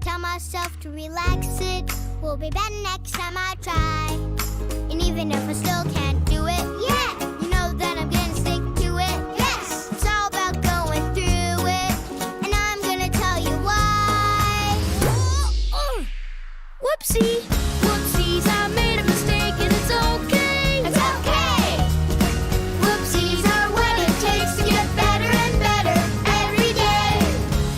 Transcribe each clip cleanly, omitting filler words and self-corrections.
tell myself to relax it. Will be better next time I try. And even if I still can't do it, yeah, you know that I'm gonna stick to it. Yes, it's all about going through it, and I'm gonna tell you why. Whoopsie, whoopsies, I made a mistake and it's okay. It's okay. Whoopsies are what it takes to get better and better every day.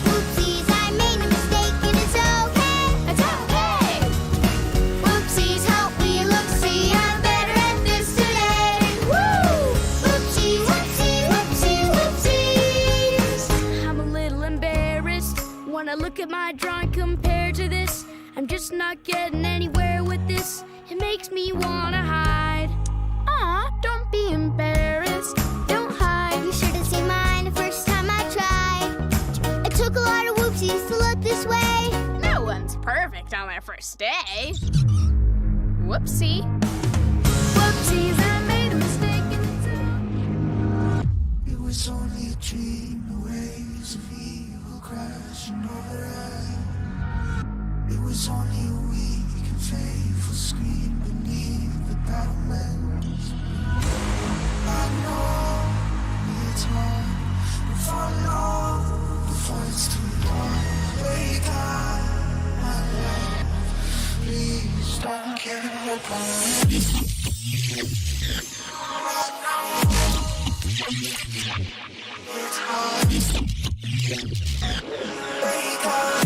Whoopsies, I made a mistake and it's okay. It's okay. Whoopsies, help me look, see I'm better at this today. Woo! Whoopsies, whoopsie, whoopsie, whoopsies. I'm a little embarrassed when I look at my drawing compared to this. I'm just not getting anywhere with this. It makes me wanna hide. Aw, don't be embarrassed. Don't hide. You should have seen mine the first time I tried. It took a lot of whoopsies to look this way. No one's perfect on their first day. Whoopsie. Whoopsies, I made a mistake and it's It was only a dream, the waves of evil crashing over us. It was only a weak and faithful scream beneath the battlements. I know it's hard, but for long, before it's too dark, wake up, my love. Please don't give up on me. It's hard. Wake up.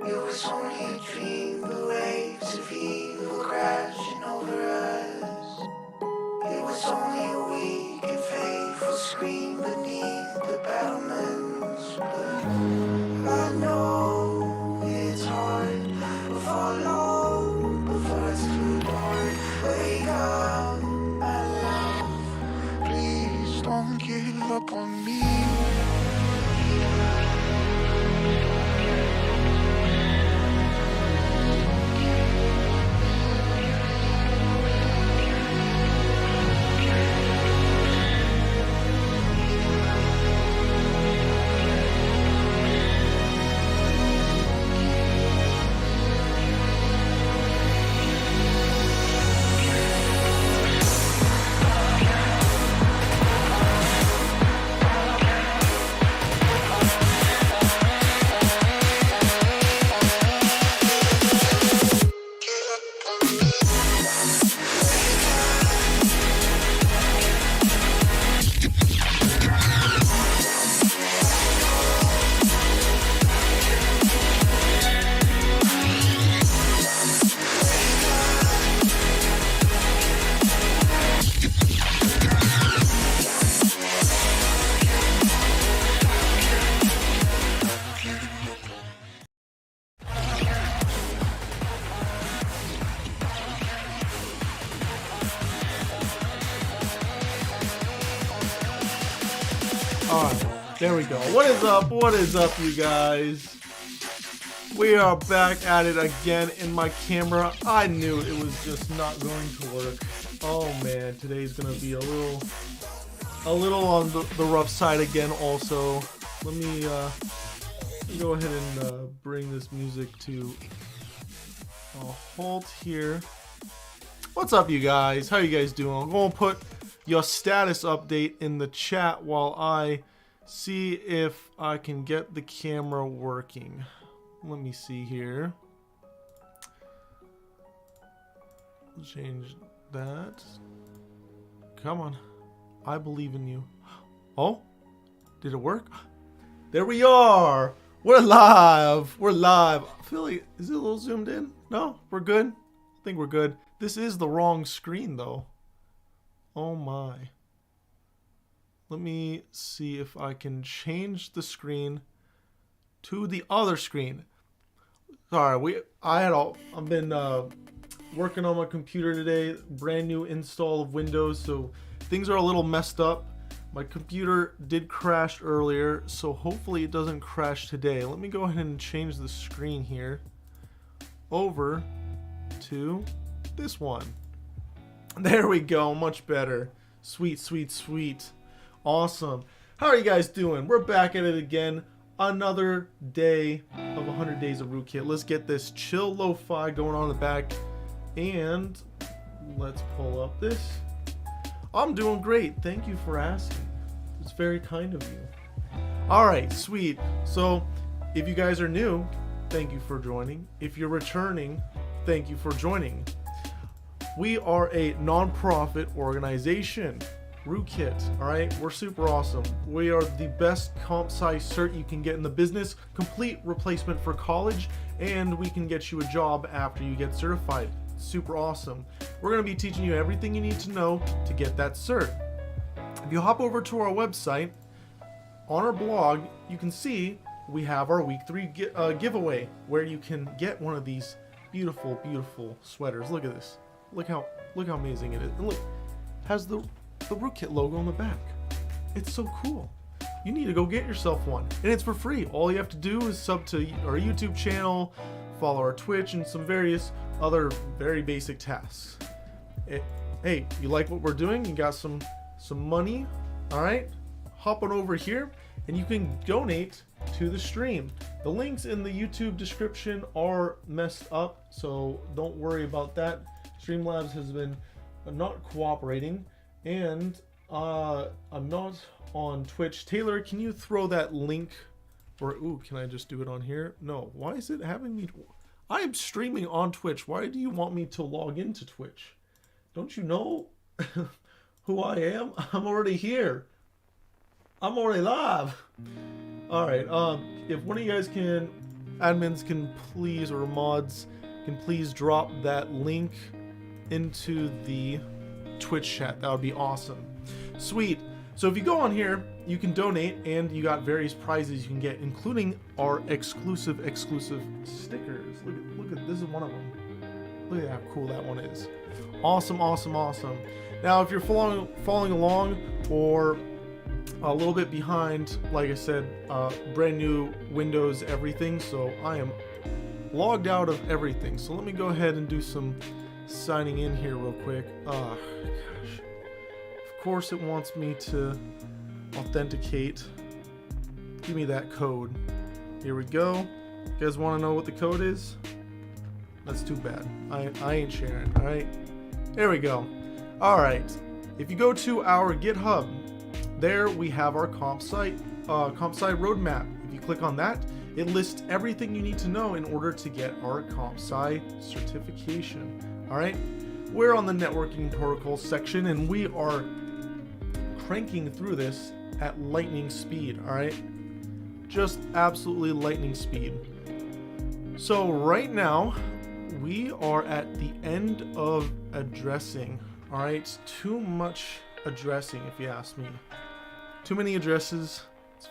It was only a dream, the waves of evil crashing over us. It was only a weak and faithful scream beneath the battlements. But I know it's hard, before long, before it's too dark. Wake up, my love. Please don't give up on me. Alright, there we go. What is up? What is up, you guys? We are back at it again in my camera. I knew it was just not going to work. Oh man, today's gonna be a little on the rough side again also. Let me go ahead and bring this music to I'll halt here. What's up, you guys? How you guys doing? I'm going to put your status update in the chat while I see if I can get the camera working. Let me see here. Change that. Come on. I believe in you. Oh, did it work? There we are. We're live. We're live. I feel like, is it a little zoomed in? No, we're good. I think we're good. This is the wrong screen though. Oh my. Let me see if I can change the screen to the other screen. Sorry, I've been working on my computer today. Brand new install of Windows, so things are a little messed up. My computer did crash earlier, so hopefully it doesn't crash today. Let me go ahead and change the screen here over to this one. There we go, much better. Sweet, sweet, sweet. Awesome. How are you guys doing? We're back at it again. Another day of 100 Days of Rootkit. Let's get this chill lo-fi going on in the back. And let's pull up this. I'm doing great. Thank you for asking. It's very kind of you. Alright, sweet. So, if you guys are new, thank you for joining. If you're returning, thank you for joining. We are a non-profit organization. Rootkit, alright? We're super awesome. We are the best comp sci cert you can get in the business, complete replacement for college, and we can get you a job after you get certified. Super awesome. We're going to be teaching you everything you need to know to get that cert. If you hop over to our website, on our blog, you can see we have our week 3 giveaway where you can get one of these beautiful, beautiful sweaters. Look at this. Look how amazing it is. And look, it has the Rootkit logo on the back. It's so cool. You need to go get yourself one, and it's for free. All you have to do is sub to our YouTube channel, follow our Twitch, and some various other very basic tasks. Hey, you like what we're doing? You got some money? All right, hop on over here, and you can donate to the stream. The links in the YouTube description are messed up, so don't worry about that. Streamlabs has been not cooperating, and I'm not on Twitch. Taylor, can you throw that link? Or, ooh, can I just do it on here? No, why is it having me? I am streaming on Twitch. Why do you want me to log into Twitch? Don't you know who I am? I'm already here. I'm already live. All right, if one of you guys admins can please, or mods can please drop that link into the Twitch chat, that would be awesome. Sweet. So if you go on here, you can donate, and you got various prizes you can get, including our exclusive stickers. Look at this is one of them. Look at how cool that one is. Awesome, awesome, awesome. Now, if you're following along or a little bit behind, like I said, brand new Windows everything, so I am logged out of everything. So let me go ahead and do some signing in here real quick. Gosh. Of course it wants me to authenticate. Give me that code. Here we go. You guys want to know what the code is? That's too bad. I ain't sharing. All right. There we go. All right. If you go to our GitHub, there we have our comp sci roadmap. If you click on that, it lists everything you need to know in order to get our comp sci certification. All right. We're on the networking protocol section, and we are cranking through this at lightning speed. All right. Just absolutely lightning speed. So right now, we are at the end of addressing. All right, too much addressing, if you ask me. Too many addresses. It's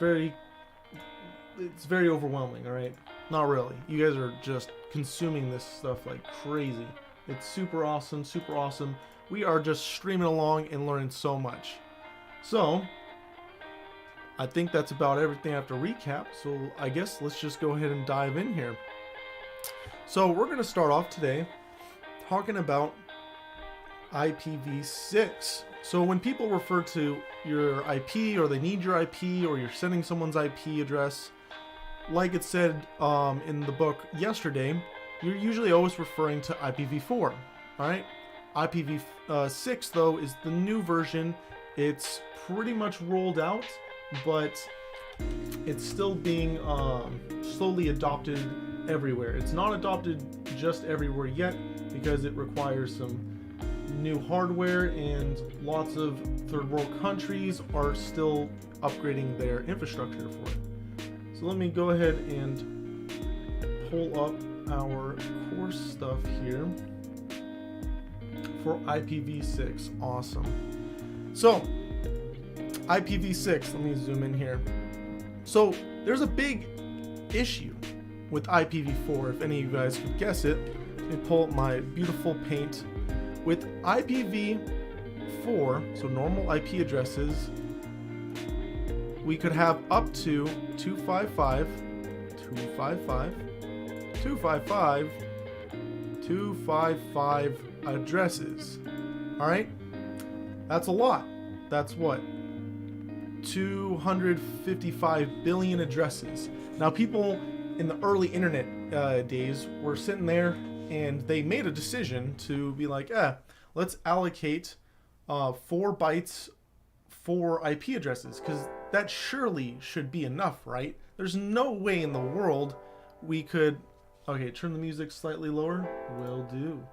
very overwhelming. All right, not really. You guys are just consuming this stuff like crazy. It's super awesome, super awesome. We are just streaming along and learning so much. So I think that's about everything I have to recap. So I guess let's just go ahead and dive in here. So we're going to start off today talking about IPv6. So when people refer to your IP, or they need your IP, or you're sending someone's IP address, like it said in the book yesterday, you're usually always referring to IPv4, alright? IPv6 though is the new version. It's pretty much rolled out, but it's still being slowly adopted everywhere. It's not adopted just everywhere yet because it requires some new hardware, and lots of third world countries are still upgrading their infrastructure for it. So let me go ahead and pull up our course stuff here for IPv6. Awesome. So IPv6, let me zoom in here. So there's a big issue with IPv4, if any of you guys could guess it. Let me pull up my beautiful paint. With IPv4, so normal IP addresses, we could have up to 255, 255, 255, 255 addresses. Alright? That's a lot. That's what? 255 billion addresses. Now, people in the early internet days were sitting there and they made a decision to be like, let's allocate 4 bytes for IP addresses, because that surely should be enough, right? There's no way in the world we could... Okay, turn the music slightly lower. Will do.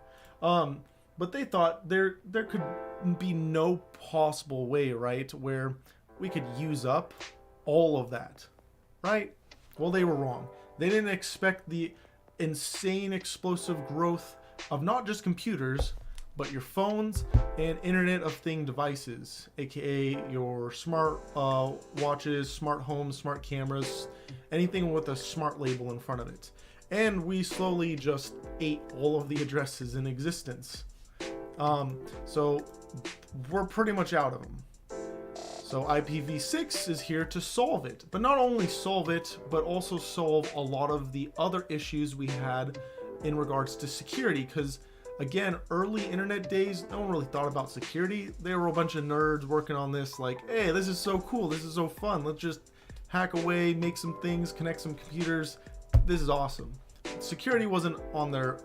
But they thought there could be no possible way, right, where we could use up all of that, right? Well, they were wrong. They didn't expect the insane explosive growth of not just computers, but your phones and Internet of Thing devices, aka your smart watches, smart homes, smart cameras, anything with a smart label in front of it. And we slowly just ate all of the addresses in existence. So we're pretty much out of them. So IPv6 is here to solve it, but not only solve it, but also solve a lot of the other issues we had in regards to security. Because again, early internet days, no one really thought about security. They were a bunch of nerds working on this like, hey, this is so cool, this is so fun, let's just hack away, make some things, connect some computers. This is awesome. Security wasn't on their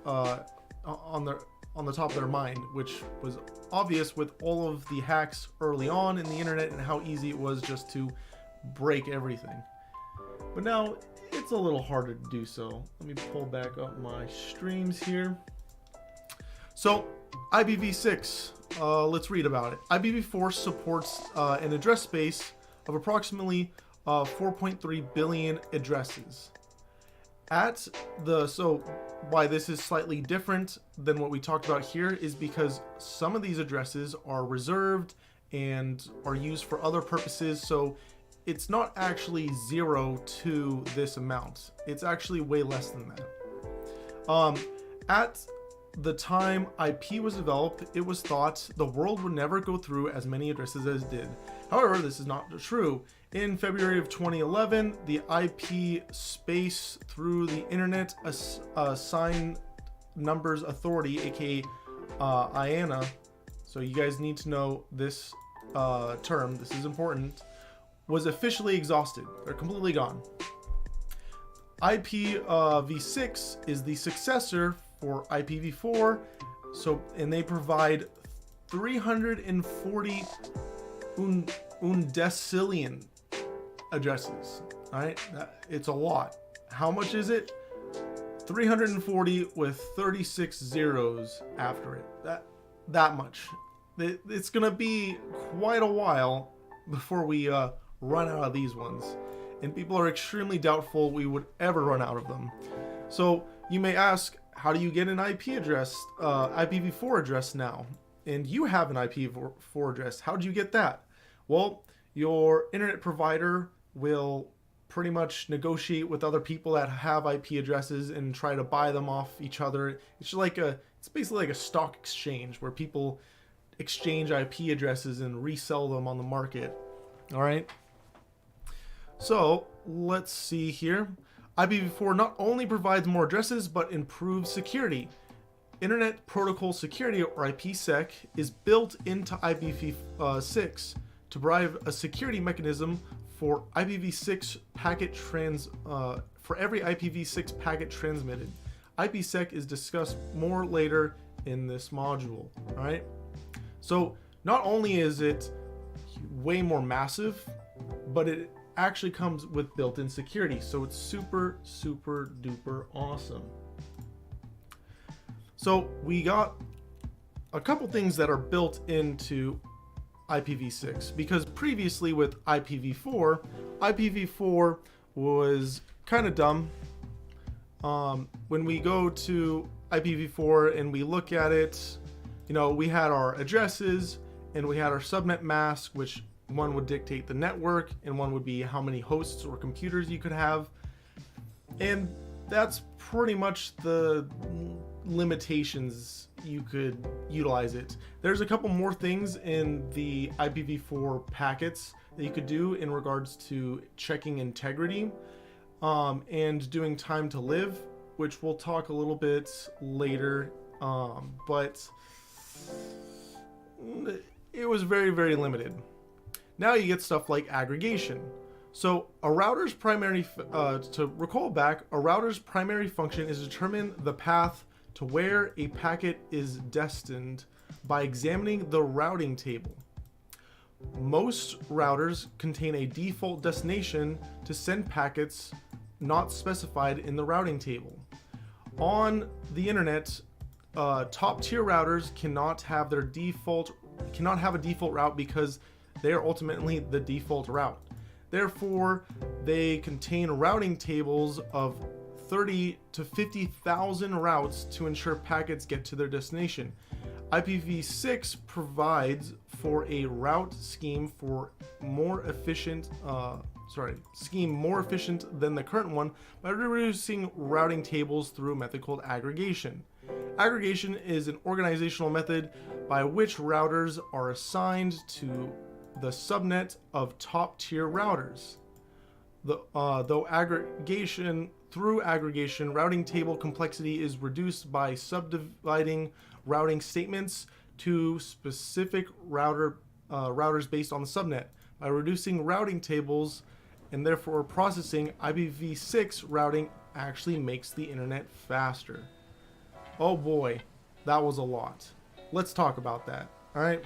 on the top of their mind, which was obvious with all of the hacks early on in the internet and how easy it was just to break everything. But now it's a little harder to do so. Let me pull back up my streams here. So IPv6, let's read about it. IPv4 supports an address space of approximately 4.3 billion addresses. So why this is slightly different than what we talked about here is because some of these addresses are reserved and are used for other purposes, so it's not actually 0 to this amount. It's actually way less than that. At the time IP was developed, it was thought the world would never go through as many addresses as it did. However, this is not true. In February of 2011, the IP Space Through the Internet Assigned Numbers Authority, aka IANA, so you guys need to know this term, this is important, was officially exhausted. They're completely gone. IPv6 is the successor for IPv4, and they provide 340 undecillion addresses. All right, it's a lot. How much is it? 340 with 36 zeros after it. That much. It's gonna be quite a while before we run out of these ones, and people are extremely doubtful we would ever run out of them. So you may ask, how do you get an IP address, IPv4 address now? And you have an IPv4 address. How do you get that? Well, your internet provider will pretty much negotiate with other people that have IP addresses and try to buy them off each other. It's basically like a stock exchange where people exchange IP addresses and resell them on the market. All right. So let's see here. IPv4 not only provides more addresses, but improves security. Internet Protocol Security, or IPsec, is built into IPv6 to provide a security mechanism for IPv6 packet for every IPv6 packet transmitted. IPsec is discussed more later in this module. All right. So not only is it way more massive, but it actually comes with built-in security. So it's super, super duper awesome. So we got a couple things that are built into IPv6, because previously with IPv4 was kind of dumb. When we go to IPv4 and we look at it, you know, we had our addresses and we had our subnet mask, which one would dictate the network and one would be how many hosts or computers you could have. And that's pretty much the limitations you could utilize it. There's a couple more things in the IPv4 packets that you could do in regards to checking integrity and doing time to live, which we'll talk a little bit later, but it was very, very limited. Now you get stuff like aggregation. So a router's primary, to recall back, a router's primary function is to determine the path to where a packet is destined by examining the routing table. Most routers contain a default destination to send packets not specified in the routing table. On the internet, top tier routers cannot have a default route because they are ultimately the default route. Therefore, they contain routing tables of 30 to 50,000 routes to ensure packets get to their destination. IPv6 provides for a route scheme more efficient than the current one by reducing routing tables through a method called aggregation. Aggregation is an organizational method by which routers are assigned to the subnet of top tier routers. Through aggregation, routing table complexity is reduced by subdividing routing statements to specific routers based on the subnet. By reducing routing tables and therefore processing, IPv6 routing actually makes the internet faster. Oh boy, that was a lot. Let's talk about that. All right.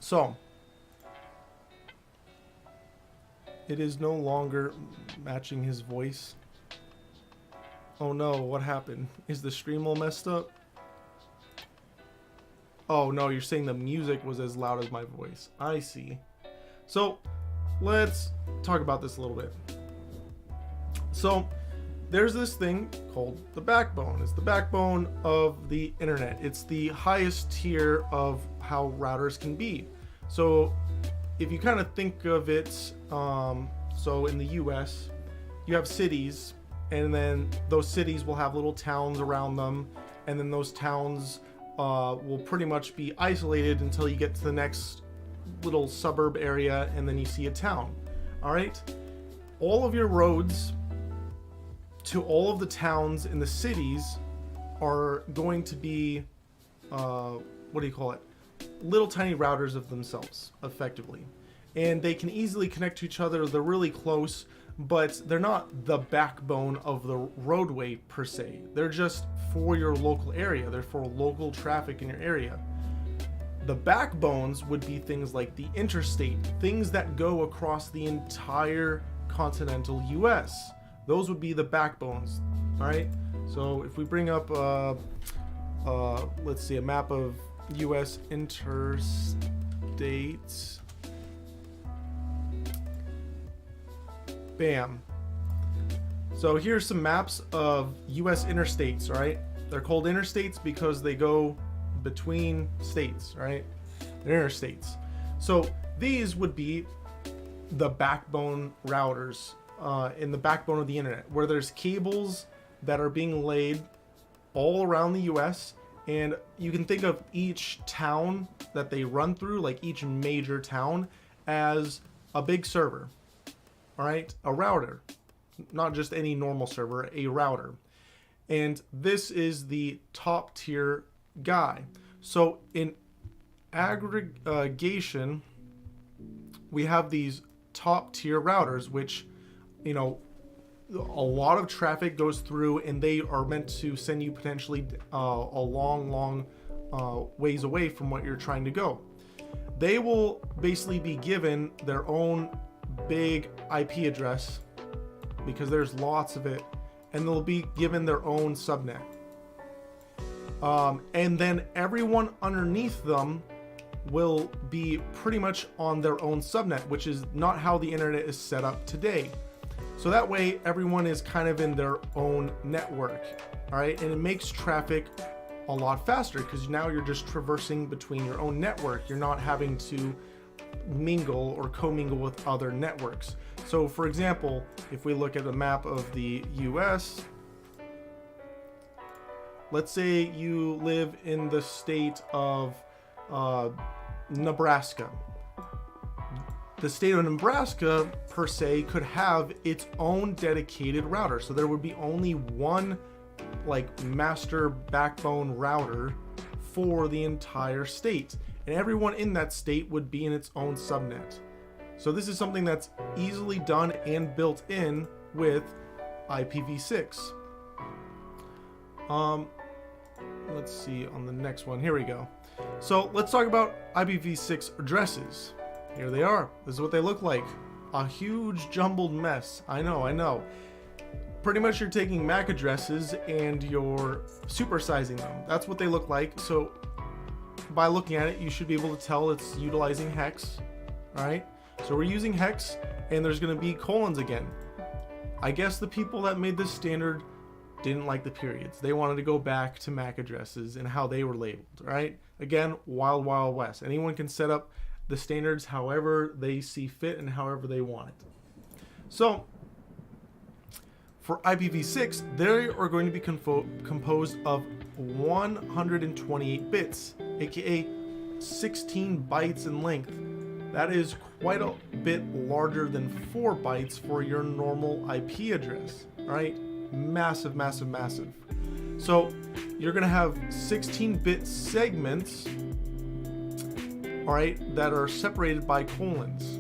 So it is no longer matching his voice. Oh no, what happened? Is the stream all messed up? Oh no, you're saying the music was as loud as my voice. I see. So let's talk about this a little bit. So there's this thing called the backbone. It's the backbone of the internet. It's the highest tier of how routers can be. So if you kind of think of it, so in the US, you have cities, and then those cities will have little towns around them, and then those towns will pretty much be isolated until you get to the next little suburb area, and then you see a town. All right, all of your roads to all of the towns in the cities are going to be little tiny routers of themselves, effectively, and they can easily connect to each other. They're really close, but they're not the backbone of the roadway per se. They're just for your local area. They're for local traffic in your area. The backbones would be things like the interstate, things that go across the entire continental US. Those would be the backbones. All right, so if we bring up let's see, a map of US interstates. Bam. So here's some maps of US interstates, right? They're called interstates because they go between states, right? They're interstates. So these would be the backbone routers in the backbone of the internet, where there's cables that are being laid all around the US, and you can think of each town that they run through, like each major town, as a big server. All right, a router, not just any normal server, a router. And this is the top tier guy. So in aggregation, we have these top tier routers, which, you know, a lot of traffic goes through, and they are meant to send you potentially a long ways away from what you're trying to go. They will basically be given their own big IP address because there's lots of it, and they'll be given their own subnet. And then everyone underneath them will be pretty much on their own subnet, which is not how the internet is set up today. So that way everyone is kind of in their own network, all right? And it makes traffic a lot faster because now you're just traversing between your own network. You're not having to mingle or commingle with other networks. So for example, if we look at a map of the US, let's say you live in the state of Nebraska. The state of Nebraska per se could have its own dedicated router. So there would be only one like master backbone router for the entire state, and everyone in that state would be in its own subnet. So this is something that's easily done and built in with IPv6. Let's see on the next one. Here we go. So let's talk about IPv6 addresses. Here they are. This is what they look like. A huge jumbled mess. I know. Pretty much you're taking MAC addresses and you're supersizing them. That's what they look like. So by looking at it, you should be able to tell it's utilizing hex. All right. So we're using hex, and there's going to be colons again. I guess the people that made this standard didn't like the periods. They wanted to go back to MAC addresses and how they were labeled, right? Again, wild west. Anyone can set up the standards however they see fit and however they want it. So for IPv6, they are going to be composed of 128 bits, aka 16 bytes in length. That is quite a bit larger than 4 bytes for your normal IP address, right? Massive. So you're going to have 16-bit segments, all right, that are separated by colons.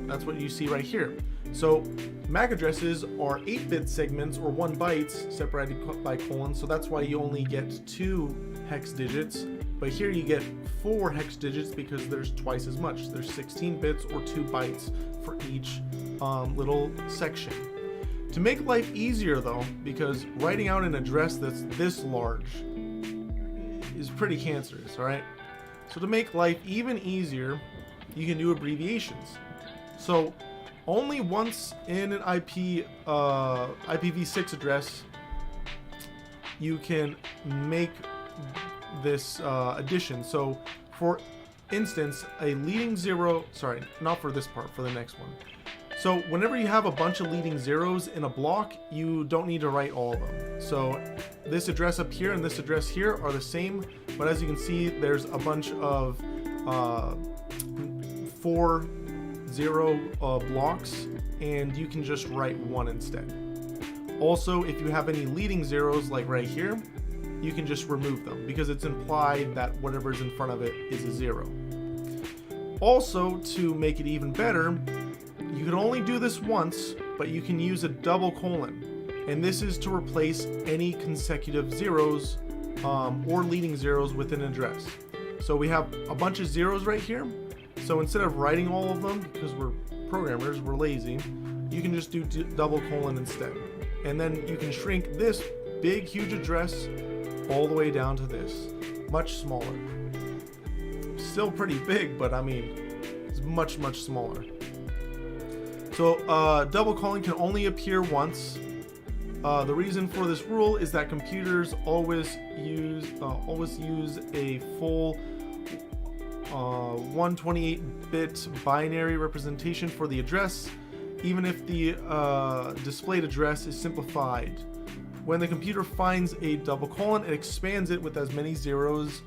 That's what you see right here. So MAC addresses are 8-bit segments or 1 bytes separated by colons. So that's why you only get 2 hex digits. But here you get 4 hex digits because there's twice as much. There's 16 bits or 2 bytes for each little section. To make life easier though, because writing out an address that's this large is pretty cancerous, all right? So to make life even easier, you can do abbreviations. So only once in an IPv6 address you can make this addition. So for instance, a leading zero, sorry, not for this part, for the next one. So whenever you have a bunch of leading zeros in a block, you don't need to write all of them. So this address up here and this address here are the same, but as you can see, there's a bunch of 4 0 blocks, and you can just write 1 instead. Also, if you have any leading zeros like right here, you can just remove them because it's implied that whatever's in front of it is a 0. Also, to make it even better, you can only do this once, but you can use a double colon, and this is to replace any consecutive zeros or leading zeros within an address. So we have a bunch of zeros right here, so instead of writing all of them, because we're programmers, we're lazy, you can just do double colon instead. And then you can shrink this big huge address all the way down to this, much smaller. Still pretty big, but I mean, it's much smaller. So double colon can only appear once. The reason for this rule is that computers always use a full 128-bit binary representation for the address, even if the displayed address is simplified. When the computer finds a double colon, it expands it with as many zeros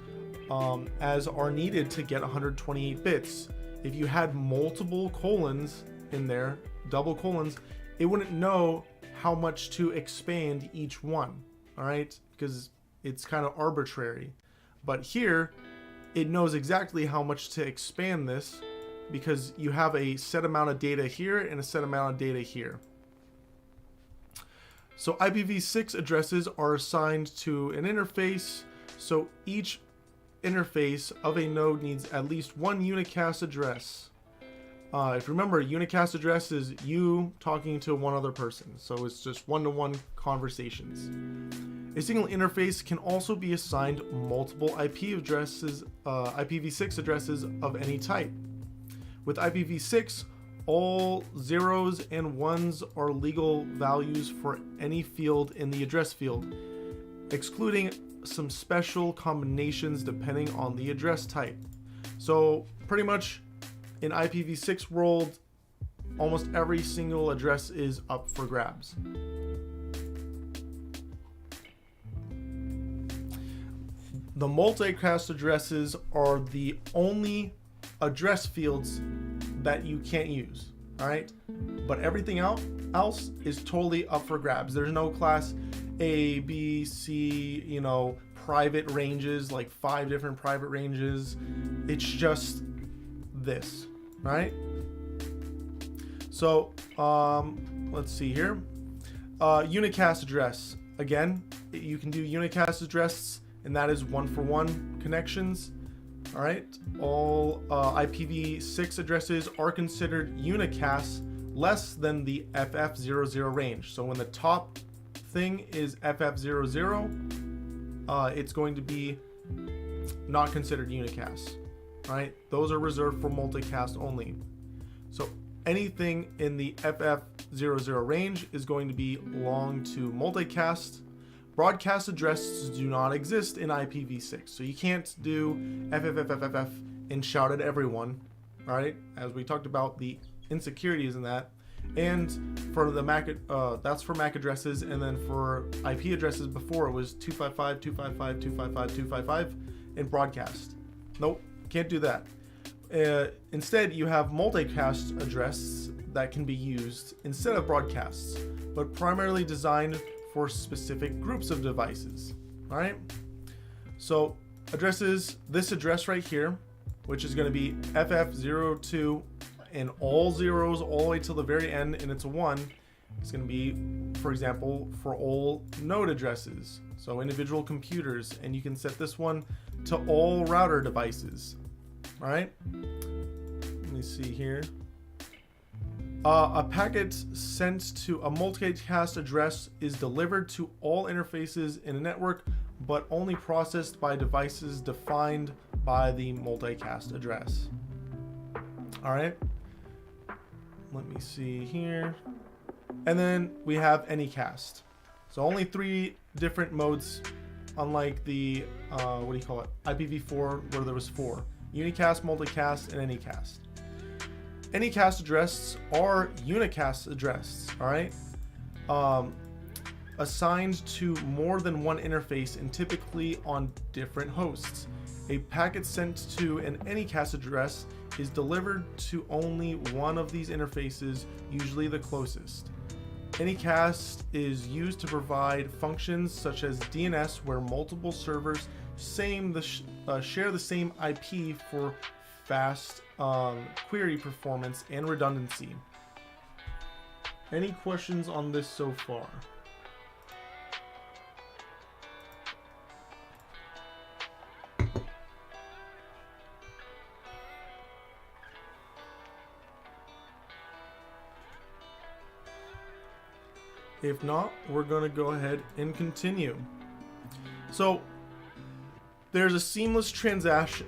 as are needed to get 128 bits. If you had multiple colons in there, double colons, it wouldn't know how much to expand each one, all right, because it's kind of arbitrary. But here it knows exactly how much to expand this because you have a set amount of data here and a set amount of data here. So IPv6 addresses are assigned to an interface. So each interface of a node needs at least one unicast address. If you remember, a unicast address is you talking to one other person. So it's just one-to-one conversations. A single interface can also be assigned multiple IP addresses, IPv6 addresses of any type. With IPv6, all zeros and ones are legal values for any field in the address field, excluding some special combinations depending on the address type. So pretty much in IPv6 world, almost every single address is up for grabs. The multicast addresses are the only address fields that you can't use, all right? But everything else is totally up for grabs. There's no class A, B, C, private ranges, like 5 different private ranges. It's just this, right? So, let's see here. Unicast address. Again, you can do unicast address, and that is one-for-one connections. All right, all IPv6 addresses are considered unicasts less than the FF00 range. So when the top thing is FF00, it's going to be not considered unicast. Right? Those are reserved for multicast only. So anything in the FF00 range is going to belong to multicast. Broadcast addresses do not exist in IPv6, so you can't do FFFFFF and shout at everyone, right? As we talked about the insecurities in that. And for the Mac, that's for MAC addresses, and then for IP addresses before it was 255, 255, 255, 255 in broadcast. Nope, can't do that. Instead, you have multicast address that can be used instead of broadcasts, but primarily designed for specific groups of devices. All right. So addresses, this address right here, which is going to be FF02 and all zeros all the way till the very end, and it's a 1. It's going to be, for example, for all node addresses, so individual computers, and you can set this one to all router devices. All right. Let me see here. A packet sent to a multicast address is delivered to all interfaces in a network, but only processed by devices defined by the multicast address. All right. Let me see here. And then we have Anycast. So only 3 different modes, unlike the, IPv4, where there was 4. Unicast, multicast, and Anycast. Anycast addresses are unicast addresses, all right? Assigned to more than one interface and typically on different hosts. A packet sent to an Anycast address is delivered to only one of these interfaces, usually the closest. Anycast is used to provide functions such as DNS, where multiple servers share the same IP for fast query performance and redundancy. Any questions on this so far? If not, we're going to go ahead and continue. So there's a seamless transition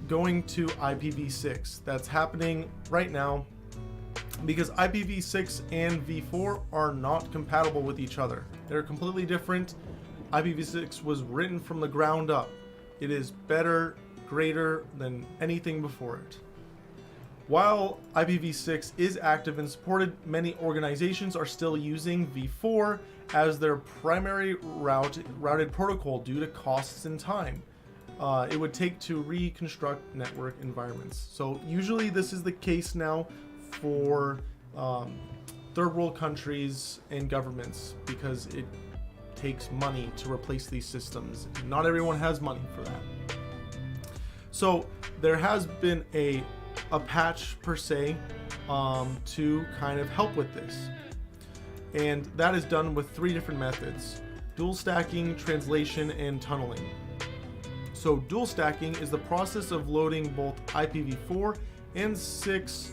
going to IPv6 that's happening right now, because IPv6 and v4 are not compatible with each other. They're completely different. IPv6 was written from the ground up. It is better, greater than anything before it. While IPv6 is active and supported, many organizations are still using v4 as their primary routed protocol due to costs and time it would take to reconstruct network environments. So usually this is the case now for third world countries and governments, because it takes money to replace these systems. Not everyone has money for that. So there has been a patch per se to kind of help with this. And that is done with 3 different methods: dual stacking, translation, and tunneling. So dual stacking is the process of loading both IPv4 and 6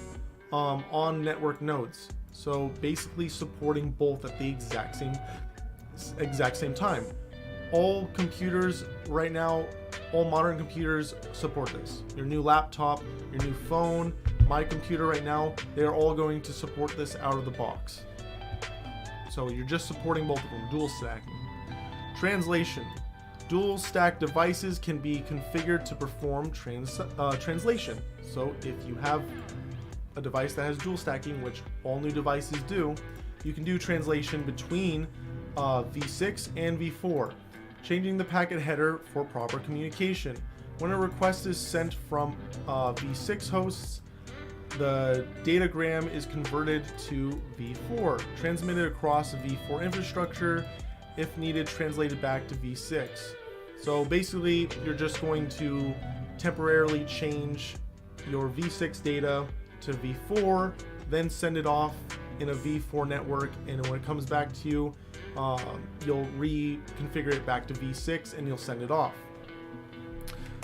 on network nodes. So basically supporting both at the exact same time. All computers right now, all modern computers support this. Your new laptop, your new phone, my computer right now, they're all going to support this out of the box. So you're just supporting both of them, dual stacking. Translation. Dual stack devices can be configured to perform translation. So if you have a device that has dual stacking, which all new devices do, you can do translation between v6 and v4, changing the packet header for proper communication. When a request is sent from v6 hosts, the datagram is converted to v4, transmitted across v4 infrastructure, if needed translated back to v6. So basically you're just going to temporarily change your v6 data to v4, then send it off in a v4 network, and when it comes back to you, you'll reconfigure it back to v6 and you'll send it off.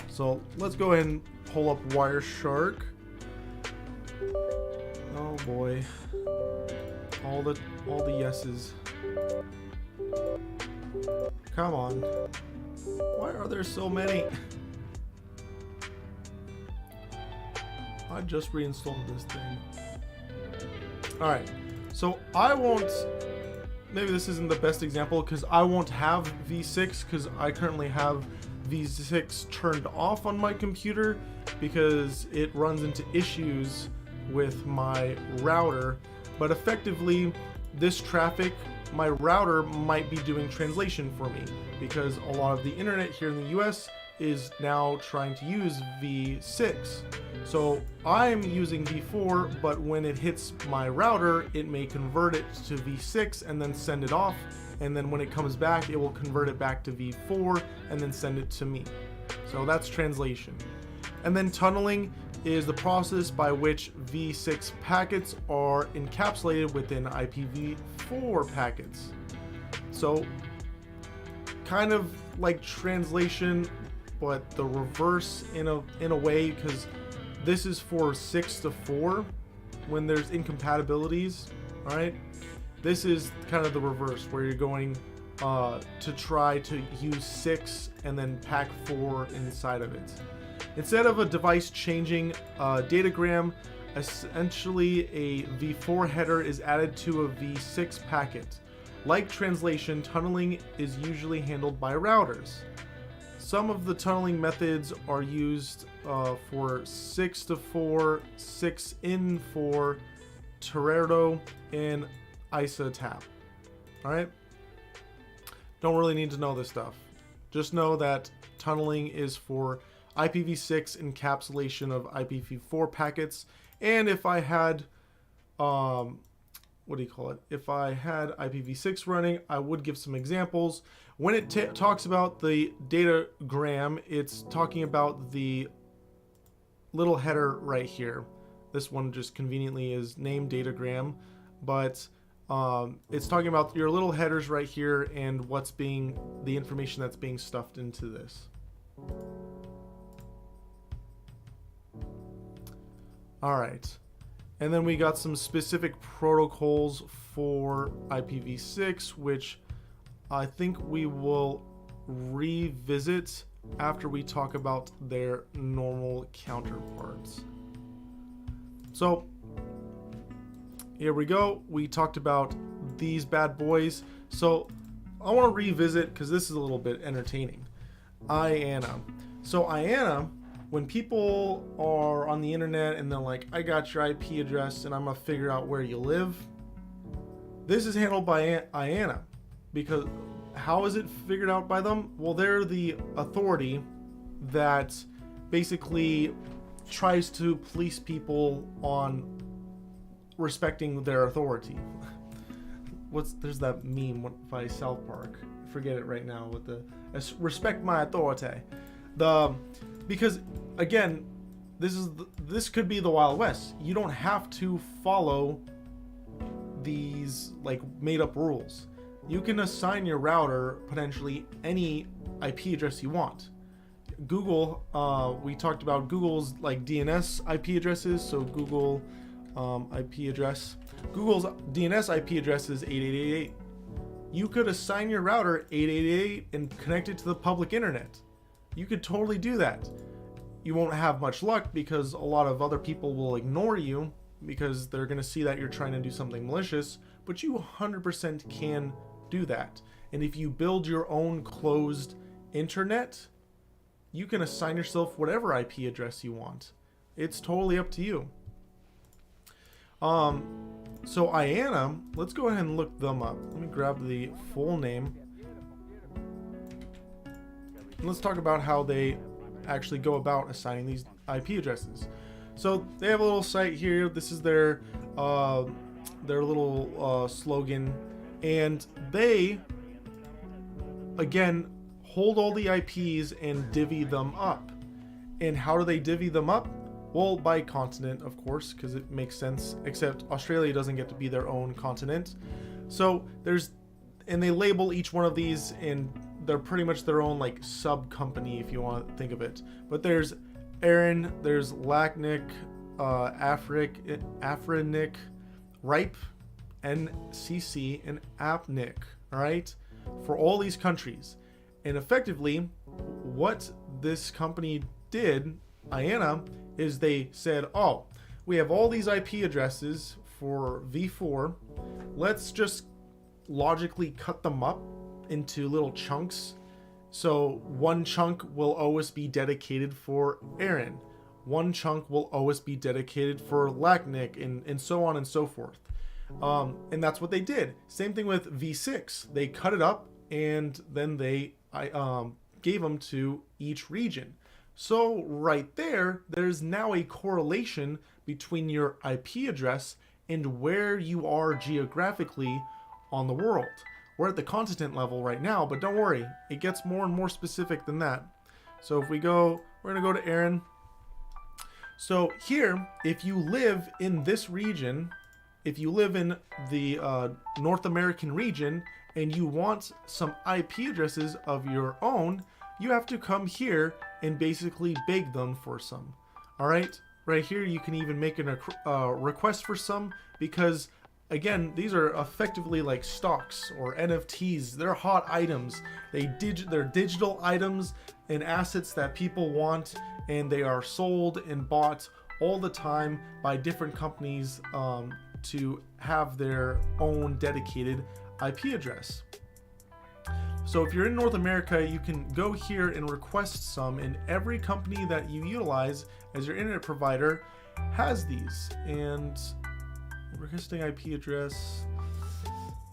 So let's go ahead and pull up Wireshark. Oh boy, all the yeses. Come on, why are there so many? I just reinstalled this thing. Alright, so I won't, maybe this isn't the best example because I won't have v6 because I currently have v6 turned off on my computer because it runs into issues with my router. But effectively, this traffic, my router might be doing translation for me because a lot of the internet here in the US is now trying to use v6. So I'm using v4, but when it hits my router, it may convert it to v6 and then send it off. And then when it comes back, it will convert it back to v4 and then send it to me. So that's translation. And then tunneling is the process by which v6 packets are encapsulated within IPv4 packets. So kind of like translation, but the reverse in a way, because this is for 6 to 4 when there's incompatibilities. All right, this is kind of the reverse where you're going to try to use 6 and then pack 4 inside of it. Instead of a device changing datagram, essentially a v4 header is added to a v6 packet. Like translation, tunneling is usually handled by routers. Some of the tunneling methods are used for 6 to 4, 6 in 4, Teredo, and ISA-TAP. Alright? Don't really need to know this stuff. Just know that tunneling is for IPv6 encapsulation of IPv4 packets. And if I had, if I had IPv6 running, I would give some examples. When it talks about the datagram, it's talking about the little header right here. This one just conveniently is named datagram, but it's talking about your little headers right here and the information that's being stuffed into this. All right, and then we got some specific protocols for IPv6, which I think we will revisit after we talk about their normal counterparts. So here we go. We talked about these bad boys. So I want to revisit because this is a little bit entertaining. IANA. So IANA, when people are on the internet and they're like, I got your IP address and I'm gonna figure out where you live, this is handled by IANA. Because how is it figured out by them? Well, they're the authority that basically tries to police people on respecting their authority. There's that meme by South Park. Forget it right now with the respect my authority. Because again, this could be the Wild West. You don't have to follow these like made up rules. You can assign your router potentially any IP address you want. Google, we talked about Google's like DNS IP addresses. So Google IP address. Google's DNS IP address is 8888. You could assign your router 8888 and connect it to the public internet. You could totally do that. You won't have much luck because a lot of other people will ignore you because they're going to see that you're trying to do something malicious, but you 100% can do that. And if you build your own closed internet, you can assign yourself whatever IP address you want. It's totally up to you. So IANA, let's go ahead and look them up. Let me grab the full name. And let's talk about how they actually go about assigning these IP addresses. So they have a little site here. This is their little slogan, and they again hold all the IPs and divvy them up. And how do they divvy them up? Well, by continent, of course, because it makes sense, except Australia doesn't get to be their own continent. So and they label each one of these, and they're pretty much their own like sub company if you want to think of it. But there's Aaron, there's Lacnic, Afrinic, Ripe, NCC, and Apnic, all right, for all these countries. And effectively, what this company did, IANA, is they said, oh, we have all these IP addresses for v4. Let's just logically cut them up into little chunks. So one chunk will always be dedicated for Aaron. One chunk will always be dedicated for Lacnic, and so on and so forth. And that's what they did. Same thing with v6. They cut it up and then they gave them to each region. So right there's now a correlation between your IP address and where you are geographically on the world. We're at the continent level right now, but don't worry, it gets more and more specific than that. So if we go, we're gonna go to Aaron. So here, if you live in this region, if you live in the North American region and you want some IP addresses of your own, you have to come here and basically beg them for some. All right, right here you can even make a request for some, because again, these are effectively like stocks or NFTs. They're hot items. They're digital items and assets that people want, and they are sold and bought all the time by different companies to have their own dedicated IP address. So if you're in North America, you can go here and request some, and every company that you utilize as your internet provider has these. And requesting IP address,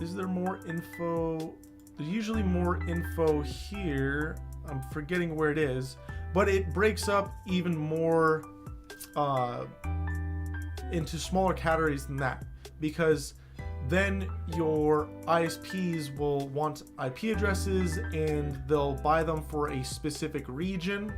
is there more info? There's usually more info here. I'm forgetting where it is, but it breaks up even more into smaller categories than that, because then your ISPs will want IP addresses and they'll buy them for a specific region,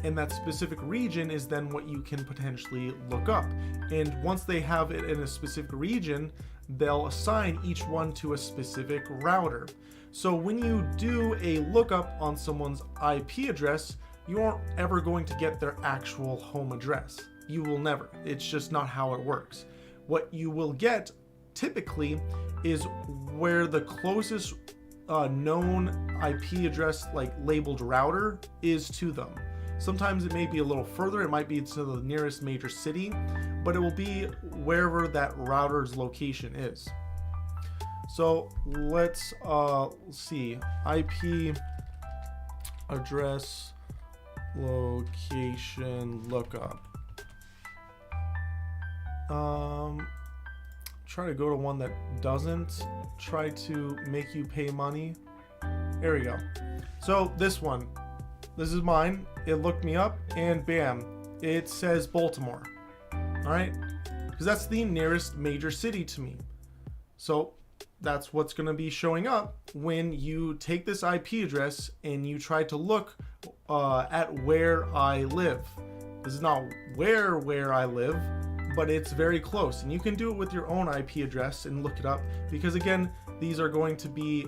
and that specific region is then what you can potentially look up. And once they have it in a specific region, they'll assign each one to a specific router. So when you do a lookup on someone's IP address, you aren't ever going to get their actual home address. You will never. It's just not how it works. What you will get typically is where the closest known IP address, like labeled router, is to them. Sometimes it may be a little further, it might be to the nearest major city, but it will be wherever that router's location is. So let's see, IP address location lookup. Try to go to one that doesn't try to make you pay money. There we go. So this one, this is mine. It looked me up and bam, it says Baltimore. All right, because that's the nearest major city to me. So that's what's going to be showing up when you take this IP address and you try to look at where I live. This is not where I live, but it's very close. And you can do it with your own IP address and look it up, because again, these are going to be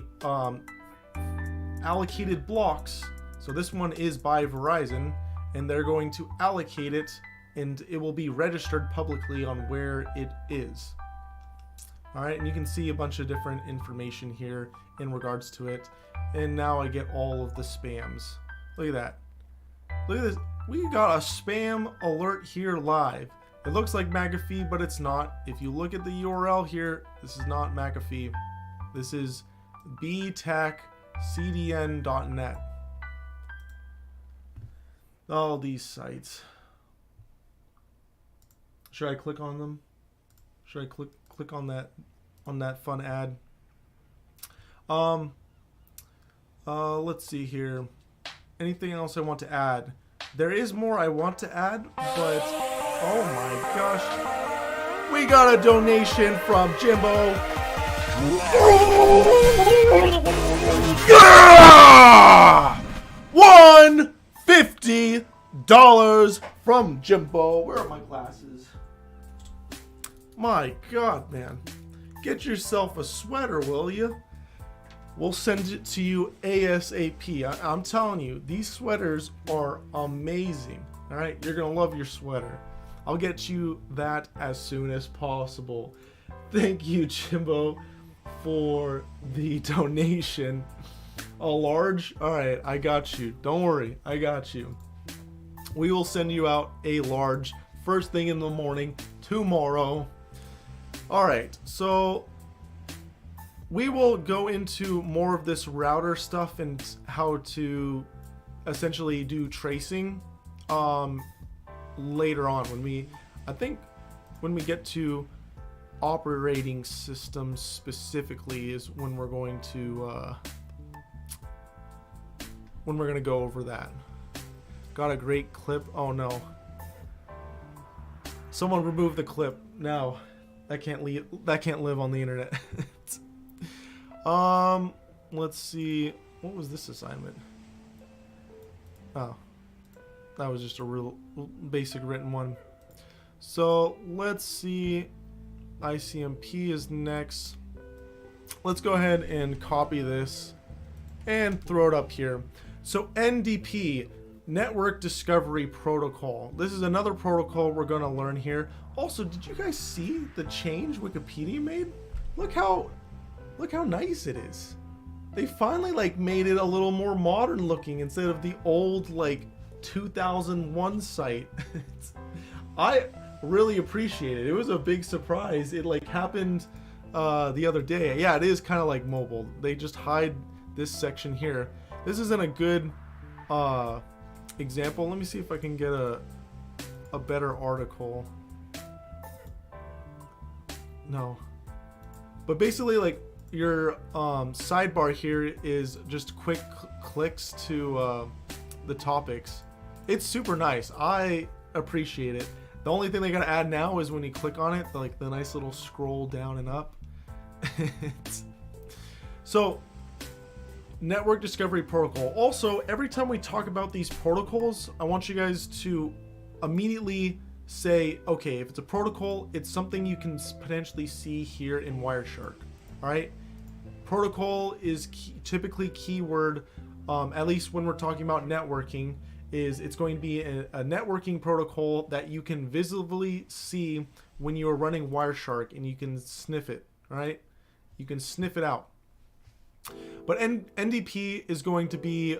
allocated blocks. So this one is by Verizon, and they're going to allocate it, and it will be registered publicly on where it is. All right, and you can see a bunch of different information here in regards to it. And now I get all of the spams. Look at that. Look at this. We got a spam alert here live. It looks like McAfee, but it's not. If you look at the URL here, this is not McAfee. This is btechcdn.net. All these sites. Should I click on them? Should I click on that fun ad? Let's see here. Anything else I want to add? There is more I want to add, but oh my gosh. We got a donation from Jimbo. Yeah! $150 from Jimbo. Where are my glasses? My God, man. Get yourself a sweater, will you? We'll send it to you ASAP. I'm telling you, these sweaters are amazing. All right, you're gonna love your sweater. I'll get you that as soon as possible. Thank you, Jimbo, for the donation. A large? All right, I got you. Don't worry, I got you. We will send you out a large first thing in the morning tomorrow. All right, so we will go into more of this router stuff and how to essentially do tracing later on when we get to operating systems specifically is when we're going to go over that. Got a great clip. Oh no, someone remove the clip now. That can't live on the internet. Let's see. What was this assignment? Oh, that was just a real basic written one. So let's see. ICMP is next. Let's go ahead and copy this and throw it up here. So NDP, Network Discovery Protocol. This is another protocol we're going to learn here. Also, did you guys see the change Wikipedia made? Look how nice it is. They finally made it a little more modern looking instead of the old 2001 site. I really appreciate it. It was a big surprise. It happened the other day. Yeah, it is kind of like mobile. They just hide this section here. This isn't a good example. Let me see if I can get a better article. No. But basically your sidebar here is just quick clicks to the topics. It's super nice. I appreciate it. The only thing they gotta add now is when you click on it, the nice little scroll down and up. So, Network Discovery Protocol. Also, every time we talk about these protocols, I want you guys to immediately say, okay, if it's a protocol, it's something you can potentially see here in Wireshark. All right, protocol is typically keyword, at least when we're talking about networking, is it's going to be a networking protocol that you can visibly see when you are running Wireshark, and you can sniff it. All right, you can sniff it out. But NDP is going to be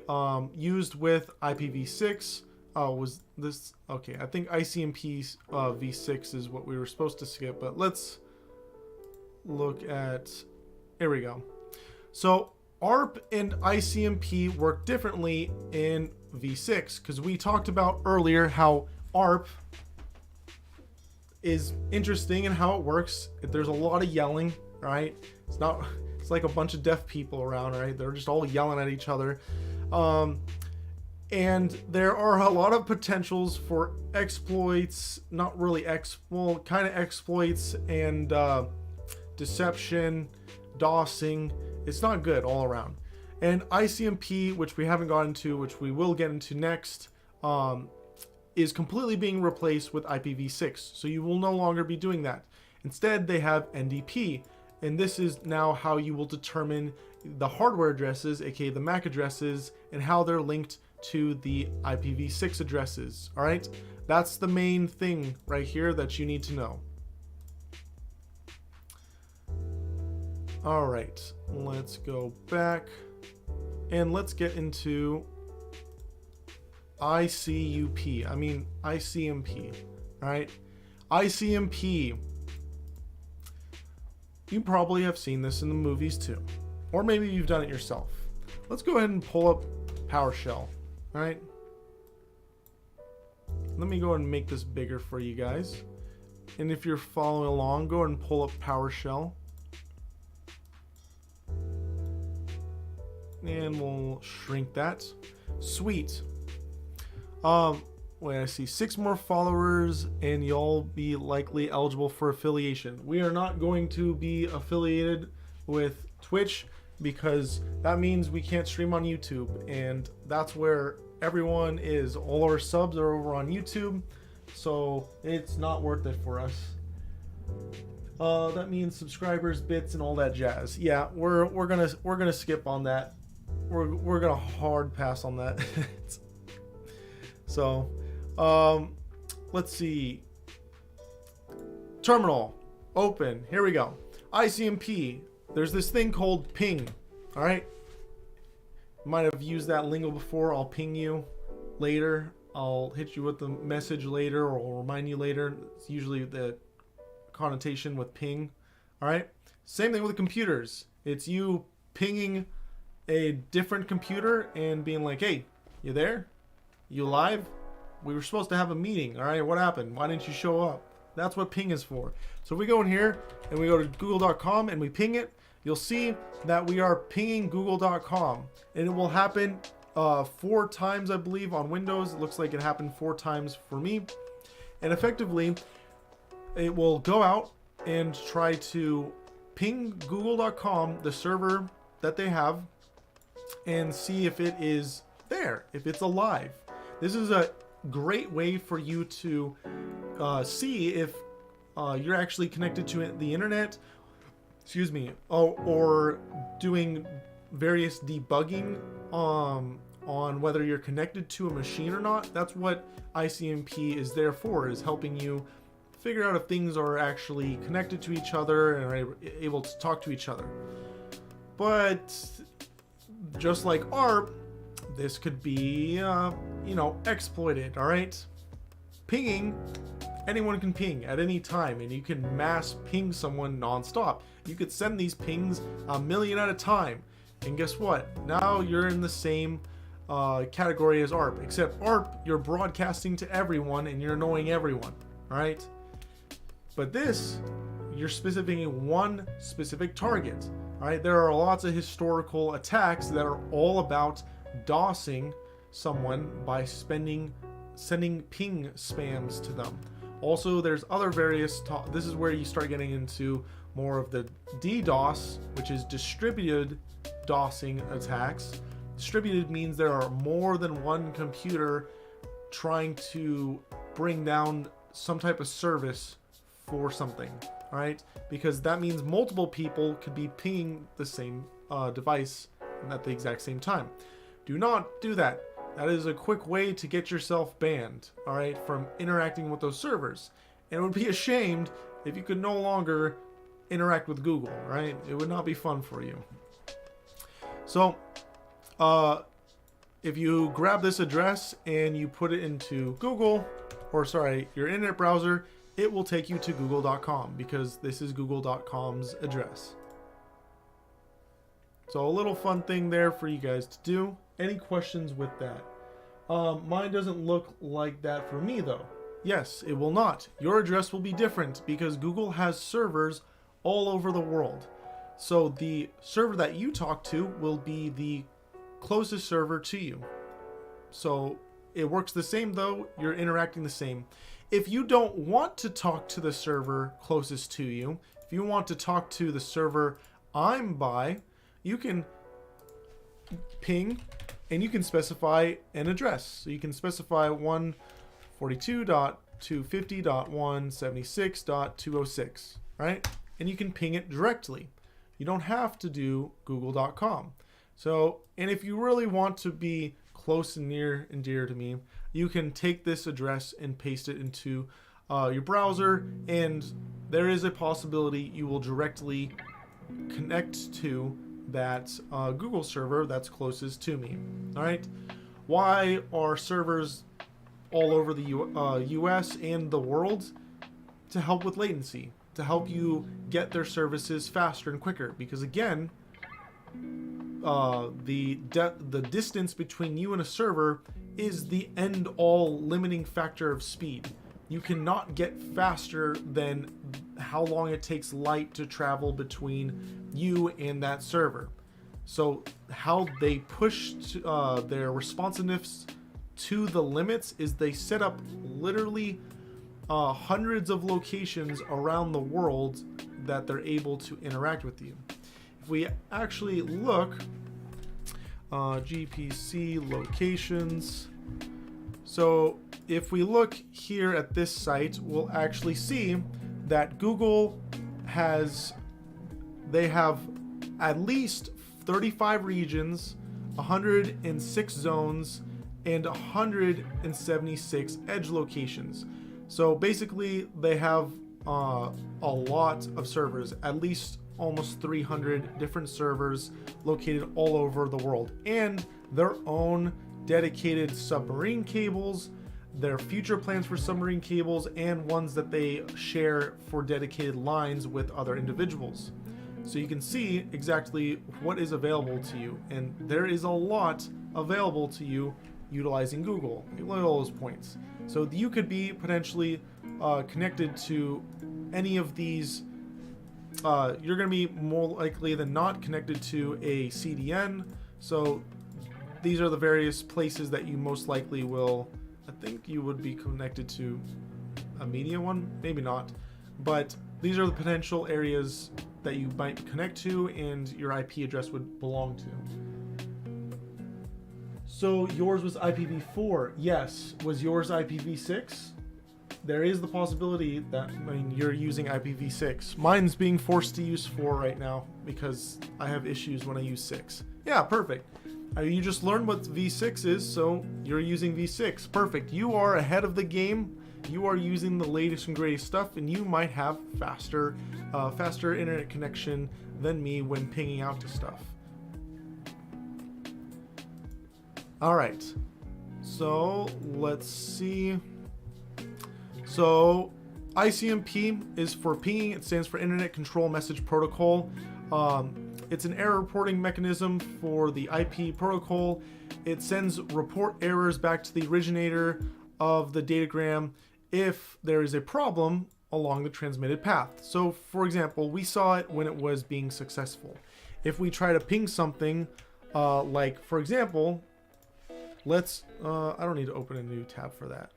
used with IPv6. Was this okay? I think ICMP v6 is what we were supposed to skip, but let's look at. Here we go. So ARP and ICMP work differently in v6 because we talked about earlier how ARP is interesting and how it works. There's a lot of yelling, right? It's like a bunch of deaf people around, right? They're just all yelling at each other. And there are a lot of potentials for exploits, not really kind of exploits and deception, DOSing. It's not good all around. And ICMP, which we haven't gotten to, which we will get into next, is completely being replaced with IPv6. So you will no longer be doing that. Instead, they have NDP, and this is now how you will determine the hardware addresses, aka the MAC addresses, and how they're linked to the IPv6 addresses. All right, that's the main thing right here that you need to know. All right, let's go back and let's get into ICMP. All right, ICMP. You probably have seen this in the movies too, or maybe you've done it yourself. Let's go ahead and pull up PowerShell. All right, let me go ahead and make this bigger for you guys. And if you're following along, go ahead and pull up PowerShell. And we'll shrink that. Sweet. Wait, I see 6 more followers and you'll be likely eligible for affiliation. We are not going to be affiliated with Twitch because that means we can't stream on YouTube, and that's where everyone is. All our subs are over on YouTube, so it's not worth it for us. That means subscribers, bits, and all that jazz. Yeah, we're gonna skip on that. We're gonna hard pass on that. So, let's see. Terminal, open. Here we go. ICMP. There's this thing called ping. All right. Might have used that lingo before. I'll ping you later. I'll hit you with the message later, or I'll remind you later. It's usually the connotation with ping. All right. Same thing with computers. It's you pinging a different computer and being like, "Hey, you there? You live? We were supposed to have a meeting. All right, what happened? Why didn't you show up?" That's what ping is for. So if we go in here and we go to google.com and we ping it, you'll see that we are pinging google.com, and it will happen 4 times, I believe, on Windows. It looks like it happened 4 times for me. And effectively, it will go out and try to ping google.com, the server that they have, and see if it is there, if it's alive. This is a great way for you to see if you're actually connected to the internet, excuse me, or doing various debugging on whether you're connected to a machine or not. That's what ICMP is there for, is helping you figure out if things are actually connected to each other and are able to talk to each other. But just like ARP, this could be, exploited, all right? Pinging, anyone can ping at any time, and you can mass ping someone nonstop. You could send these pings 1 million at a time, and guess what? Now you're in the same category as ARP, except ARP, you're broadcasting to everyone and you're annoying everyone, all right? But this, you're specifying one specific target. All right, there are lots of historical attacks that are all about DOSing someone by sending ping spams to them. Also, there's other various this is where you start getting into more of the DDoS, which is distributed DOSing attacks. Distributed means there are more than one computer trying to bring down some type of service for something. All right, because that means multiple people could be pinging the same device at the exact same time. Do not do that. That is a quick way to get yourself banned, all right, from interacting with those servers. And it would be ashamed if you could no longer interact with Google, right? It would not be fun for you. So, if you grab this address and you put it into Google, or sorry, your internet browser, it will take you to google.com because this is google.com's address. So a little fun thing there for you guys to do. Any questions with that? Mine doesn't look like that for me though. Yes, it will not. Your address will be different because Google has servers all over the world. So the server that you talk to will be the closest server to you. So it works the same though, you're interacting the same. If you don't want to talk to the server closest to you, if you want to talk to the server I'm by, you can ping and you can specify an address. So you can specify one 42.250.176.206, right? And you can ping it directly. You don't have to do google.com. So, and if you really want to be close and near and dear to me, you can take this address and paste it into your browser, and there is a possibility you will directly connect to that Google server that's closest to me. All right. Why are servers all over the US and the world? To help with latency, to help you get their services faster and quicker. Because again, the distance between you and a server is the end all limiting factor of speed. You cannot get faster than how long it takes light to travel between you and that server. So how they push their responsiveness to the limits is they set up literally hundreds of locations around the world that they're able to interact with you. If we actually look, GPC locations. So if we look here at this site, we'll actually see that Google they have at least 35 regions, 106 zones, and 176 edge locations. So basically they have a lot of servers, at least almost 300 different servers located all over the world, and their own dedicated submarine cables, their future plans for submarine cables, and ones that they share for dedicated lines with other individuals. So you can see exactly what is available to you, and there is a lot available to you utilizing Google. Look at all those points. So you could be potentially connected to any of these. You're going to be more likely than not connected to a CDN. So these are the various places that you most likely will. I think you would be connected to a media one, maybe not, but these are the potential areas that you might connect to and your IP address would belong to. So yours was IPv4. Yes. Was yours IPv6? There is the possibility that you're using IPv6. Mine's being forced to use 4 right now because I have issues when I use 6. Yeah, perfect. You just learned what V6 is, so you're using V6. Perfect. You are ahead of the game. You are using the latest and greatest stuff, and you might have faster internet connection than me when pinging out to stuff. All right. So let's see. So ICMP is for pinging. It stands for Internet Control Message Protocol. It's an error reporting mechanism for the IP protocol. It sends report errors back to the originator of the datagram if there is a problem along the transmitted path. So for example, we saw it when it was being successful. If we try to ping something, like for example, let's, I don't need to open a new tab for that.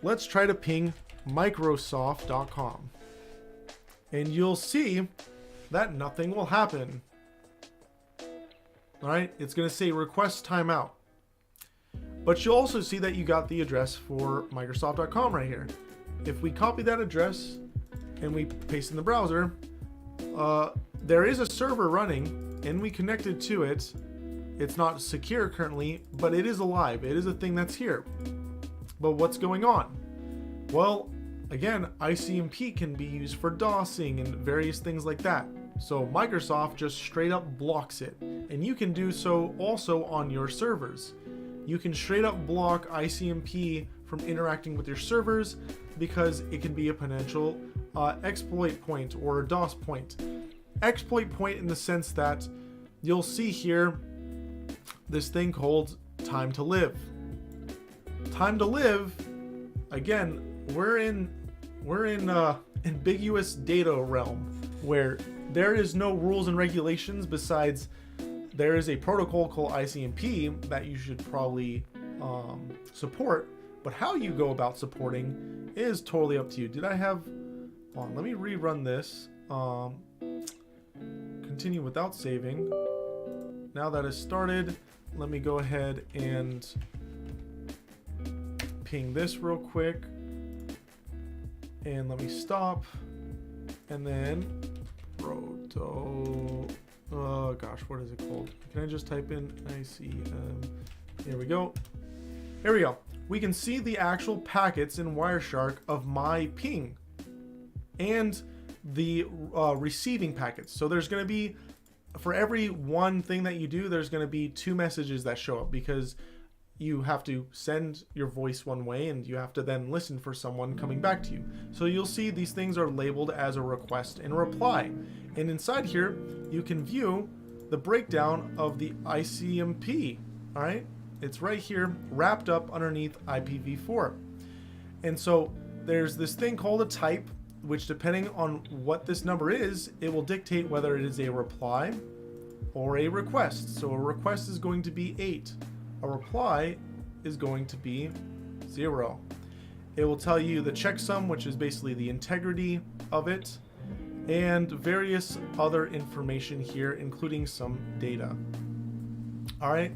Let's try to ping Microsoft.com. And you'll see that nothing will happen. All right, it's going to say request timeout. But you'll also see that you got the address for Microsoft.com right here. If we copy that address and we paste in the browser, there is a server running and we connected to it. It's not secure currently, but it is alive. It is a thing that's here. But what's going on? Well, again, ICMP can be used for DOSing and various things like that. So Microsoft just straight up blocks it. And you can do so also on your servers. You can straight up block ICMP from interacting with your servers because it can be a potential exploit point or a DOS point. Exploit point in the sense that you'll see here this thing called time to live. Time to live, again, we're in ambiguous data realm where there is no rules and regulations besides there is a protocol called ICMP that you should probably support, but how you go about supporting is totally up to you. Did I have, hold on, let me rerun this. Continue without saving. Now that is started, let me go ahead and ping this real quick. And let me stop. And then roto. Oh gosh, what is it called? Can I just type in ICM? Here we go. Here we go. We can see the actual packets in Wireshark of my ping and the receiving packets. So there's going to be, for every one thing that you do, there's going to be 2 messages that show up, because you have to send your voice one way and you have to then listen for someone coming back to you. So you'll see these things are labeled as a request and reply. And inside here, you can view the breakdown of the ICMP. All right, it's right here wrapped up underneath IPv4. And so there's this thing called a type, which depending on what this number is, it will dictate whether it is a reply or a request. So a request is going to be 8. A reply is going to be 0. It will tell you the checksum, which is basically the integrity of it, and various other information here, including some data. All right,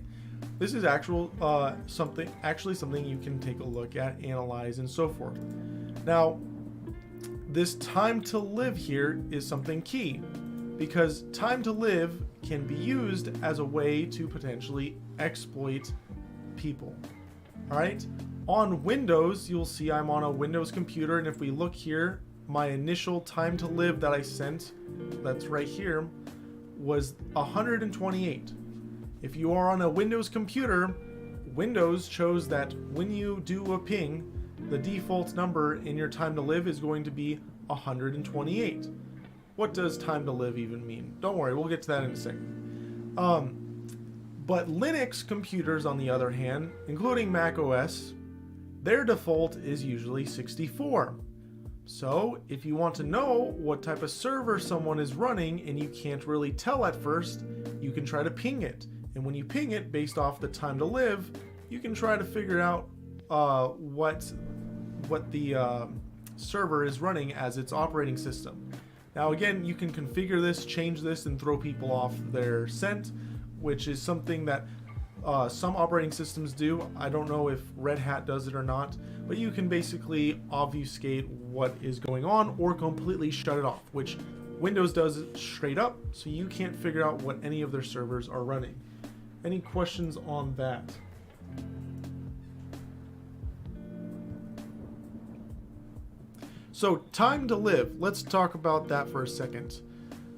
this is something you can take a look at, analyze, and so forth. Now, this time to live here is something key, because time to live can be used as a way to potentially exploit people. All right, on Windows, you'll see I'm on a Windows computer, and if we look here, my initial time to live that I sent, that's right here, was 128. If you are on a Windows computer, Windows chose that when you do a ping, the default number in your time to live is going to be 128. What does time to live even mean? Don't worry, we'll get to that in a second. But Linux computers, on the other hand, including Mac OS, their default is usually 64. So if you want to know what type of server someone is running and you can't really tell at first, you can try to ping it. And when you ping it based off the time to live, you can try to figure out what the server is running as its operating system. Now again, you can configure this, change this, and throw people off their scent, which is something that some operating systems do. I don't know if Red Hat does it or not, but you can basically obfuscate what is going on or completely shut it off, which Windows does it straight up, so you can't figure out what any of their servers are running. Any questions on that? So time to live, let's talk about that for a second.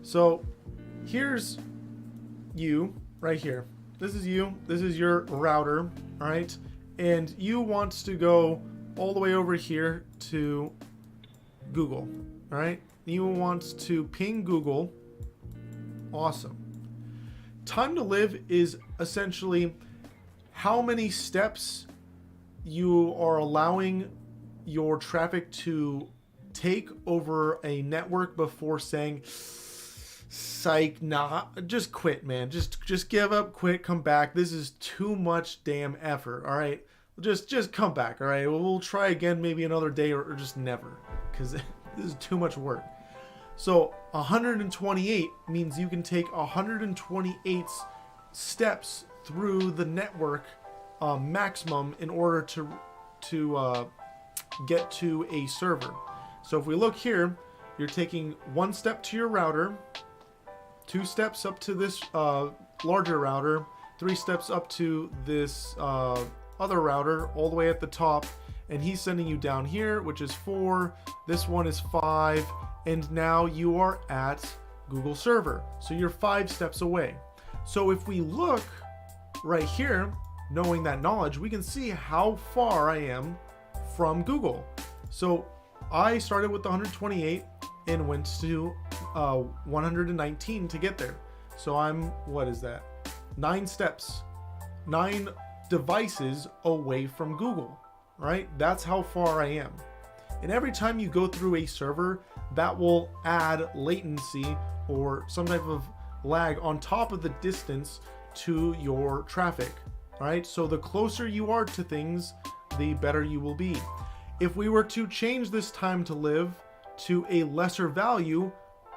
So here's you right here. This is you, this is your router, all right? And you want to go all the way over here to Google, all right? You want to ping Google. Awesome. Time to live is essentially how many steps you are allowing your traffic to take over a network before saying, psych, nah, just quit, man. Just give up, quit, come back. This is too much damn effort, all right? Just come back, all right? We'll try again maybe another day or just never, because this is too much work. So 128 means you can take 128 steps through the network maximum in order to get to a server. So if we look here, you're taking 1 step to your router, 2 steps up to this larger router, 3 steps up to this other router all the way at the top, and he's sending you down here, which is 4, this one is 5, and now you are at Google server. So you're 5 steps away. So if we look right here, knowing that knowledge, we can see how far I am from Google. So I started with 128 and went to 119 to get there. So I'm, what is that? 9 steps, 9 devices away from Google, right? That's how far I am. And every time you go through a server, that will add latency or some type of lag on top of the distance to your traffic, right? So the closer you are to things, the better you will be. If we were to change this time to live to a lesser value,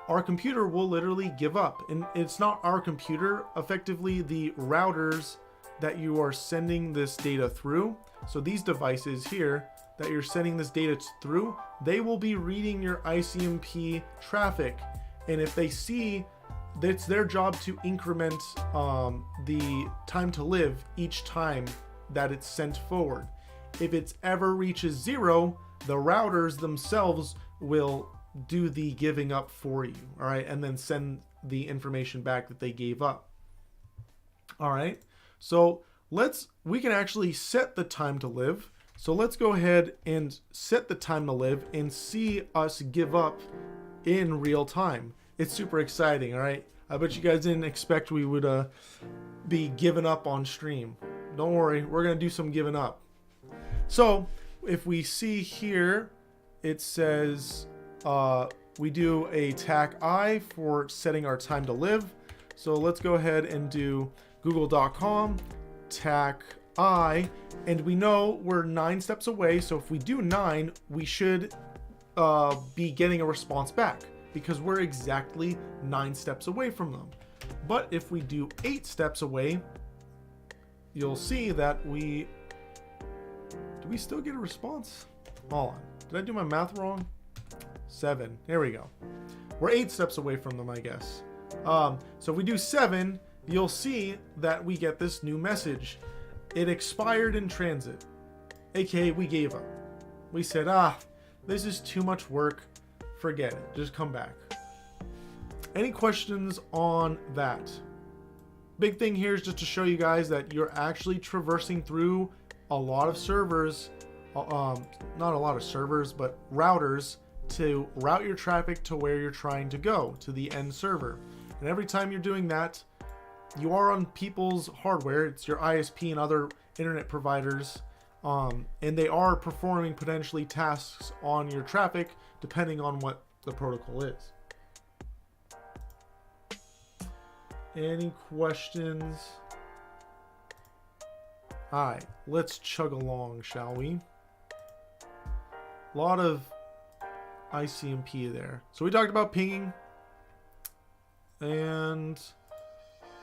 our computer will literally give up. And it's not our computer, effectively the router's that you are sending this data through, so these devices here that you're sending this data through, they will be reading your ICMP traffic. And if they see that it's their job to increment the time to live each time that it's sent forward. If it ever reaches 0, the routers themselves will do the giving up for you, all right, and then send the information back that they gave up. All right, so we can actually set the time to live. So let's go ahead and set the time to live and see us give up in real time. It's super exciting, all right? I bet you guys didn't expect we would be giving up on stream. Don't worry, we're gonna do some giving up. So if we see here, it says we do a TAC I for setting our time to live. So let's go ahead and do google.com TAC I, and we know we're 9 steps away. So if we do 9, we should be getting a response back because we're exactly 9 steps away from them. But if we do 8 steps away, you'll see that do we still get a response? Hold on, did I do my math wrong? 7, there we go. We're 8 steps away from them, I guess. So if we do 7, you'll see that we get this new message. It expired in transit, aka we gave up. We said, this is too much work, forget it, just come back. Any questions on that? Big thing here is just to show you guys that you're actually traversing through a lot of servers, not a lot of servers, but routers to route your traffic to where you're trying to go, to the end server. And every time you're doing that, you are on people's hardware. It's your ISP and other internet providers, and they are performing potentially tasks on your traffic depending on what the protocol is. Any questions? All right, let's chug along, shall we? A lot of ICMP there. So we talked about pinging, and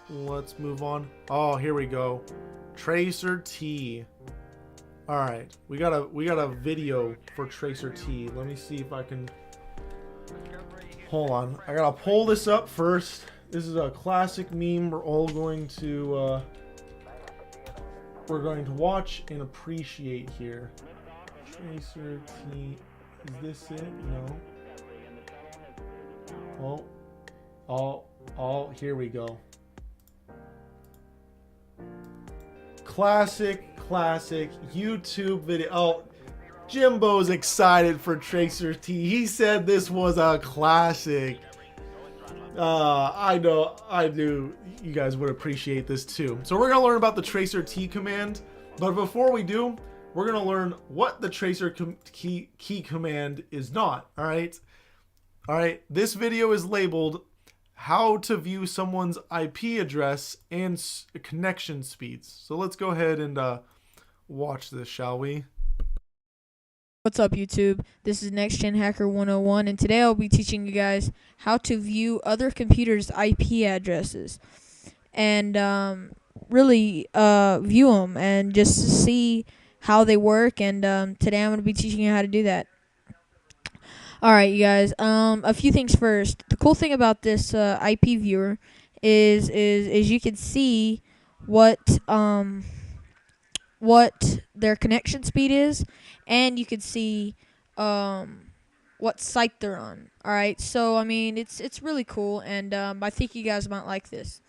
let's move on. Oh, here we go. Tracer T. All right, we got a video for Tracer T. Let me see if I can. Hold on, I gotta pull this up first. This is a classic meme. We're all going to watch and appreciate here. Tracer T. Is this it? No. Oh, here we go. Classic YouTube video. Oh, Jimbo's excited for Tracer T. He said this was a classic. I knew you guys would appreciate this too. So we're gonna learn about the Tracer T command, but before we do, we're gonna learn what the Tracer key command is not. All right. This video is labeled "How to View Someone's IP Address and Connection Speeds." So let's go ahead and watch this, shall we? What's up, YouTube? This is Next Gen Hacker 101, and today I'll be teaching you guys how to view other computers' IP addresses and really view them and just see how they work. And today I'm going to be teaching you how to do that. All right, you guys. A few things first. The cool thing about this IP viewer is you can see what their connection speed is, and you can see what site they're on. All right, so I mean it's really cool, and I think you guys might like this.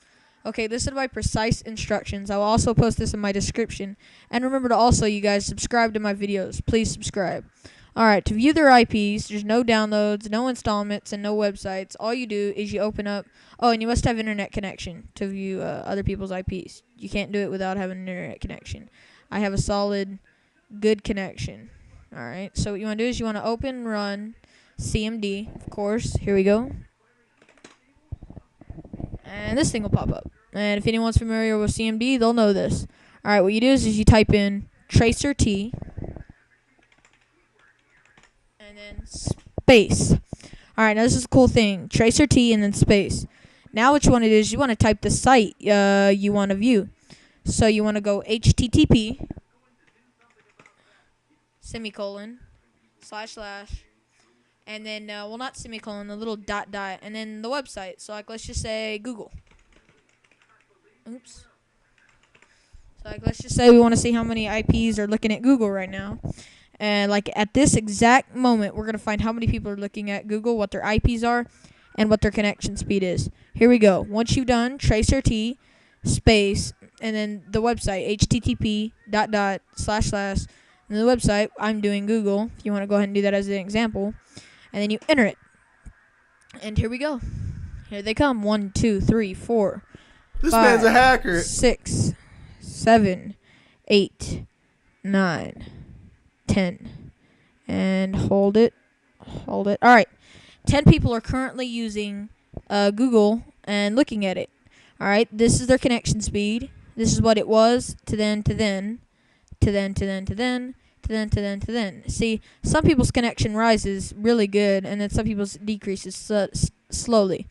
Okay, listen to my precise instructions. I will also post this in my description, and remember to also, you guys, subscribe to my videos. Please subscribe. All right, to view their IPs, there's no downloads, no installments, and no websites. All you do is you open up. Oh, and you must have internet connection to view other people's IPs. You can't do it without having an internet connection. I have a solid, good connection. All right, so what you want to do is you want to open and run CMD, of course. Here we go. And this thing will pop up. And if anyone's familiar with CMD, they'll know this. All right, what you do is you type in Tracer T and then space. All right, now this is a cool thing. Tracer T and then space. Now what you want to do is you want to type the site you want to view. So you want to go HTTP semicolon // and then well, not semicolon, the little dot, and then the website. So like, let's just say Google. Oops. So like, let's just say we want to see how many IPs are looking at Google right now. And like at this exact moment, we're going to find how many people are looking at Google, what their IPs are, and what their connection speed is. Here we go. Once you've done tracer_t space and then the website http // and the website, I'm doing Google. If you want to go ahead and do that as an example, and then you enter it. And here we go. Here they come. 1, 2, 3, 4. This 5, man's a hacker. 6, 7, 8, 9, 10. And hold it. All right. 10 people are currently using Google and looking at it. All right. This is their connection speed. This is what it was to then. See, some people's connection rises really good, and then some people's decreases slowly.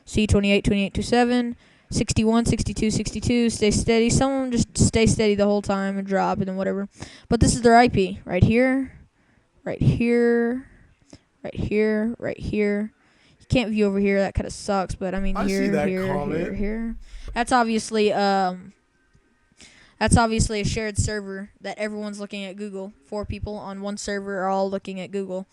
See, 28, 27, 61, 62, 62, stay steady. Some of them just stay steady the whole time and drop and then whatever. But this is their IP. Right here. You can't view over here. That kind of sucks, but I mean I here, see that here, comment. here. That's obviously a shared server that everyone's looking at Google. 4 people on one server are all looking at Google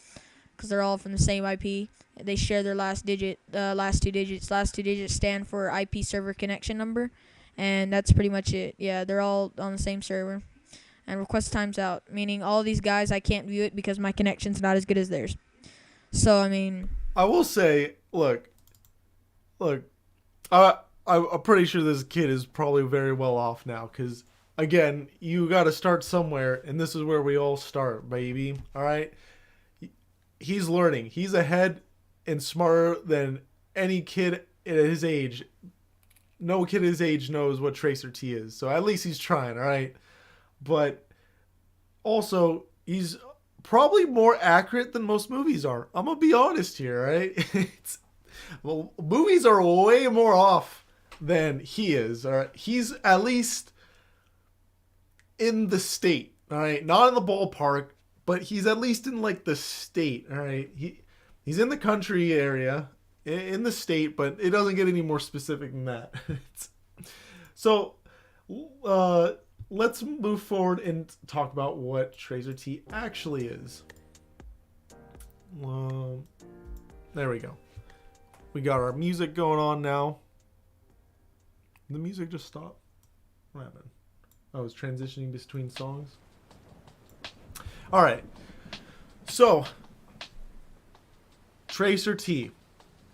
because they're all from the same IP. They share their last two digits. Last two digits stand for IP server connection number, and that's pretty much it. Yeah, they're all on the same server. And request times out, meaning all these guys, I can't view it because my connection's not as good as theirs. So, I mean, I will say, look, I'm pretty sure this kid is probably very well off now because, again, you got to start somewhere, and this is where we all start, baby. All right? He's learning. He's ahead and smarter than any kid at his age. No kid at his age knows what tracer_t is, so at least he's trying, all right? But also, he's probably more accurate than most movies are. I'm going to be honest here, right? Well, movies are way more off than he is. All right? He's at least in the state, all right? Not in the ballpark, but he's at least in like the state, all right? He's in the country area, in the state, but it doesn't get any more specific than that. So, let's move forward and talk about what tracer_t actually is. There we go. We got our music going on now. The music just stopped. What happened? I was transitioning between songs. All right. So, tracer_t.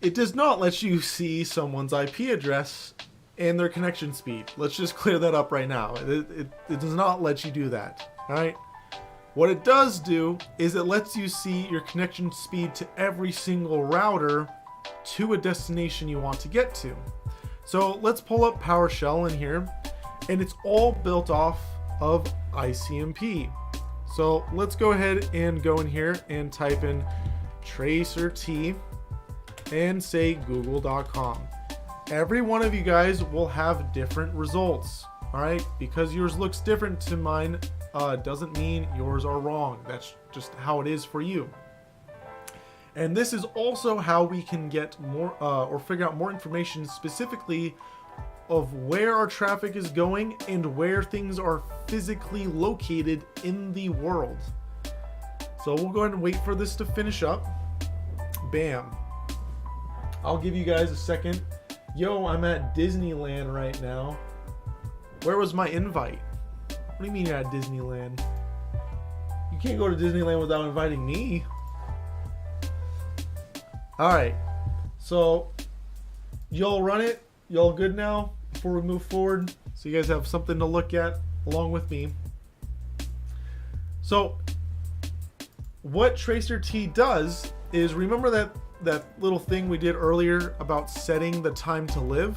It does not let you see someone's IP address and their connection speed. Let's just clear that up right now. It does not let you do that. All right. What it does do is it lets you see your connection speed to every single router to a destination you want to get to. So let's pull up PowerShell in here, and it's all built off of ICMP. So let's go ahead and go in here and type in tracer_t and say google.com. Every one of you guys will have different results, all right? Because yours looks different to mine doesn't mean yours are wrong. That's just how it is for you. And this is also how we can get more or figure out more information specifically of where our traffic is going and where things are physically located in the world. So we'll go ahead and wait for this to finish up. Bam. I'll give you guys a second. Yo, I'm at Disneyland right now. Where was my invite? What do you mean you're at Disneyland? You can't go to Disneyland without inviting me. Alright. So, y'all run it? Y'all good now? Before we move forward? So you guys have something to look at along with me. So, what tracer_t does is, remember that little thing we did earlier about setting the time to live?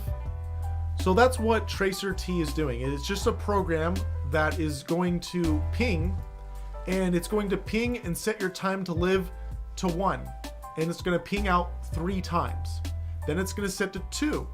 So that's what tracer_t is doing. It's just a program that is going to ping, and it's going to ping and set your time to live to 1. And it's going to ping out 3 times. Then it's going to set to 2.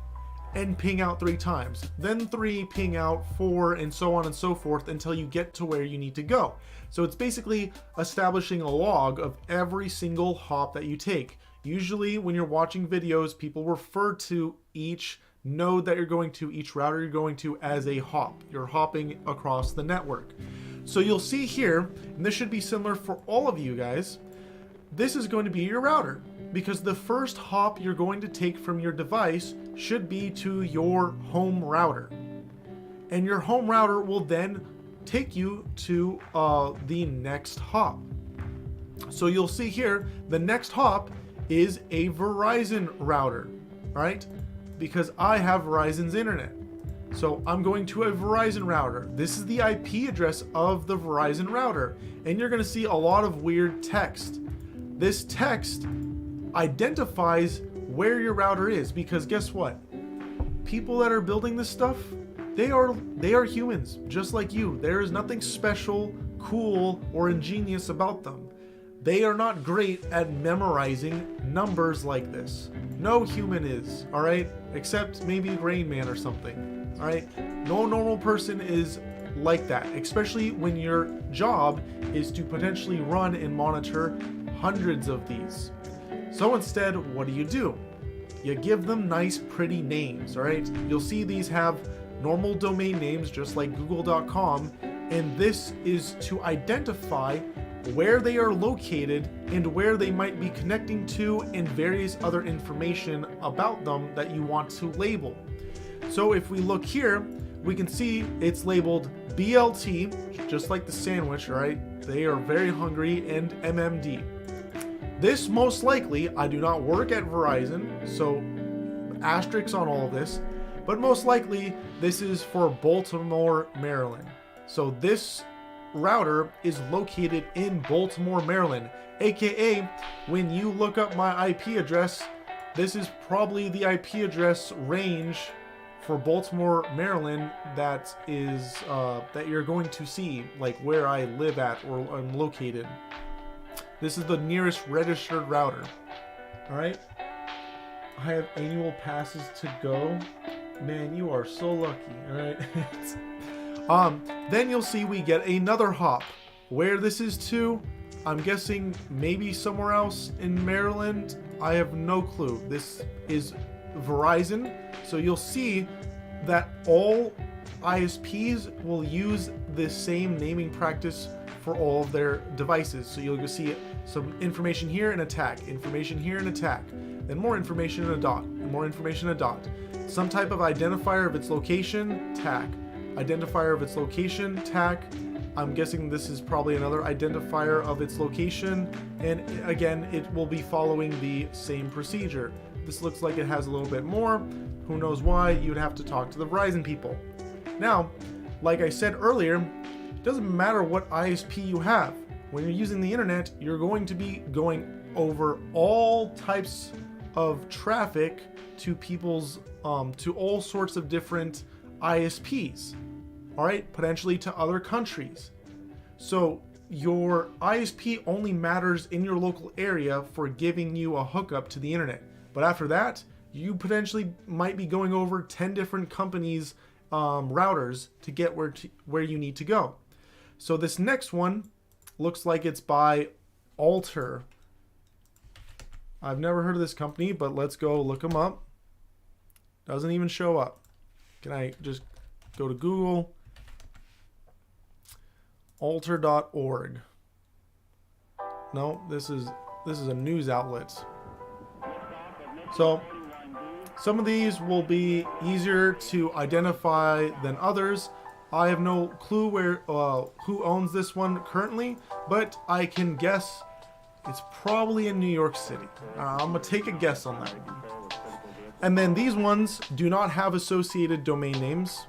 and ping out 3 times, then 3, ping out 4, and so on and so forth until you get to where you need to go. So it's basically establishing a log of every single hop that you take. Usually when you're watching videos, people refer to each node that you're going to, each router you're going to, as a hop. You're hopping across the network. So you'll see here, and this should be similar for all of you guys, this is going to be your router, because the first hop you're going to take from your device should be to your home router. And your home router will then take you to the next hop. So you'll see here, the next hop is a Verizon router, right? Because I have Verizon's internet. So I'm going to a Verizon router. This is the IP address of the Verizon router. And you're gonna see a lot of weird text. This text identifies where your router is, because guess what? People that are building this stuff, they are humans, just like you. There is nothing special, cool, or ingenious about them. They are not great at memorizing numbers like this. No human is, all right? Except maybe Rain Man or something, all right? No normal person is like that, especially when your job is to potentially run and monitor hundreds of these. So instead, what do? You give them nice, pretty names, all right? You'll see these have normal domain names, just like google.com, and this is to identify where they are located and where they might be connecting to, and various other information about them that you want to label. So if we look here, we can see it's labeled BLT, just like the sandwich, right? They are very hungry, and MMD. This most likely, I do not work at Verizon, so asterisks on all of this, but most likely this is for Baltimore, Maryland. So this router is located in Baltimore, Maryland, aka when you look up my IP address, this is probably the IP address range for Baltimore, Maryland that is that you're going to see, like where I live at or I'm located. This is the nearest registered router. All right, I have annual passes to go. Man, you are so lucky. All right. Then you'll see we get another hop. Where this is to, I'm guessing maybe somewhere else in Maryland. I have no clue. This is Verizon. So you'll see that all ISPs will use the same naming practice for all of their devices. So you'll see some information here and a tag, information here and a tag, then more information and a dot, and more information and a dot. Some type of identifier of its location, tag. Identifier of its location, tag. I'm guessing this is probably another identifier of its location, and again, it will be following the same procedure. This looks like it has a little bit more. Who knows why? You'd have to talk to the Verizon people. Now, like I said earlier, it doesn't matter what ISP you have. When you're using the internet, you're going to be going over all types of traffic to people's to all sorts of different ISPs, all right, potentially to other countries. So your ISP only matters in your local area for giving you a hookup to the internet. But after that, you potentially might be going over 10 different companies' routers to get where you need to go. So this next one looks like it's by Alter. I've never heard of this company, but let's go look them up. Doesn't even show up. Can I just go to Google? Alter.org. No, this is a news outlet. So some of these will be easier to identify than others. I have no clue who owns this one currently, but I can guess it's probably in New York City. I'm gonna take a guess on that. And then these ones do not have associated domain names,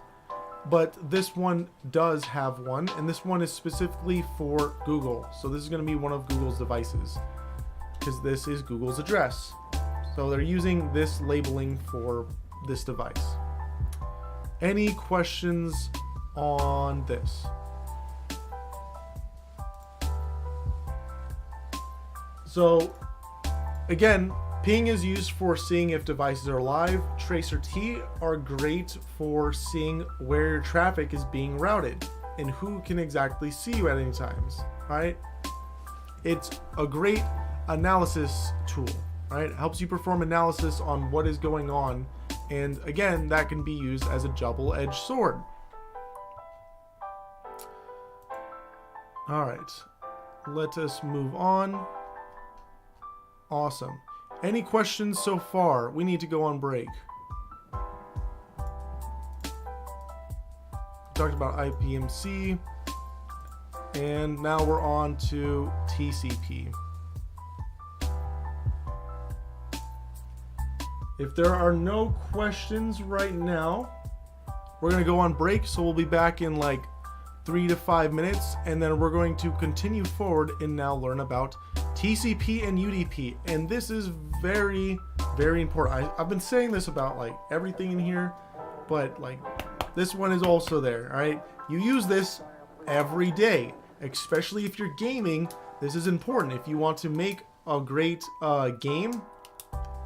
but this one does have one, and this one is specifically for Google. So this is going to be one of Google's devices, because this is Google's address. So they're using this labeling for this device. Any questions on this? So again, Ping is used for seeing if devices are live. Tracer T are great for seeing where your traffic is being routed and who can exactly see you at any times, right? It's a great analysis tool, right? It helps you perform analysis on what is going on, and again, that can be used as a double-edged sword. All right, let us move on. Awesome. Any questions so far? We need to go on break. Talked about IPMC, and now we're on to TCP. If there are no questions right now, we're going to go on break, so we'll be back in like 3 to 5 minutes, and then we're going to continue forward and now learn about TCP and UDP. And this is very, very important. I've been saying this about like everything in here, but like this one is also there, all right? You use this every day, especially if you're gaming. This is important. If you want to make a great game,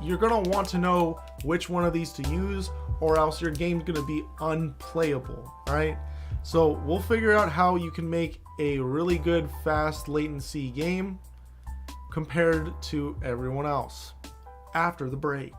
you're gonna want to know which one of these to use, or else your game's gonna be unplayable, all right? So we'll figure out how you can make a really good fast latency game compared to everyone else after the break.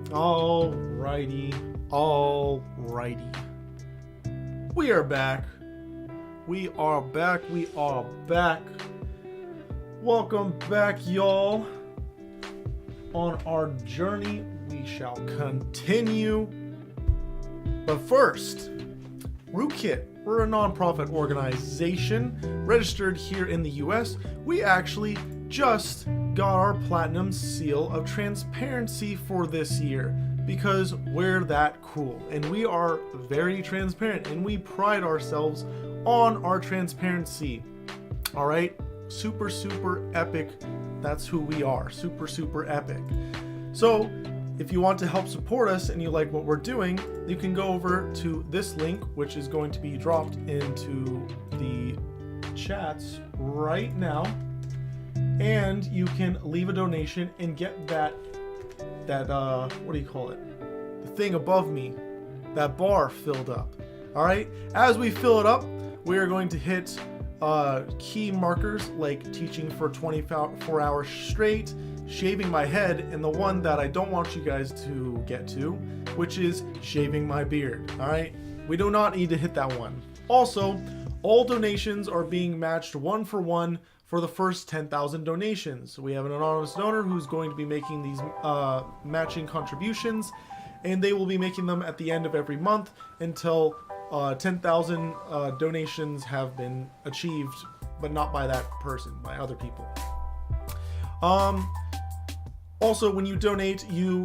Alrighty. We are back. We are back. Welcome back, y'all. On our journey, we shall continue. But first, Rootkit. We're a nonprofit organization registered here in the US. We actually just got our platinum seal of transparency for this year because we're that cool and we are very transparent and we pride ourselves on our transparency. All right, super epic. That's who we are. Super epic. So if you want to help support us and you like what we're doing, you can go over to this link, which is going to be dropped into the chats right now, and you can leave a donation and get that what do you call it? The thing above me, that bar filled up. All right. As we fill it up, we are going to hit key markers like teaching for 24 hours straight, shaving my head, and the one that I don't want you guys to get to, which is shaving my beard. All right, we do not need to hit that one. Also, all donations are being matched 1-for-1 for the first 10,000 donations. We have an anonymous donor who's going to be making these matching contributions, and they will be making them at the end of every month until 10,000 donations have been achieved, but not by that person, by other people. Also, when you donate, you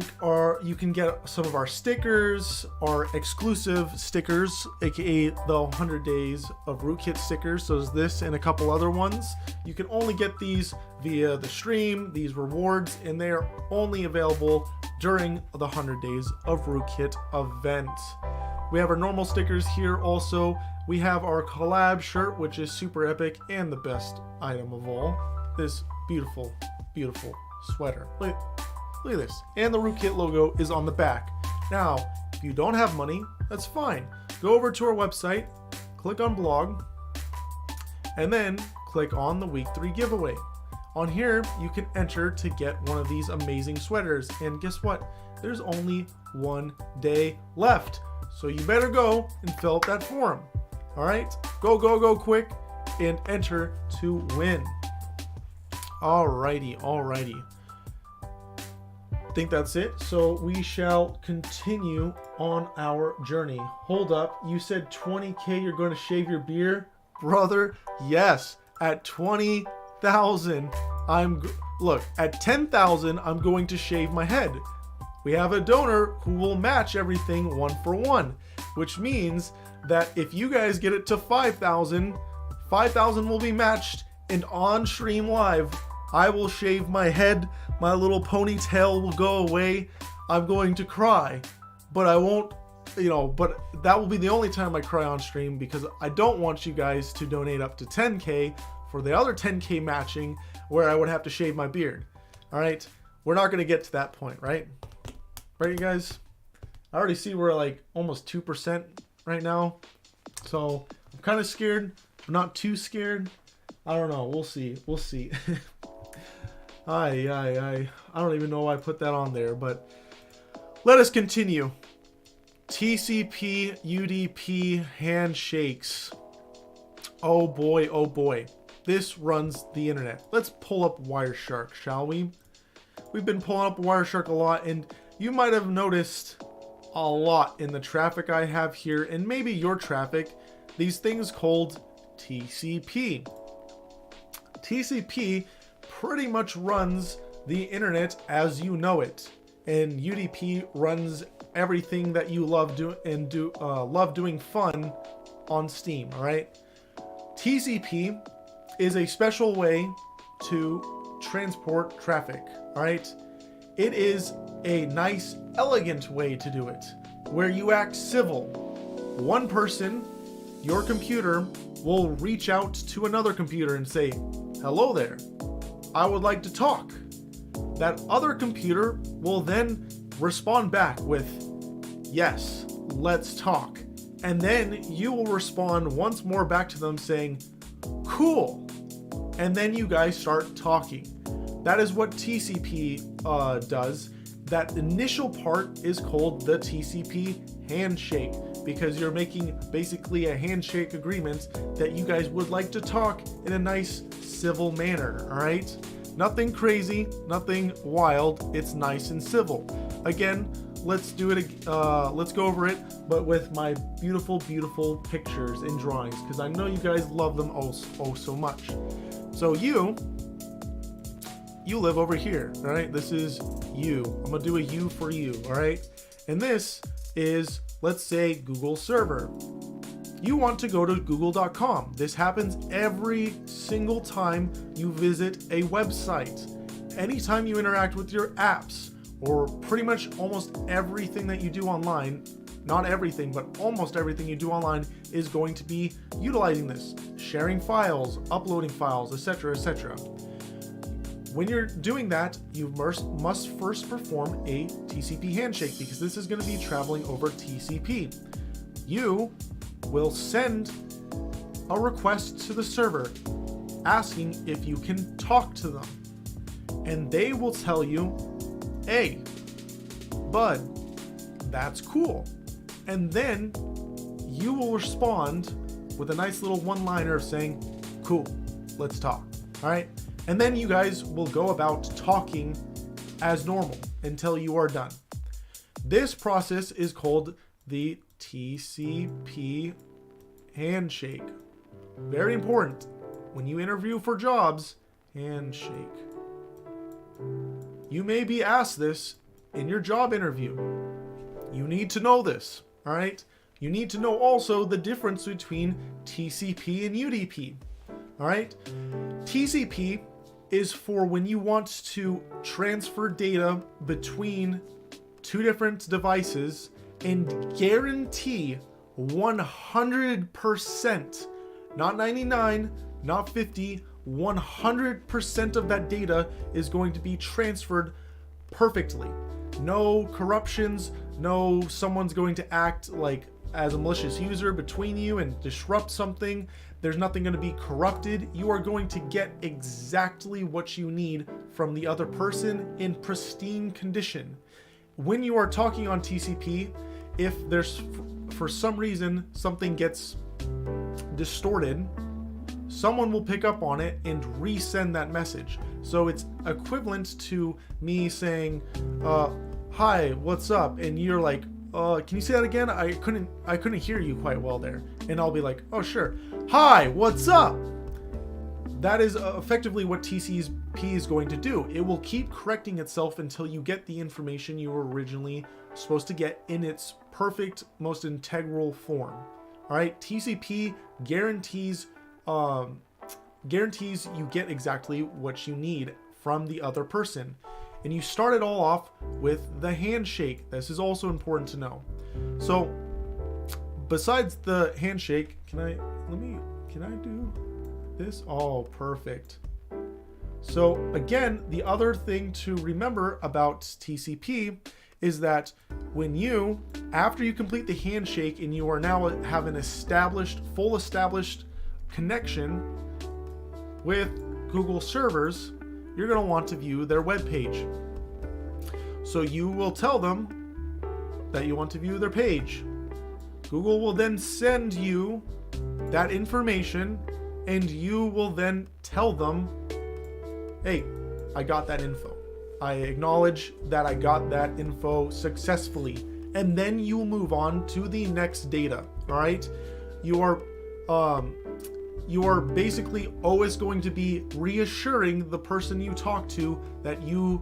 can get some of our stickers, our exclusive stickers, aka the 100 Days of Rootkit stickers. So there's this and a couple other ones. You can only get these via the stream, these rewards, and they are only available during the 100 Days of Rootkit event. We have our normal stickers here also. We have our collab shirt, which is super epic and the best item of all. This beautiful sweater. Look at this. And the Rootkit logo is on the back. Now, if you don't have money, that's fine. Go over to our website, click on blog, and then click on the week 3 giveaway. On here, you can enter to get one of these amazing sweaters. And guess what? There's only 1 day left. So you better go and fill up that form. All right? Go quick and enter to win. Alrighty. I think that's it. So we shall continue on our journey. Hold up. You said 20K you're going to shave your beard? Brother, yes. At 20,000, look, at 10,000, I'm going to shave my head. We have a donor who will match everything 1-for-1, which means that if you guys get it to 5,000 will be matched, and on stream live, I will shave my head, my little ponytail will go away, I'm going to cry, but I won't, but that will be the only time I cry on stream because I don't want you guys to donate up to 10K for the other 10K matching where I would have to shave my beard. All right, we're not going to get to that point, right? Right, you guys? I already see we're like almost 2% right now. So I'm kind of scared. I'm not too scared. I don't know. We'll see. I don't even know why I put that on there, but let us continue. TCP UDP handshakes. Oh boy. This runs the internet. Let's pull up Wireshark, shall we? We've been pulling up Wireshark a lot, and you might have noticed a lot in the traffic I have here, and maybe your traffic, these things called TCP. TCP pretty much runs the internet as you know it, and UDP runs everything that you love doing fun on Steam. All right, TCP is a special way to transport traffic. All right, it is a nice, elegant way to do it, where you act civil. One person, your computer, will reach out to another computer and say, "Hello there, I would like to talk." That other computer will then respond back with, "Yes, let's talk." And then you will respond once more back to them saying, "Cool." And then you guys start talking. That is what TCP does. that initial part is called the TCP handshake, because you're making basically a handshake agreement that you guys would like to talk in a nice civil manner, all right? Nothing crazy, nothing wild, it's nice and civil. Again, let's do it, let's go over it, but with my beautiful, beautiful pictures and drawings, because I know you guys love them oh so much. So you live over here, all right? This is you. I'm gonna do a U for you, all right? And this is, let's say, Google server. You want to go to google.com. This happens every single time you visit a website. Anytime you interact with your apps, or pretty much almost everything that you do online, not everything, but almost everything you do online is going to be utilizing this. Sharing files, uploading files, etc., etc. When you're doing that, you must first perform a TCP handshake, because this is going to be traveling over TCP. You will send a request to the server asking if you can talk to them. And they will tell you, hey, bud, that's cool. And then you will respond with a nice little one-liner saying, cool, let's talk, all right? And then you guys will go about talking as normal until you are done. This process is called the TCP handshake. Very important. When you interview for jobs, handshake. You may be asked this in your job interview. You need to know this, all right? You need to know also the difference between TCP and UDP, all right? TCP is for when you want to transfer data between two different devices and guarantee 100%, not 99, not 50, 100% of that data is going to be transferred perfectly. No corruptions, no someone's going to act like as a malicious user between you and disrupt something. There's nothing going to be corrupted. You are going to get exactly what you need from the other person in pristine condition. When you are talking on TCP, if there's for some reason something gets distorted, someone will pick up on it and resend that message. So it's equivalent to me saying, hi, what's up? And you're like, can you say that again? I couldn't hear you quite well there. And I'll be like, oh, sure. Hi, what's up? That is effectively what TCP is going to do. It will keep correcting itself until you get the information you were originally supposed to get in its perfect, most integral form. All right, TCP guarantees you get exactly what you need from the other person. And you start it all off with the handshake. This is also important to know. So besides the handshake, can I do this? Oh, perfect. So again, the other thing to remember about TCP is that when after you complete the handshake and you are now have an full established connection with Google servers, you're going to want to view their web page. So you will tell them that you want to view their page. Google will then send you that information, and you will then tell them, hey, I got that info. I acknowledge that I got that info successfully. And then you move on to the next data, all right? You are basically always going to be reassuring the person you talk to that you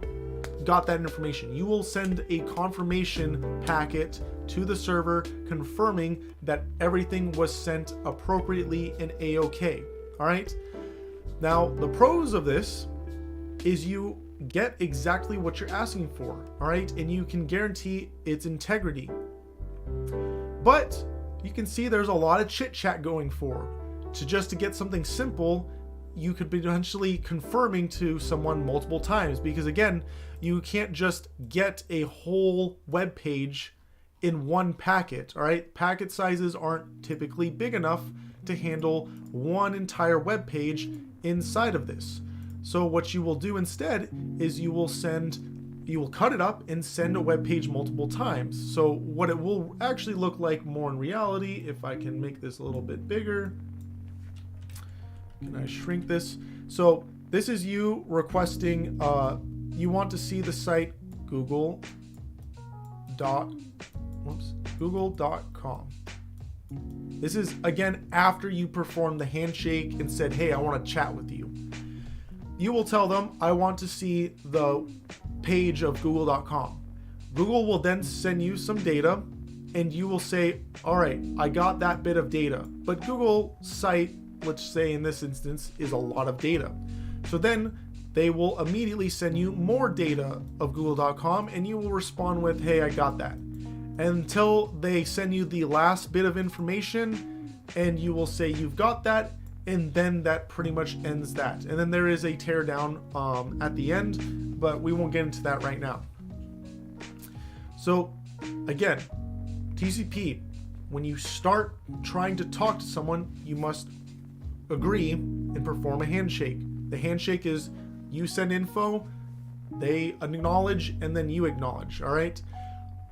got that information. You will send a confirmation packet to the server confirming that everything was sent appropriately and a-okay. All right. Now, the pros of this is you get exactly what you're asking for. All right. And you can guarantee its integrity. But you can see there's a lot of chit chat going for. To get something simple, you could be potentially confirming to someone multiple times, because again, you can't just get a whole web page in one packet. All right, packet sizes aren't typically big enough to handle one entire web page inside of this. So what you will do instead is you will send you will cut it up and send a web page multiple times. So what it will actually look like more in reality, if I can make this a little bit bigger. Can I shrink this? So this is you requesting, you want to see the site google.com. This is, again, after you perform the handshake and said, hey, I want to chat with you. You will tell them, I want to see the page of google.com. Google will then send you some data, and you will say, all right, I got that bit of data. But Google site, let's say in this instance, is a lot of data. So then they will immediately send you more data of google.com, and you will respond with, hey, I got that. Until they send you the last bit of information, and you will say you've got that, and then that pretty much ends that. And then there is a teardown at the end, but we won't get into that right now. So again, TCP, when you start trying to talk to someone, you must agree and perform a handshake. The handshake is you send info, they acknowledge, and then you acknowledge, all right?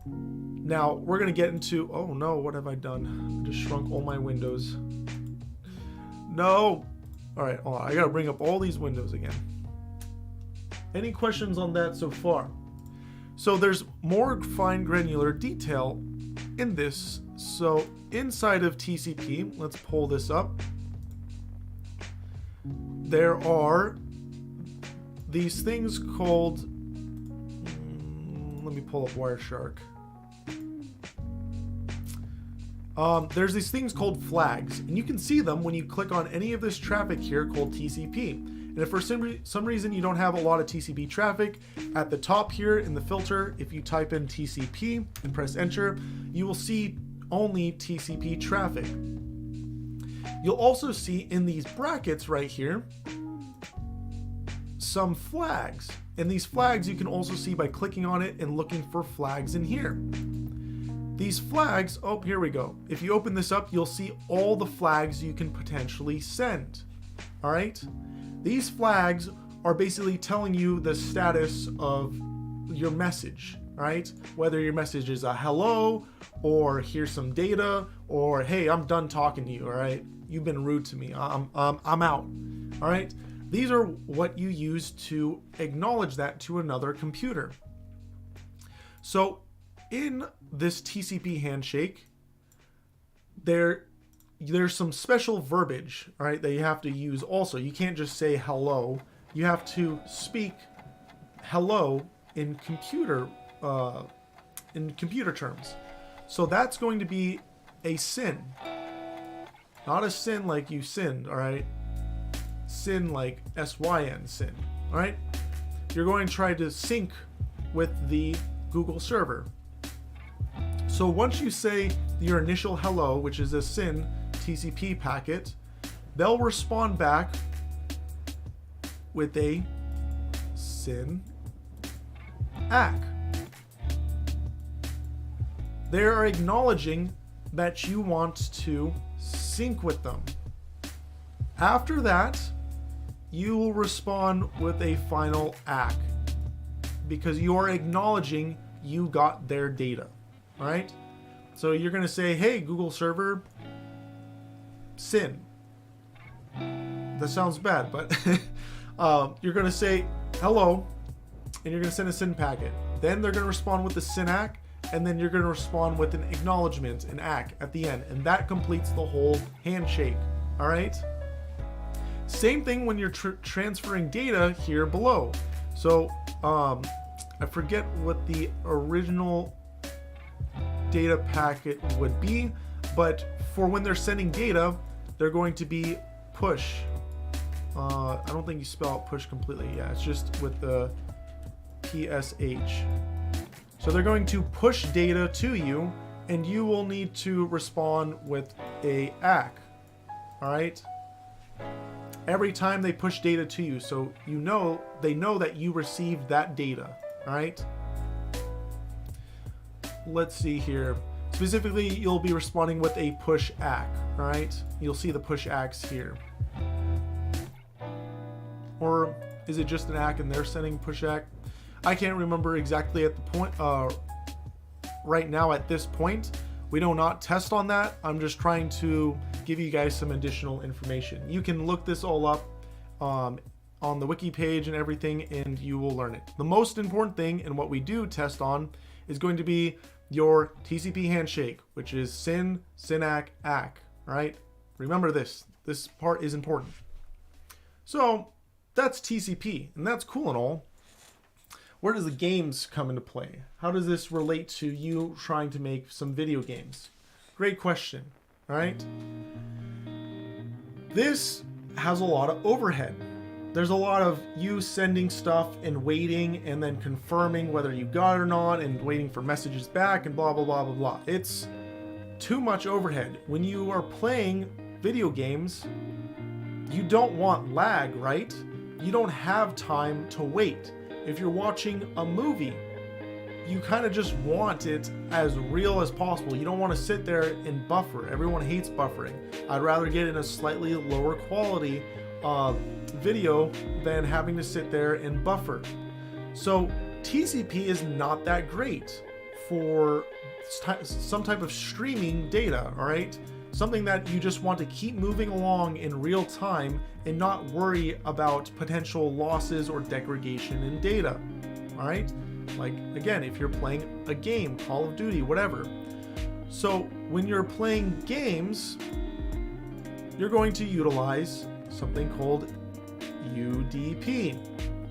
Now, we're going to get into... Oh, no, what have I done? I just shrunk all my windows. No! All right, hold on. I got to bring up all these windows again. Any questions on that so far? So there's more fine granular detail in this. So inside of TCP, let's pull this up. There are these things called... let me pull up Wireshark. There's these things called flags, and you can see them when you click on any of this traffic here called TCP. And if for some reason you don't have a lot of TCP traffic, at the top here in the filter, if you type in TCP and press enter, you will see only TCP traffic. You'll also see in these brackets right here some flags, and these flags you can also see by clicking on it and looking for flags in here. These flags, oh, here we go. If you open this up, you'll see all the flags you can potentially send. All right? These flags are basically telling you the status of your message, right? Whether your message is a hello, or here's some data, or hey, I'm done talking to you, all right? You've been rude to me. I'm out. All right? These are what you use to acknowledge that to another computer. So in this TCP handshake, there's some special verbiage, all right, that you have to use also. You can't just say hello. You have to speak hello in computer terms. So that's going to be a sin. Not a sin like you sinned, all right? Sin like S-Y-N, sin, all right? You're going to try to sync with the Google server. So once you say your initial hello, which is a SYN TCP packet, they'll respond back with a SYN ACK. They are acknowledging that you want to sync with them. After that, you will respond with a final ACK because you are acknowledging you got their data. All right, so you're going to say, hey, Google server, SYN. That sounds bad, but you're going to say hello, and you're going to send a SYN packet. Then they're going to respond with the SYN ACK, and then you're going to respond with an acknowledgement, an ACK at the end, and that completes the whole handshake. All right. Same thing when you're transferring data here below. So I forget what the original data packet would be, but for when they're sending data, they're going to be push. I don't think you spell out push completely. Yeah, it's just with the PSH. So they're going to push data to you, and you will need to respond with a ACK. All right. Every time they push data to you, so you know they know that you received that data. All right. Let's see here. Specifically, you'll be responding with a push ACK. All right. You'll see the push ACKs here. Or is it just an ACK and they're sending push ACK? I can't remember exactly at the point, right now at this point. We do not test on that. I'm just trying to give you guys some additional information. You can look this all up on the wiki page and everything, and you will learn it. The most important thing and what we do test on is going to be your TCP handshake, which is SYN, SYNAC, ACK, right? Remember this. This part is important. So that's TCP, and that's cool and all. Where does the games come into play? How does this relate to you trying to make some video games? Great question, all right? This has a lot of overhead. There's a lot of you sending stuff and waiting and then confirming whether you got it or not and waiting for messages back and blah, blah, blah, blah, blah. It's too much overhead. When you are playing video games, you don't want lag, right? You don't have time to wait. If you're watching a movie, you kind of just want it as real as possible. You don't want to sit there and buffer. Everyone hates buffering. I'd rather get in a slightly lower quality video than having to sit there and buffer. So TCP is not that great for some type of streaming data, all right? Something that you just want to keep moving along in real time and not worry about potential losses or degradation in data, all right? Like, again, if you're playing a game, Call of Duty, whatever. So when you're playing games, you're going to utilize something called UDP,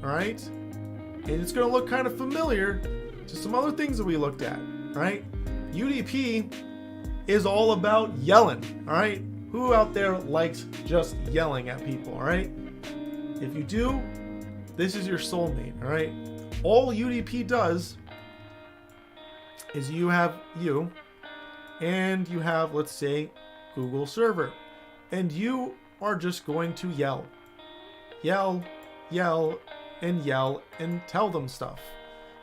all right? And it's going to look kind of familiar to some other things that we looked at, all right? UDP is all about yelling, all right? Who out there likes just yelling at people, all right? If you do, this is your soulmate, all right? All UDP does is you have you, and you have, let's say, Google server, and you are just going to yell, yell, yell, and yell, and tell them stuff.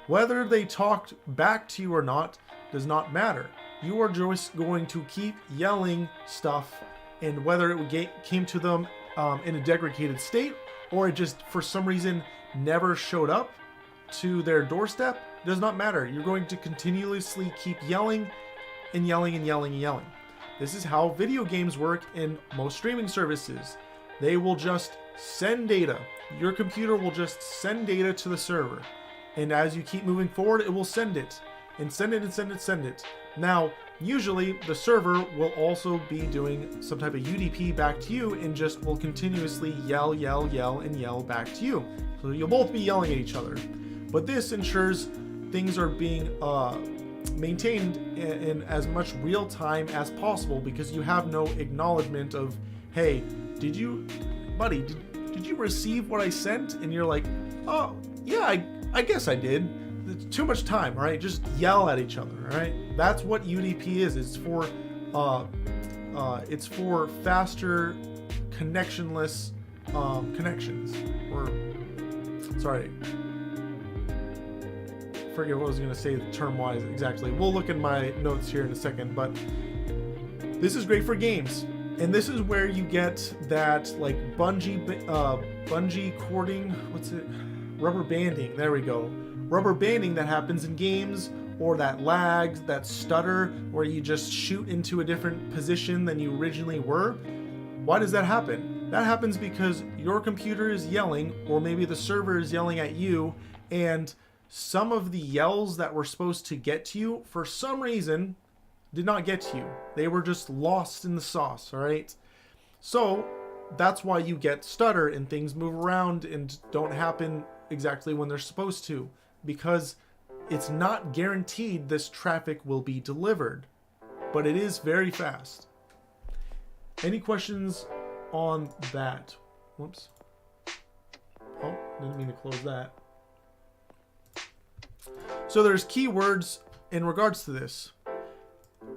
Whether they talked back to you or not does not matter. You are just going to keep yelling stuff, and whether it came to them in a degraded state or it just for some reason never showed up to their doorstep, does not matter. You're going to continuously keep yelling and yelling and yelling and yelling. This is how video games work in most streaming services. They will just send data. Your computer will just send data to the server, and as you keep moving forward, it will send it and send it and send it, send it. Now, usually the server will also be doing some type of UDP back to you and just will continuously yell, yell, yell, and yell back to you. So you'll both be yelling at each other. But this ensures things are being maintained in as much real time as possible, because you have no acknowledgement of, hey, did you receive what I sent? And you're like, oh, yeah, I guess I did. It's too much time, right? Just yell at each other, right? That's what UDP is. It's for faster connectionless connections. Or, sorry, forget what I was going to say term-wise exactly. We'll look in my notes here in a second, but this is great for games. And this is where you get that like bungee cording, what's it? Rubber banding, there we go. Rubber banding that happens in games, or that lag, that stutter, where you just shoot into a different position than you originally were. Why does that happen? That happens because your computer is yelling, or maybe the server is yelling at you, and some of the yells that were supposed to get to you, for some reason, did not get to you. They were just lost in the sauce, all right? So that's why you get stutter and things move around and don't happen exactly when they're supposed to, because it's not guaranteed this traffic will be delivered, but it is very fast. Any questions on that? Whoops. Oh, didn't mean to close that. So there's keywords in regards to this.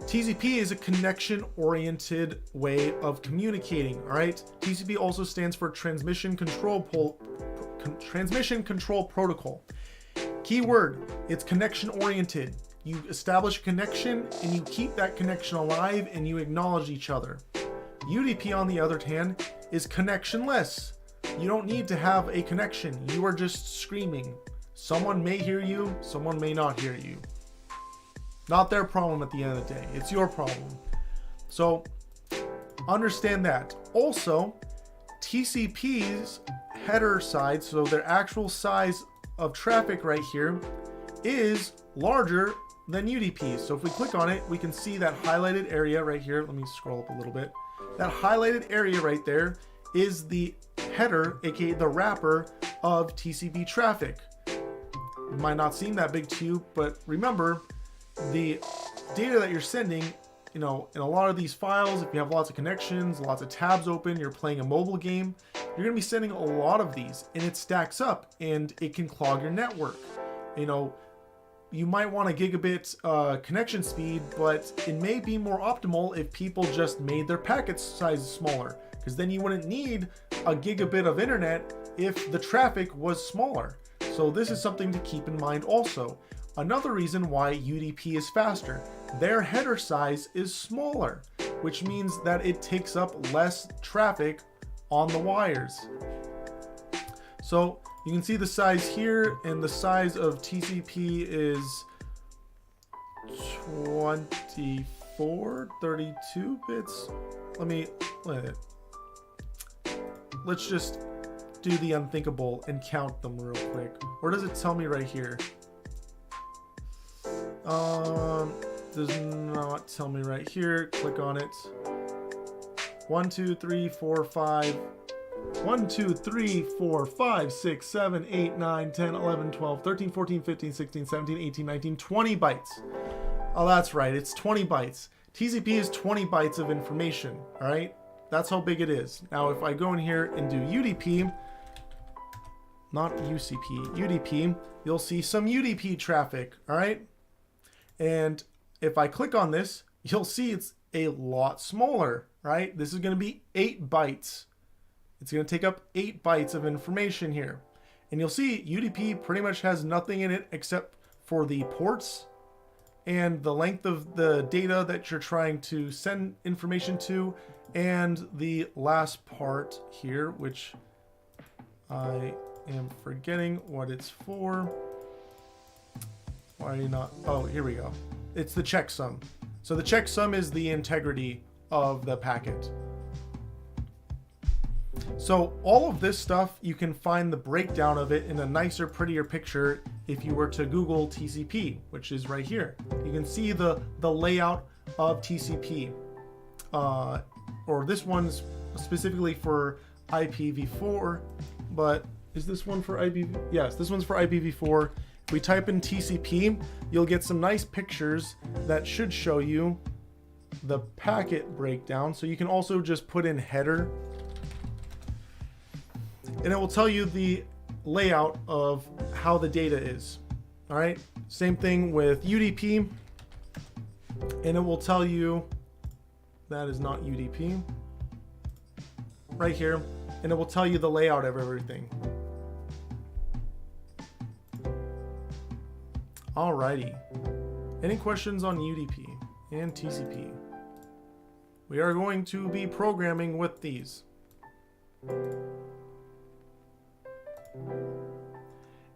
TCP is a connection-oriented way of communicating, all right? TCP also stands for Transmission Control Protocol. Keyword, it's connection-oriented. You establish a connection and you keep that connection alive and you acknowledge each other. UDP, on the other hand, is connectionless. You don't need to have a connection. You are just screaming. Someone may hear you, someone may not hear you. Not their problem at the end of the day. It's your problem. So understand that. Also, TCP's header size, so their actual size of traffic right here, is larger than UDP's. So if we click on it, we can see that highlighted area right here. Let me scroll up a little bit. That highlighted area right there is the header, aka the wrapper of TCP traffic. It might not seem that big to you, but remember, the data that you're sending, you know, in a lot of these files, if you have lots of connections, lots of tabs open, you're playing a mobile game, you're going to be sending a lot of these, and it stacks up and it can clog your network. You know, you might want a gigabit connection speed, but it may be more optimal if people just made their packet sizes smaller, because then you wouldn't need a gigabit of internet if the traffic was smaller. So this is something to keep in mind also. Another reason why UDP is faster, their header size is smaller, which means that it takes up less traffic on the wires. So you can see the size here, and the size of TCP is 32 bits. Let's just do the unthinkable and count them real quick. Or does it tell me right here? Does not tell me right here. Click on it. 1, 2, 3, 4, 5. 1, 2, 3, 4, 5, 6, 7, 8, 9, 10, 11, 12, 13, 14, 15, 16, 17, 18, 19, 20 bytes. Oh, that's right. It's 20 bytes. TCP is 20 bytes of information. All right. That's how big it is. Now, if I go in here and do UDP, not UCP, UDP, you'll see some UDP traffic. All right. And if I click on this, you'll see it's a lot smaller, right? This is going to be 8 bytes. It's going to take up 8 bytes of information here. And you'll see UDP pretty much has nothing in it except for the ports and the length of the data that you're trying to send information to, and the last part here, which I am forgetting what it's for. Why are you not? Oh, here we go. It's the checksum. So the checksum is the integrity of the packet. So all of this stuff, you can find the breakdown of it in a nicer, prettier picture if you were to Google TCP, which is right here. You can see the layout of TCP. Or this one's specifically for IPv4, but is this one for IPv? Yes, this one's for IPv4. If we type in TCP, you'll get some nice pictures that should show you the packet breakdown. So you can also just put in header, and it will tell you the layout of how the data is. All right, same thing with UDP, and it will tell you that is not UDP right here, and it will tell you the layout of everything. Alrighty, any questions on UDP and TCP? We are going to be programming with these.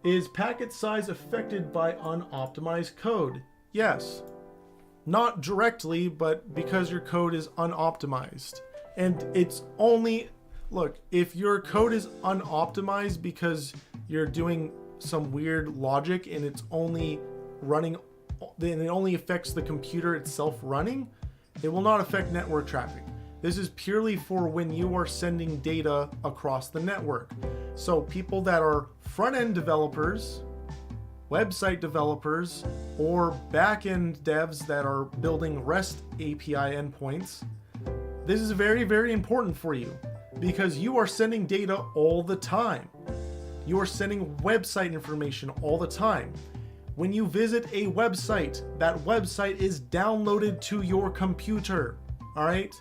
Is packet size affected by unoptimized code? Yes. Not directly, but because your code is unoptimized. And it's only, look, if your code is unoptimized because you're doing some weird logic and it's only running, then it only affects the computer itself running, it will not affect network traffic. This is purely for when you are sending data across the network. So people that are front-end developers, website developers, or back-end devs that are building REST API endpoints, this is very, very important for you because you are sending data all the time. You are sending website information all the time. When you visit a website, that website is downloaded to your computer, all right?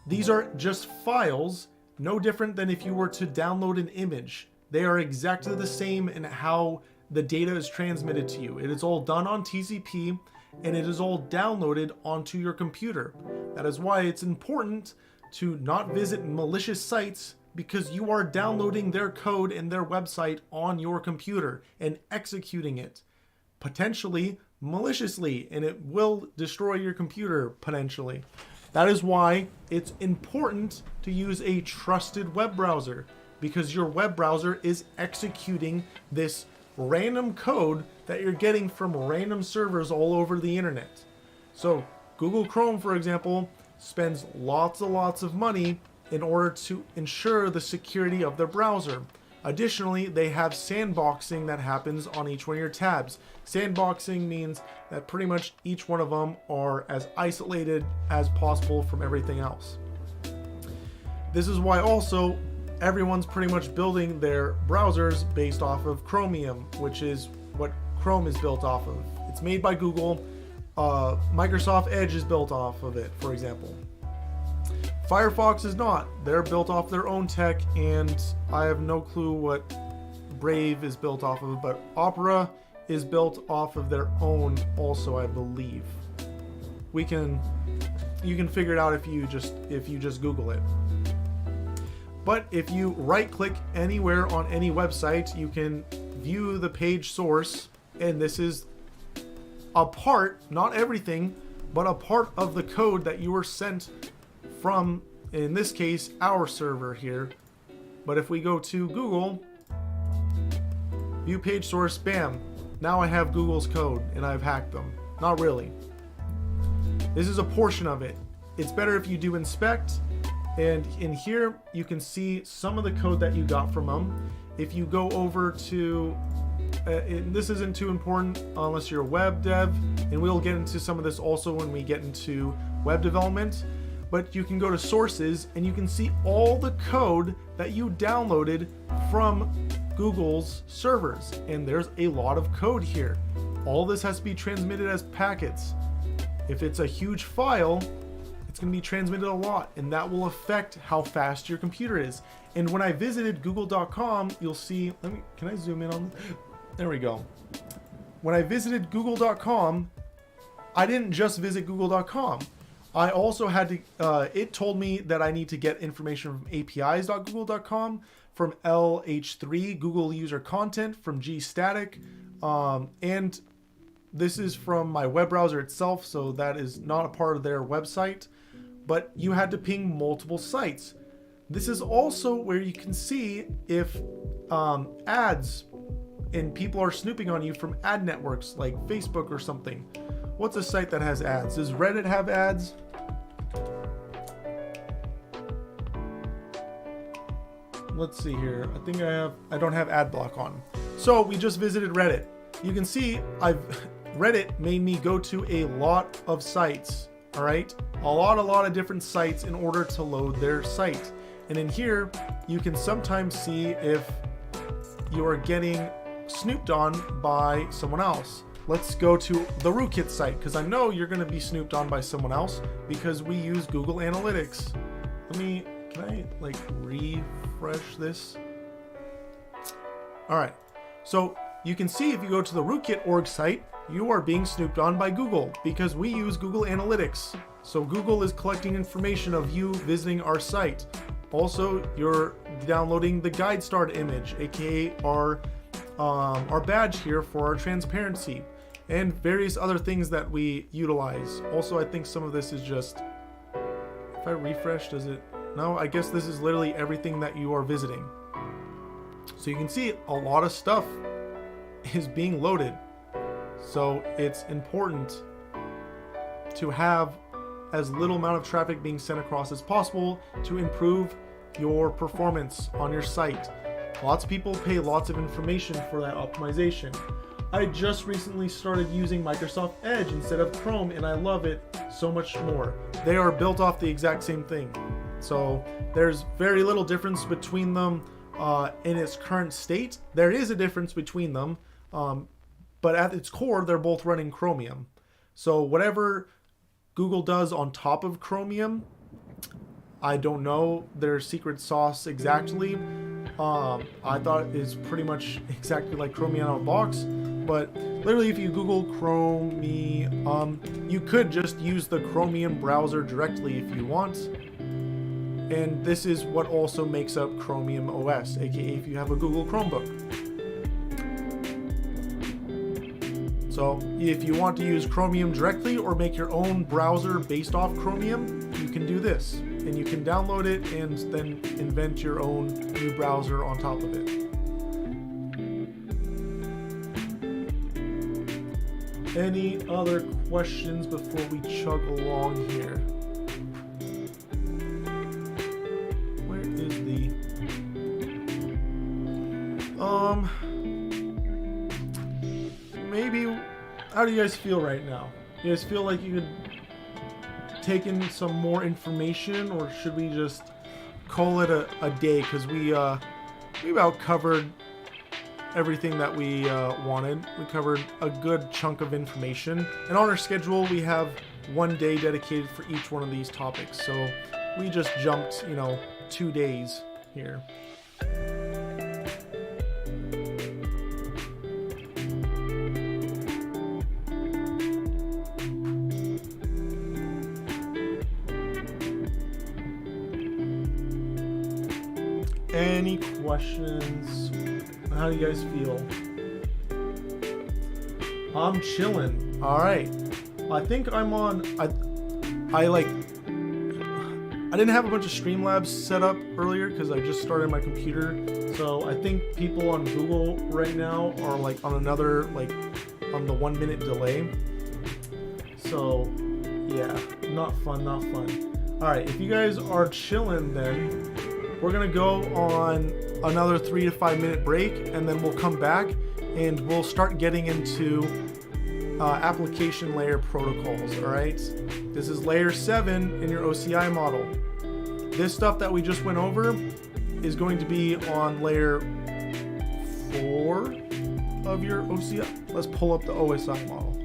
These are just files, no different than if you were to download an image. They are exactly the same in how the data is transmitted to you. It is all done on TCP, and it is all downloaded onto your computer. That is why it's important to not visit malicious sites because you are downloading their code and their website on your computer and executing it, potentially maliciously, and it will destroy your computer potentially. That is why it's important to use a trusted web browser, because your web browser is executing this random code that you're getting from random servers all over the internet. So Google Chrome, for example, spends lots of money in order to ensure the security of their browser. Additionally, they have sandboxing that happens on each one of your tabs. Sandboxing means that pretty much each one of them are as isolated as possible from everything else. This is why also everyone's pretty much building their browsers based off of Chromium, which is what Chrome is built off of. It's made by Google. Microsoft Edge is built off of it, for example. Firefox is not. They're built off their own tech, and I have no clue what Brave is built off of, but Opera is built off of their own also, I believe. You can figure it out if you just Google it. But if you right click anywhere on any website, you can view the page source, and this is a part, not everything, but a part of the code that you were sent from, in this case, our server here. But if we go to Google, view page source, bam, now I have Google's code and I've hacked them. Not really. This is a portion of it. It's better if you do inspect, and in here you can see some of the code that you got from them. If you go over to this isn't too important unless you're a web dev, and we'll get into some of this also when we get into web development. But you can go to sources and you can see all the code that you downloaded from Google's servers, and there's a lot of code here. All this has to be transmitted as packets. If it's a huge file, it's going to be transmitted a lot, and that will affect how fast your computer is. And when I visited google.com, you'll see, can I zoom in on, there we go. When I visited google.com, I didn't just visit google.com. I also had to, it told me that I need to get information from apis.google.com, from LH3, Google User Content, from gstatic, and this is from my web browser itself, so that is not a part of their website, but you had to ping multiple sites. This is also where you can see if ads and people are snooping on you from ad networks like Facebook or something. What's a site that has ads? Does Reddit have ads? Let's see here. I think I don't have ad block on. So we just visited Reddit. You can see Reddit made me go to a lot of sites. All right, a lot of different sites in order to load their site. And in here, you can sometimes see if you are getting snooped on by someone else. Let's go to the Rootkit site, because I know you're going to be snooped on by someone else because we use Google Analytics. Can I like refresh this? All right, so you can see if you go to the Rootkit org site, you are being snooped on by Google because we use Google Analytics. So Google is collecting information of you visiting our site. Also, you're downloading the guide starred image, aka our badge here for our transparency, and various other things that we utilize. Also, I think some of this is just, if I refresh, does it? No, I guess this is literally everything that you are visiting. So you can see a lot of stuff is being loaded. So it's important to have as little amount of traffic being sent across as possible to improve your performance on your site. Lots of people pay lots of information for that optimization. I just recently started using Microsoft Edge instead of Chrome, and I love it so much more. They are built off the exact same thing. So there's very little difference between them in its current state. There is a difference between them, but at its core, they're both running Chromium. So whatever Google does on top of Chromium, I don't know their secret sauce exactly. I thought it's pretty much exactly like Chromium out of the box, but literally if you Google Chromium, you could just use the Chromium browser directly if you want. And this is what also makes up Chromium OS, aka if you have a Google Chromebook. So if you want to use Chromium directly or make your own browser based off Chromium, you can do this. And you can download it and then invent your own new browser on top of it. Any other questions before we chug along here? Where is the... Maybe... How do you guys feel right now? You guys feel like you could take in some more information, or should we just call it a day? Because we about covered everything that we wanted. We covered a good chunk of information, and on our schedule we have one day dedicated for each one of these topics, so we just jumped 2 days here. Any questions? How do you guys feel? I'm chilling. All right. I think I'm on. I didn't have a bunch of Streamlabs set up earlier because I just started my computer. So I think people on Google right now are like on another on the 1 minute delay. So yeah, not fun, not fun. All right, if you guys are chilling, then we're gonna go on another 3 to 5 minute break, and then we'll come back and we'll start getting into application layer protocols. All right, this is layer 7 in your OCI model. This stuff that we just went over is going to be on layer 4 of your OCI. Let's pull up the OSI model.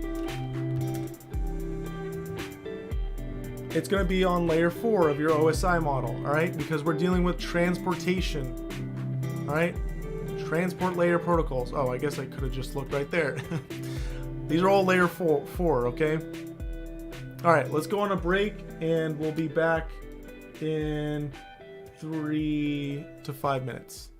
It's going to be on layer 4 of your OSI model, all right? Because we're dealing with transportation, all right? Transport layer protocols. Oh, I guess I could have just looked right there. These are all layer 4, okay? All right, let's go on a break, and we'll be back in 3 to 5 minutes.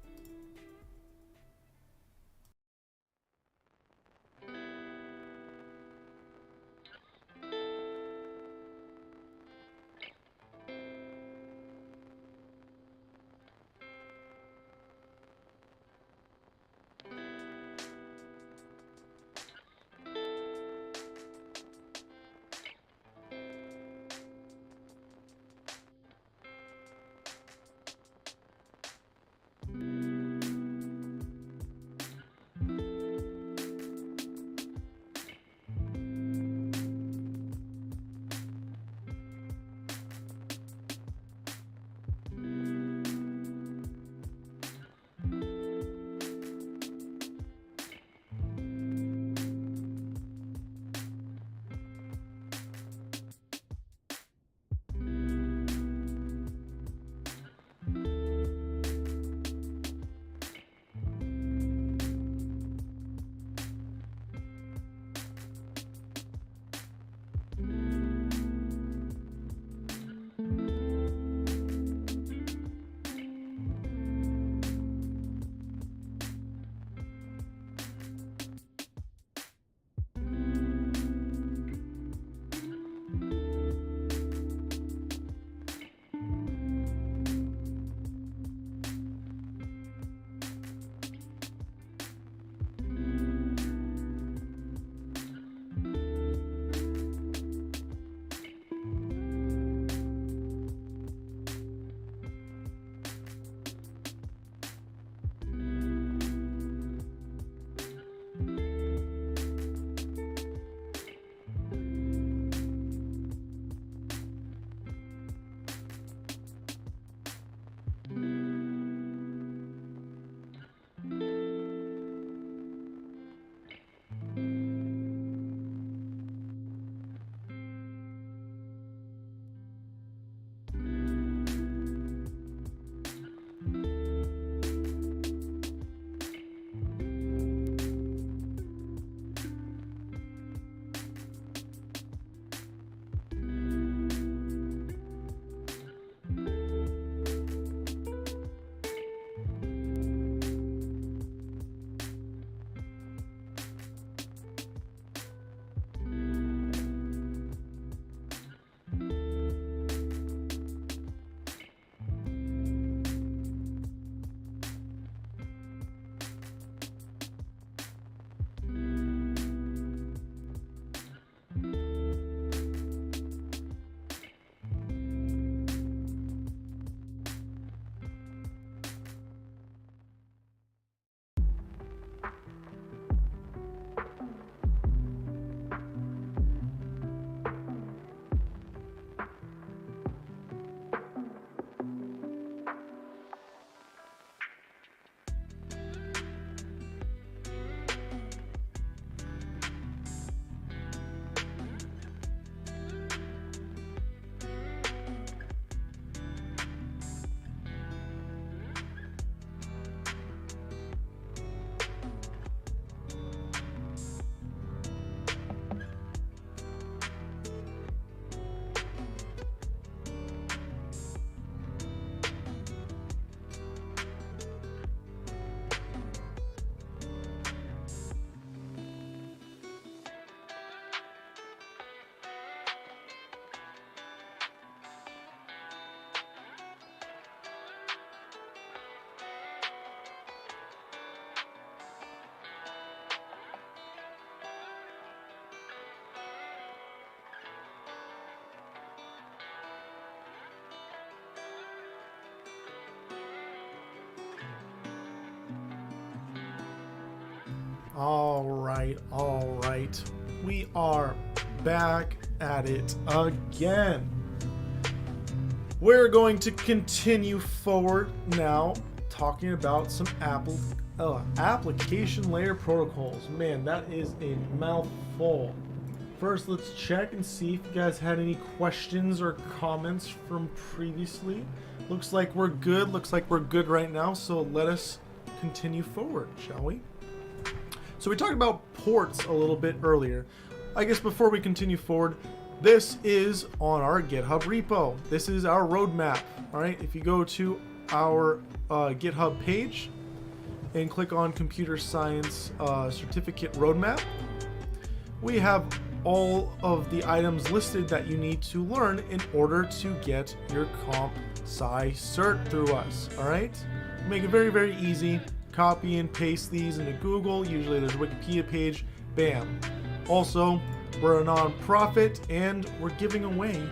All right. We are back at it again. We're going to continue forward now, talking about some application layer protocols. Man, that is a mouthful. First, let's check and see if you guys had any questions or comments from previously. Looks like we're good. Looks like we're good right now. So let us continue forward, shall we? So we talked about ports a little bit earlier. I guess before we continue forward, this is on our GitHub repo. This is our roadmap. All right. If you go to our GitHub page and click on Computer Science Certificate Roadmap, we have all of the items listed that you need to learn in order to get your Comp Sci Cert through us. All right. Make it very, very easy. Copy and paste these into Google. Usually there's a Wikipedia page. Bam. Also, we're a non-profit and we're giving away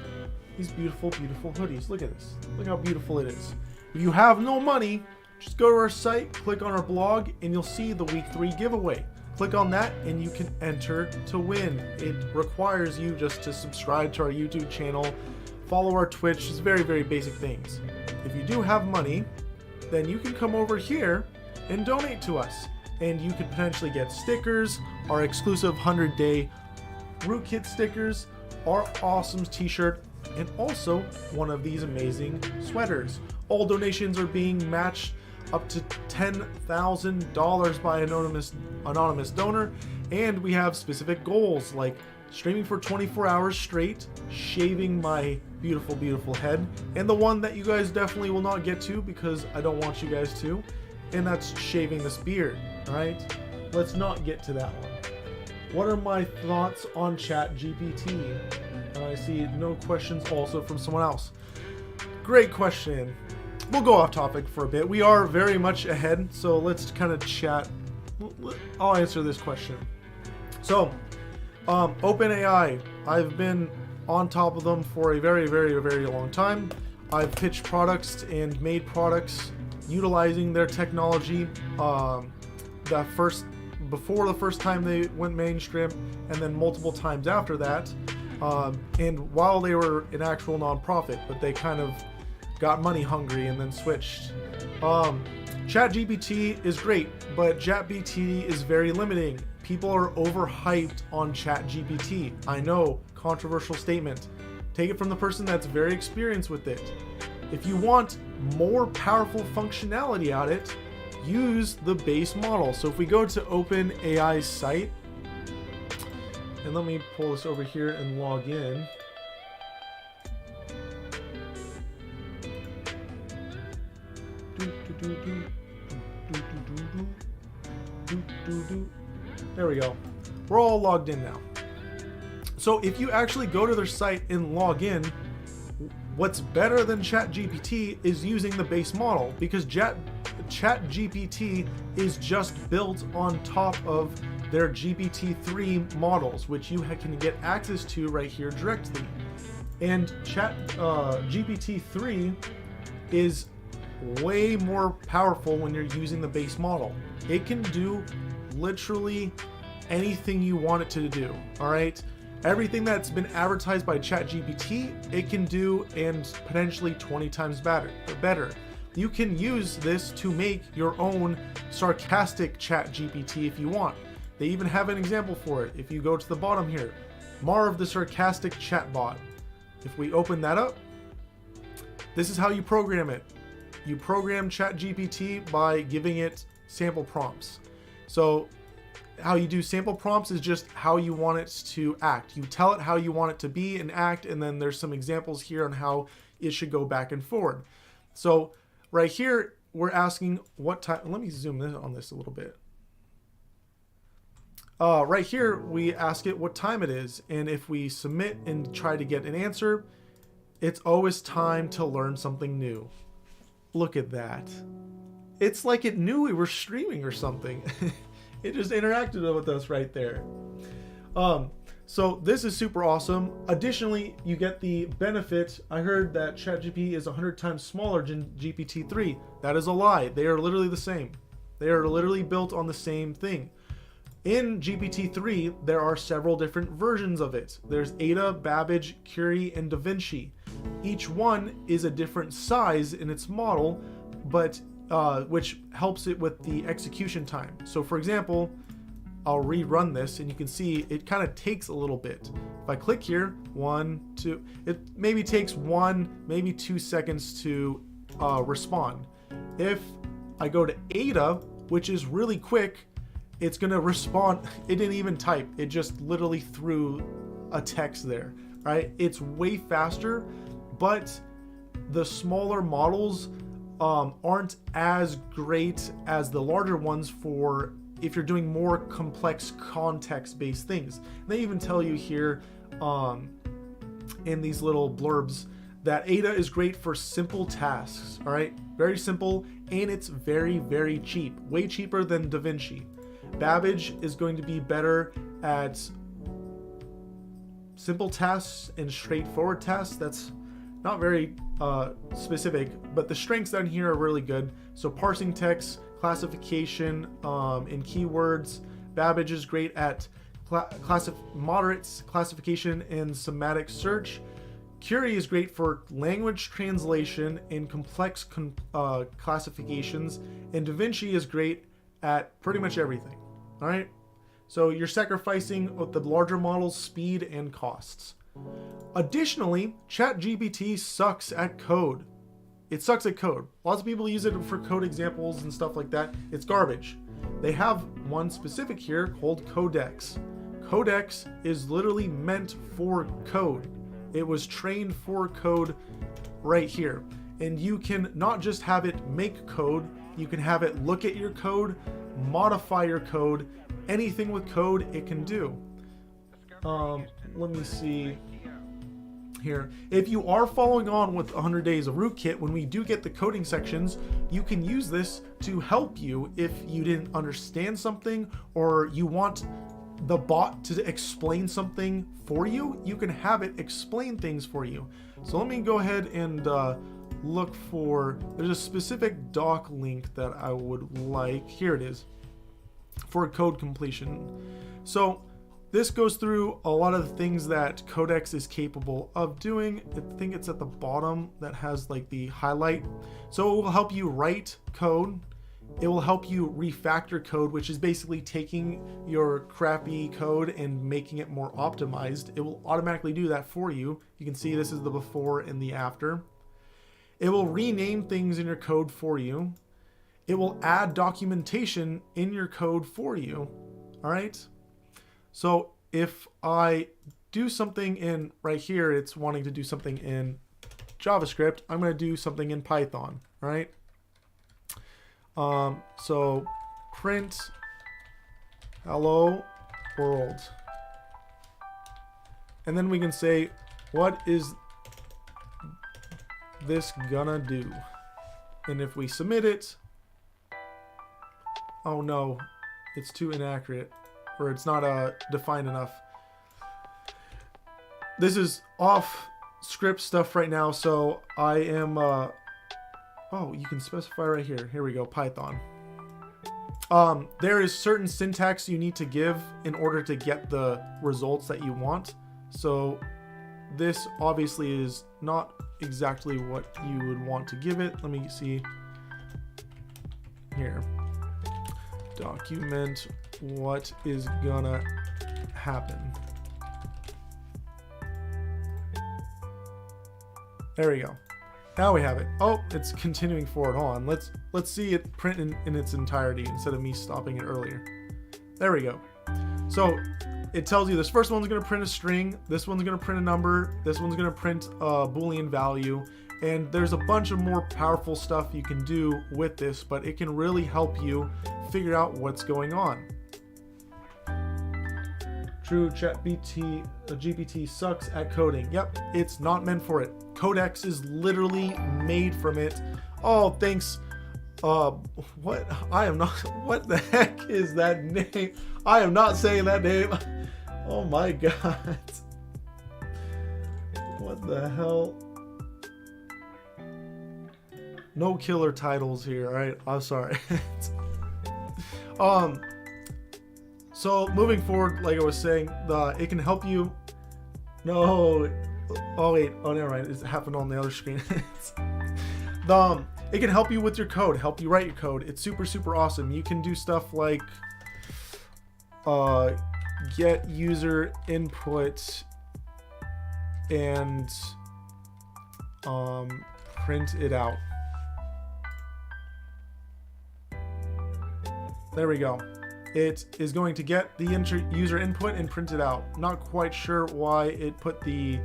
these beautiful, beautiful hoodies. Look at this. Look how beautiful it is. If you have no money, just go to our site, click on our blog, and you'll see the week 3 giveaway. Click on that and you can enter to win. It requires you just to subscribe to our YouTube channel, follow our Twitch. It's very, very basic things. If you do have money, then you can come over here and donate to us. And you could potentially get stickers, our exclusive 100-day Rootkit stickers, our awesome t-shirt, and also one of these amazing sweaters. All donations are being matched up to $10,000 by an anonymous donor, and we have specific goals like streaming for 24 hours straight, shaving my beautiful, beautiful head, and the one that you guys definitely will not get to because I don't want you guys to, and that's shaving this beard. All right, let's not get to that one. What are my thoughts on ChatGPT? And I see no questions also from someone else. Great question. We'll go off topic for a bit. We are very much ahead, so let's kind of chat. I'll answer this question. So, OpenAI, I've been on top of them for a very, very, very long time. I've pitched products and made products utilizing their technology. Before the first time they went mainstream, and then multiple times after that, and while they were an actual nonprofit, but they kind of got money hungry and then switched. ChatGPT is great, but ChatGPT is very limiting. People are overhyped on ChatGPT. I know, controversial statement. Take it from the person that's very experienced with it. If you want more powerful functionality out it, use the base model. So if we go to OpenAI's site, and let me pull this over here and log in. There we go. We're all logged in now. So if you actually go to their site and log in, what's better than ChatGPT is using the base model, because ChatGPT is just built on top of their GPT-3 models, which you can get access to right here directly. And GPT-3 is way more powerful when you're using the base model. It can do literally anything you want it to do, all right? Everything that's been advertised by ChatGPT, it can do, and potentially 20 times better. You can use this to make your own sarcastic ChatGPT if you want. They even have an example for it. If you go to the bottom here, Marv the sarcastic chatbot. If we open that up, this is how you program it. You program ChatGPT by giving it sample prompts. So how you do sample prompts is just how you want it to act. You tell it how you want it to be and act, and then there's some examples here on how it should go back and forward. So right here, we're asking what time. Let me zoom in on this a little bit. Right here, we ask it what time it is, and if we submit and try to get an answer, it's always time to learn something new. Look at that. It's like it knew we were streaming or something. It just interacted with us right there. So this is super awesome. Additionally, you get the benefit. I heard that ChatGPT is 100 times smaller than GPT-3. That is a lie. They are literally the same. They are literally built on the same thing. In GPT-3, there are several different versions of it. There's Ada, Babbage, Curie, and DaVinci. Each one is a different size in its model, but which helps it with the execution time. So for example, I'll rerun this and you can see it kind of takes a little bit. If I click here, 1, 2, it maybe takes 1, maybe 2 seconds to respond. If I go to Ada, which is really quick, it's gonna respond. It didn't even type, it just literally threw a text there, right? It's way faster, but the smaller models aren't as great as the larger ones for if you're doing more complex context-based things. They even tell you here in these little blurbs that Ada is great for simple tasks, all right? Very simple, and it's very, very cheap, way cheaper than DaVinci. Babbage is going to be better at simple tasks and straightforward tasks. That's not very specific, but the strengths down here are really good. So parsing text, classification in keywords. Babbage is great at moderate classification and semantic search. Curie is great for language translation and complex classifications, and DaVinci is great at pretty much everything. All right, so you're sacrificing with the larger models speed and costs. Additionally, ChatGPT sucks at code. It sucks at code. Lots of people use it for code examples and stuff like that. It's garbage. They have one specific here called Codex. Codex is literally meant for code. It was trained for code right here. And you can not just have it make code, you can have it look at your code, modify your code, anything with code it can do. Let me see here. If you are following on with 100 Days of Rootkit, when we do get the coding sections, you can use this to help you if you didn't understand something or you want the bot to explain something for you. You can have it explain things for you. So let me go ahead and look for, there's a specific doc link that I would like. Here it is, for code completion. So this goes through a lot of the things that Codex is capable of doing. I think it's at the bottom that has like the highlight. So it will help you write code. It will help you refactor code, which is basically taking your crappy code and making it more optimized. It will automatically do that for you. You can see this is the before and the after. It will rename things in your code for you. It will add documentation in your code for you. All right. So if I do something in right here, it's wanting to do something in JavaScript. I'm going to do something in Python. All right. So print hello world. And then we can say, what is this gonna do? And if we submit it, oh no, it's too inaccurate, or it's not defined enough. This is off script stuff right now, so I am oh, you can specify right here. Here we go, Python. There is certain syntax you need to give in order to get the results that you want. So this obviously is not exactly what you would want to give it. Let me see here. Document what is gonna happen. There we go. Now we have it. Oh, it's continuing forward on. Let's see it print in its entirety instead of me stopping it earlier. There we go. So it tells you this first one's going to print a string, this one's going to print a number, this one's going to print a Boolean value, and there's a bunch of more powerful stuff you can do with this, but it can really help you figure out what's going on. True, GPT sucks at coding. Yep, it's not meant for it. Codex is literally made from it. Oh, thanks. What? I am not. What the heck is that name? I am not saying that name. Oh my god. What the hell? No killer titles here, alright? I'm sorry. So moving forward, like I was saying, it can help you. No, oh wait, oh never mind. It happened on the other screen. It can help you with your code, help you write your code. It's super awesome. You can do stuff like get user input and print it out. There we go. It is going to get the user input and print it out. Not quite sure why it put the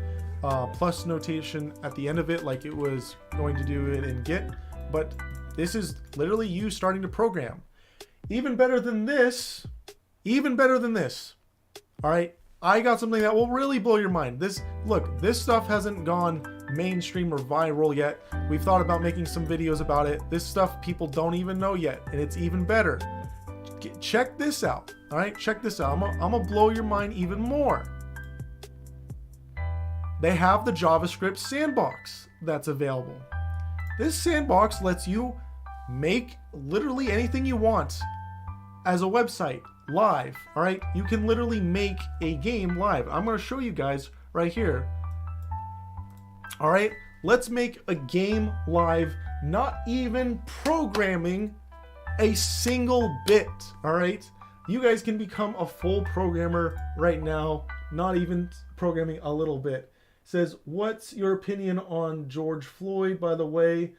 plus notation at the end of it like it was going to do it in Git, but this is literally you starting to program. Even better than this, all right, I got something that will really blow your mind. Look, this stuff hasn't gone mainstream or viral yet. We've thought about making some videos about it. This stuff people don't even know yet, and it's even better. Check this out, all right? Check this out. I'm gonna blow your mind even more. They have the JavaScript sandbox that's available. This sandbox lets you make literally anything you want as a website live, all right? You can literally make a game live. I'm gonna show you guys right here. All right, let's make a game live, not even programming a single bit, all right? You guys can become a full programmer right now, not even programming a little bit. It says, what's your opinion on George Floyd, by the way?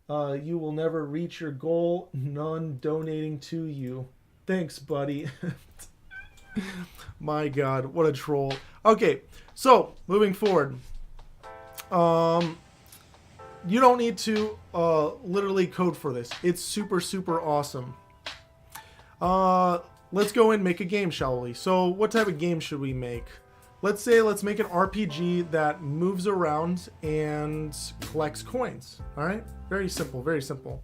You will never reach your goal, none donating to you. Thanks, buddy. My God, what a troll. Okay, so moving forward. You don't need to literally code for this. It's super awesome. Let's go and make a game, shall we? So what type of game should we make? Let's make an RPG that moves around and collects coins. All right, very simple, very simple.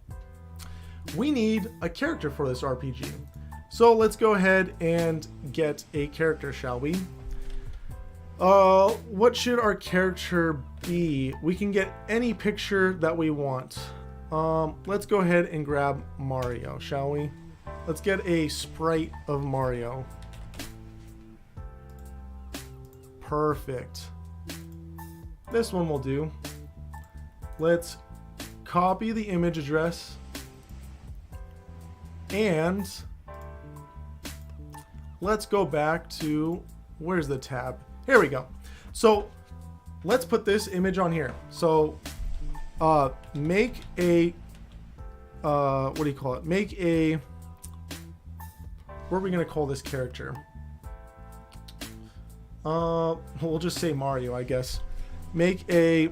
We need a character for this RPG. So let's go ahead and get a character, shall we? What should our character be? We can get any picture that we want. Let's go ahead and grab Mario, shall we? Let's get a sprite of Mario. Perfect. This one will do. Let's copy the image address and let's go back to, where's the tab? Here we go. So let's put this image on here. So make a, what do you call it? Make a, what are we going to call this character? We'll just say Mario, I guess. Make a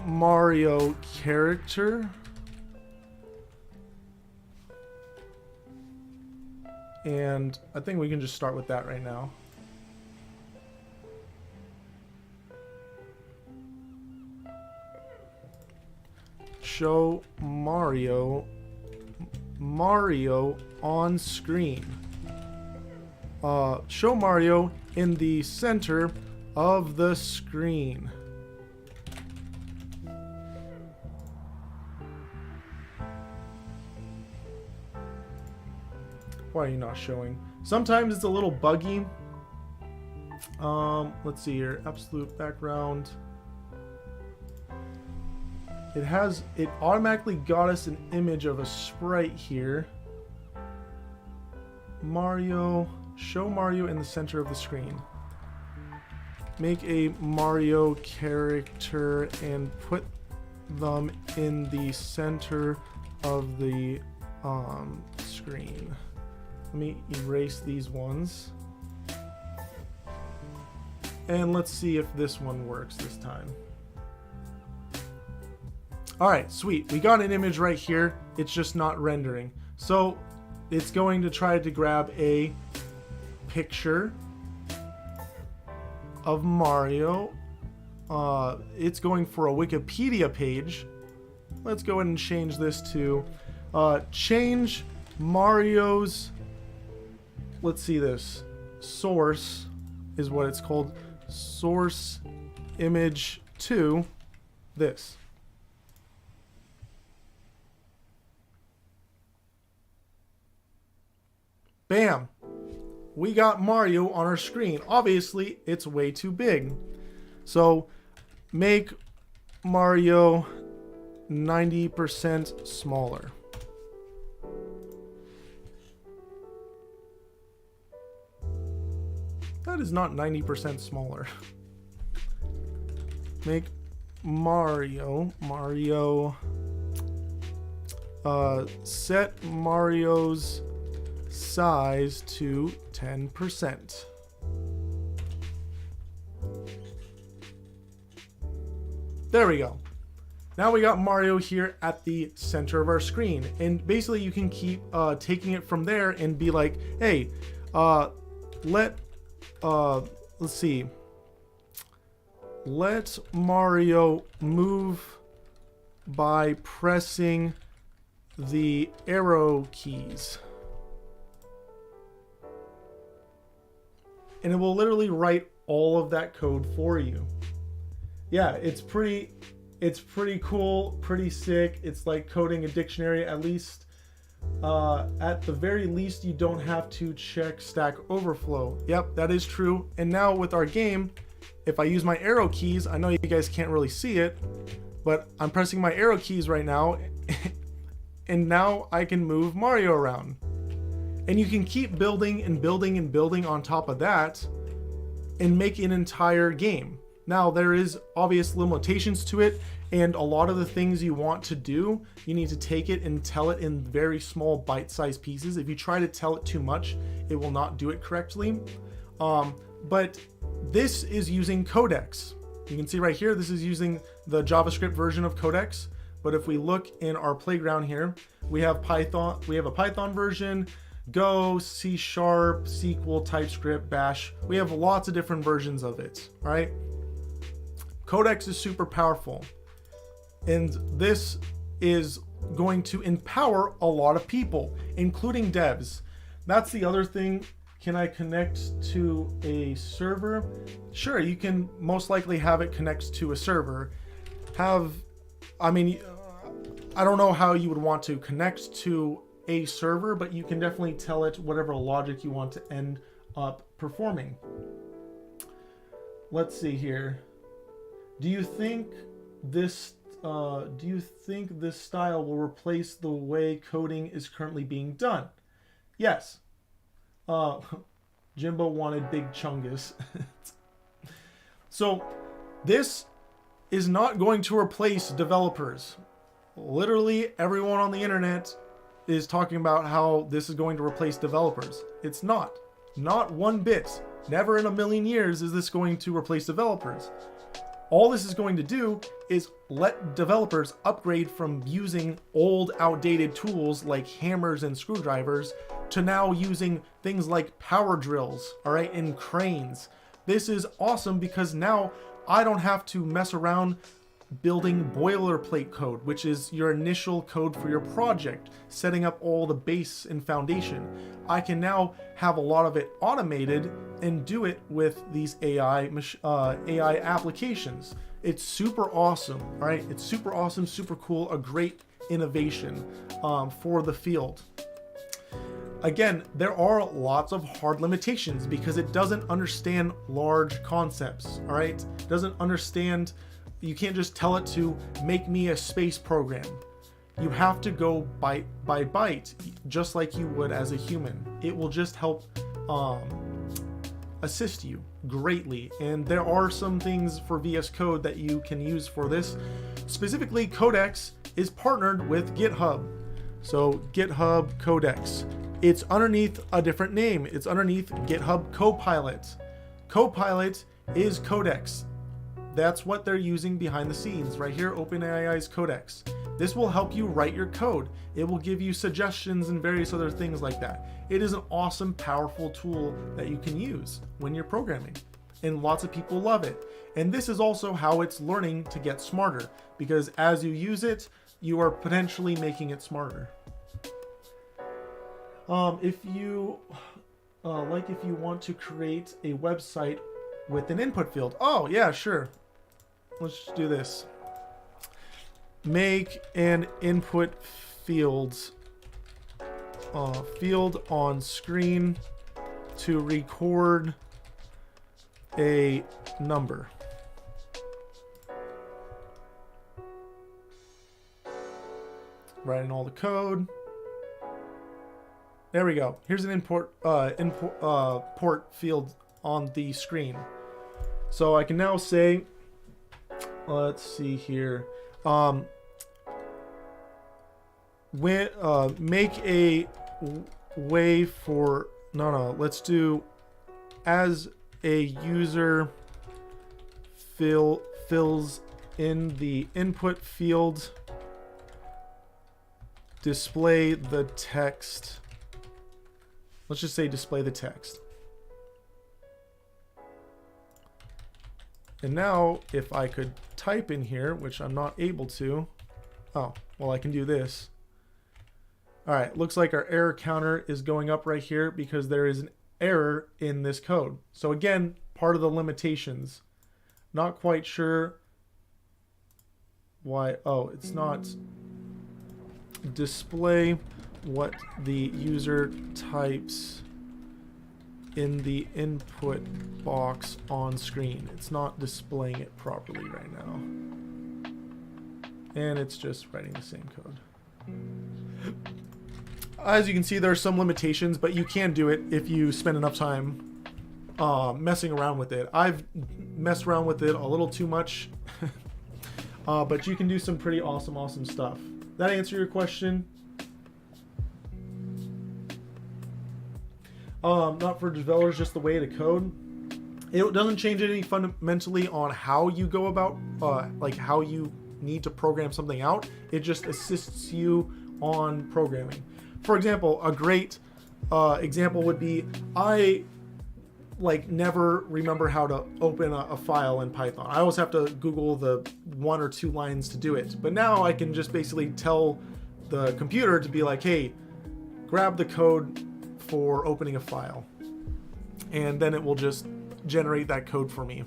Mario character. And I think we can just start with that right now. Show Mario on screen. Show Mario in the center of the screen. Why are you not showing? Sometimes it's a little buggy. Let's see here. Absolute background. It automatically got us an image of a sprite here. Mario, show Mario in the center of the screen. Make a Mario character and put them in the center of the screen. Let me erase these ones. And let's see if this one works this time. Alright, sweet. We got an image right here. It's just not rendering. So it's going to try to grab a picture of Mario. It's going for a Wikipedia page. Let's go ahead and change this to change Mario's, let's see this, source is what it's called, source image to this. Bam. we got Mario on our screen. Obviously, it's way too big. So make Mario 90% smaller. That is not 90% smaller. Make Mario, set Mario's size to 10%. There we go. Now we got Mario here at the center of our screen, and basically you can keep taking it from there and be like, hey, let's see. Let Mario move by pressing the arrow keys. And it will literally write all of that code for you. Yeah, it's pretty cool, pretty sick. It's like coding a dictionary. At least, at the very least, you don't have to check Stack Overflow. Yep, that is true. And now with our game, if I use my arrow keys, I know you guys can't really see it, but I'm pressing my arrow keys right now, and now I can move Mario around. And you can keep building and building and building on top of that and make an entire game. Now, there is obvious limitations to it, and a lot of the things you want to do, you need to take it and tell it in very small bite-sized pieces. If you try to tell it too much, it will not do it correctly. But this is using Codex. You can see right here, this is using the JavaScript version of Codex. But if we look in our playground here, we have Python. We have a Python version, Go, C#, SQL, TypeScript, Bash. We have lots of different versions of it, right? Codex is super powerful, and this is going to empower a lot of people, including devs. That's the other thing. Can I connect to a server? Sure, you can most likely have it connect to a server. I don't know how you would want to connect to a server, but you can definitely tell it whatever logic you want to end up performing. Let's see here. Do you think this style will replace the way coding is currently being done? Yes. Jimbo wanted Big Chungus. So this is not going to replace developers. Literally everyone on the internet is talking about how this is going to replace developers. It's not. Not one bit. Never in a million years is this going to replace developers. All this is going to do is let developers upgrade from using old, outdated tools like hammers and screwdrivers to now using things like power drills, all right, and cranes. This is awesome because now I don't have to mess around building boilerplate code, which is your initial code for your project, setting up all the base and foundation. I can now have a lot of it automated and do it with these AI applications. It's super awesome, right? It's super awesome, super cool, a great innovation for the field. Again, there are lots of hard limitations because it doesn't understand large concepts, all right? It doesn't understand. You can't just tell it to make me a space program. You have to go byte by byte, just like you would as a human. It will just help assist you greatly. And there are some things for VS Code that you can use for this. Specifically, Codex is partnered with GitHub. So GitHub Codex. It's underneath a different name. It's underneath GitHub Copilot. Copilot is Codex. That's what they're using behind the scenes. Right here, OpenAI's Codex. This will help you write your code. It will give you suggestions and various other things like that. It is an awesome, powerful tool that you can use when you're programming. And lots of people love it. And this is also how it's learning to get smarter, because as you use it, you are potentially making it smarter. If you want to create a website with an input field. Oh, yeah, sure. Let's do this. Make an input field on screen to record a number. Writing all the code. There we go. Here's an port field on the screen. So I can now say, let's see here. Make a way for, let's do as a user fills in the input field, display the text. Let's just say display the text. And now if I could type in here, which I'm not able to, oh, well, I can do this. All right, looks like our error counter is going up right here because there is an error in this code. So again, part of the limitations. Not quite sure why. Oh, it's not display what the user types in the input box on screen. It's not displaying it properly right now. And it's just writing the same code. As you can see, there are some limitations, but you can do it if you spend enough time messing around with it. I've messed around with it a little too much, but you can do some pretty awesome stuff. That answer your question? Not for developers, just the way to code. It doesn't change anything fundamentally on how you go about, like how you need to program something out. It just assists you on programming. For example, a great example would be, I never remember how to open a file in Python. I always have to Google the 1 or 2 lines to do it. But now I can just basically tell the computer to be like, hey, grab the code for opening a file. And then it will just generate that code for me.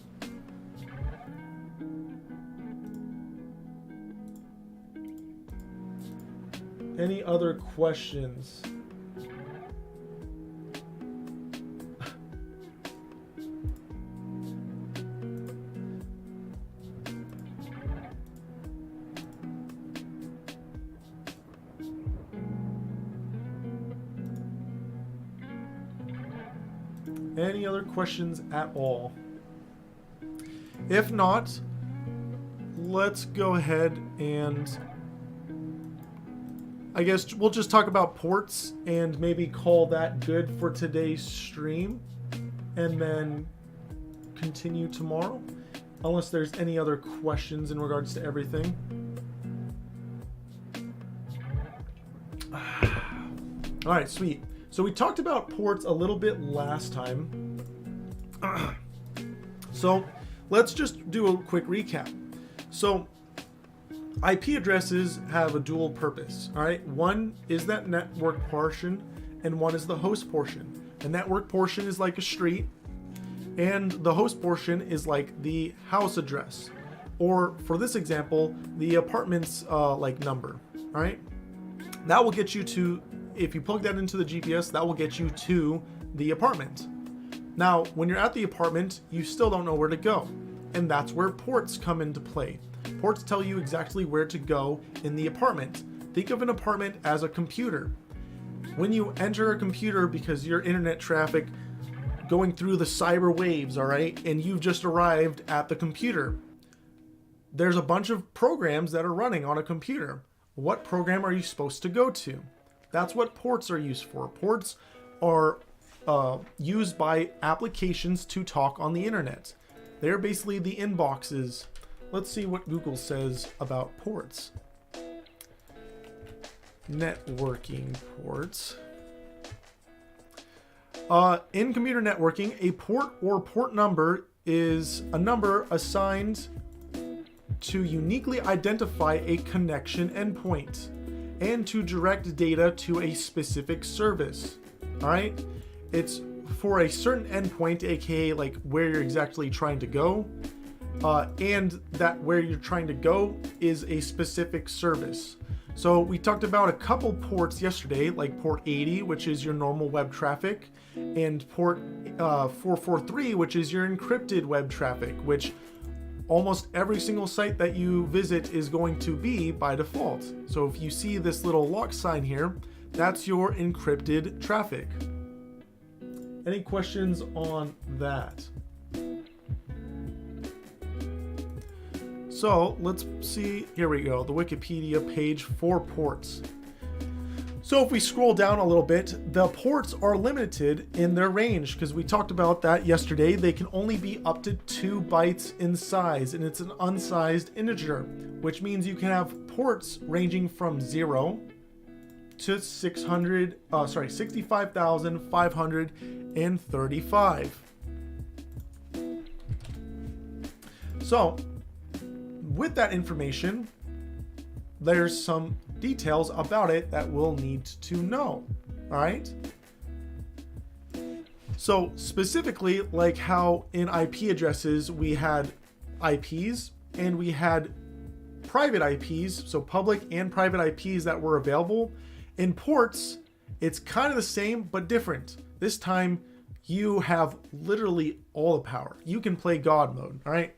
Any other questions? Any other questions at all? If not, let's go ahead and I guess we'll just talk about ports and maybe call that good for today's stream and then continue tomorrow, unless there's any other questions in regards to everything. All right, sweet. So we talked about ports a little bit last time. So let's just do a quick recap. So IP addresses have a dual purpose, all right? One is that network portion, and one is the host portion. The network portion is like a street, and the host portion is like the house address, or for this example, the apartment's number, all right? That will get you to, if you plug that into the GPS, that will get you to the apartment. Now, when you're at the apartment, you still don't know where to go, and that's where ports come into play. Ports tell you exactly where to go in the apartment. Think of an apartment as a computer. When you enter a computer because your internet traffic going through the cyber waves, all right, and you've just arrived at the computer, there's a bunch of programs that are running on a computer. What program are you supposed to go to? That's what ports are used for. Ports are used by applications to talk on the internet. They're basically the inboxes. Let's see what Google says about ports. Networking ports. In computer networking, a port or port number is a number assigned to uniquely identify a connection endpoint and to direct data to a specific service. All right? It's for a certain endpoint, aka like where you're exactly trying to go. And that where you're trying to go is a specific service. So we talked about a couple ports yesterday, like port 80, which is your normal web traffic, and port 443, which is your encrypted web traffic, which almost every single site that you visit is going to be by default. So if you see this little lock sign here, that's your encrypted traffic. Any questions on that? So let's see, here we go, the Wikipedia page for ports. So if we scroll down a little bit, the ports are limited in their range because we talked about that yesterday. They can only be up to 2 bytes in size, and it's an unsized integer, which means you can have ports ranging from 0 to 65,535. So with that information, there's some details about it that we'll need to know. All right. So specifically, like how in IP addresses we had IPs and we had private IPs, so public and private IPs that were available. In ports, it's kind of the same but different. This time you have literally all the power. You can play God mode. All right.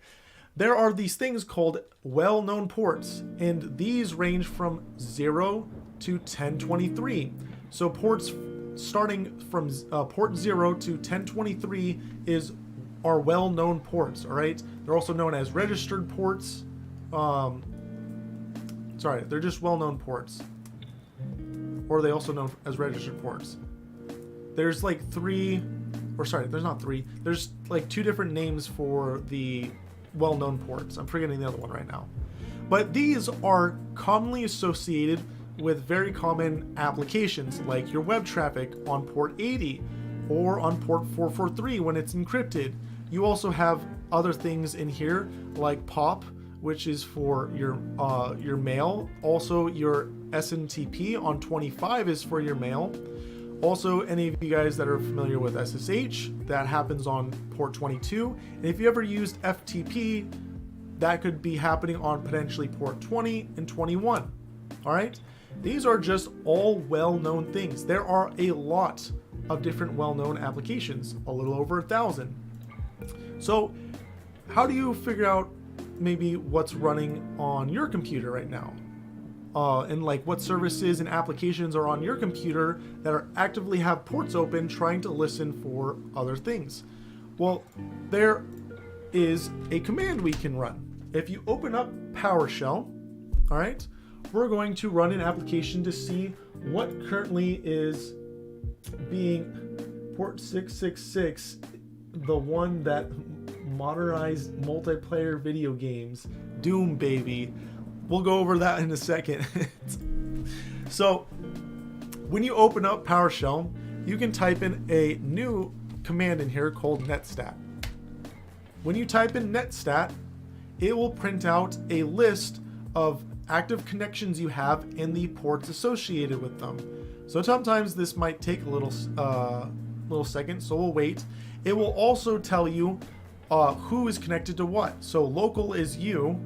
There are these things called well-known ports, and these range from 0 to 1023. So ports starting from port 0 to 1023 are well-known ports, all right? They're also known as registered ports. Sorry, they're just well-known ports. Or they also known as registered ports. There's like there's not 3. There's like 2 different names for the well-known ports. I'm forgetting the other one right now. But these are commonly associated with very common applications like your web traffic on port 80 or on port 443 when it's encrypted. You also have other things in here like POP, which is for your mail. Also your SMTP on 25 is for your mail. Also, any of you guys that are familiar with SSH, that happens on port 22. And if you ever used FTP, that could be happening on potentially port 20 and 21. All right? These are just all well-known things. There are a lot of different well-known applications, a little over 1,000. So how do you figure out maybe what's running on your computer right now? And like what services and applications are on your computer that are actively have ports open trying to listen for other things? Well, there is a command we can run. If you open up PowerShell, all right, we're going to run an application to see what currently is being port 666, the one that modernized multiplayer video games, Doom baby. We'll go over that in a second. So when you open up PowerShell, you can type in a new command in here called netstat. When you type in netstat, it will print out a list of active connections you have and the ports associated with them. So sometimes this might take a little second, so we'll wait. It will also tell you who is connected to what. So local is you,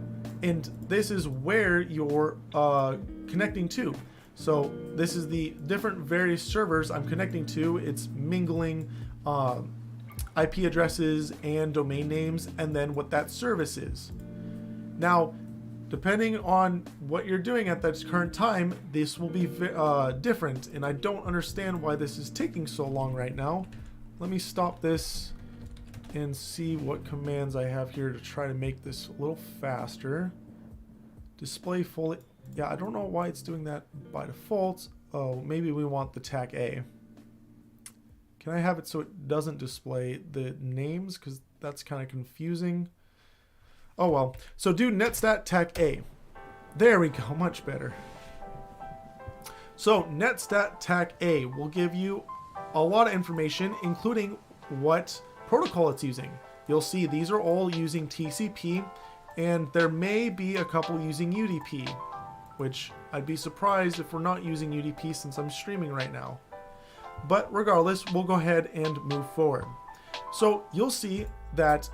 and this is where you're connecting to. So this is the different various servers I'm connecting to. It's mingling IP addresses and domain names, and then what that service is. Now, depending on what you're doing at that current time, this will be different, and I don't understand why this is taking so long right now. Let me stop this and see what commands I have here to try to make this a little faster. Display fully. Yeah, I don't know why it's doing that by default. Oh, maybe we want the TAC A. Can I have it so it doesn't display the names? Because that's kind of confusing. Oh well. So do netstat TAC A. There we go, much better. So netstat TAC A will give you a lot of information, including what protocol it's using. You'll see these are all using TCP, and there may be a couple using UDP, which I'd be surprised if we're not using UDP since I'm streaming right now. But regardless, we'll go ahead and move forward. So you'll see that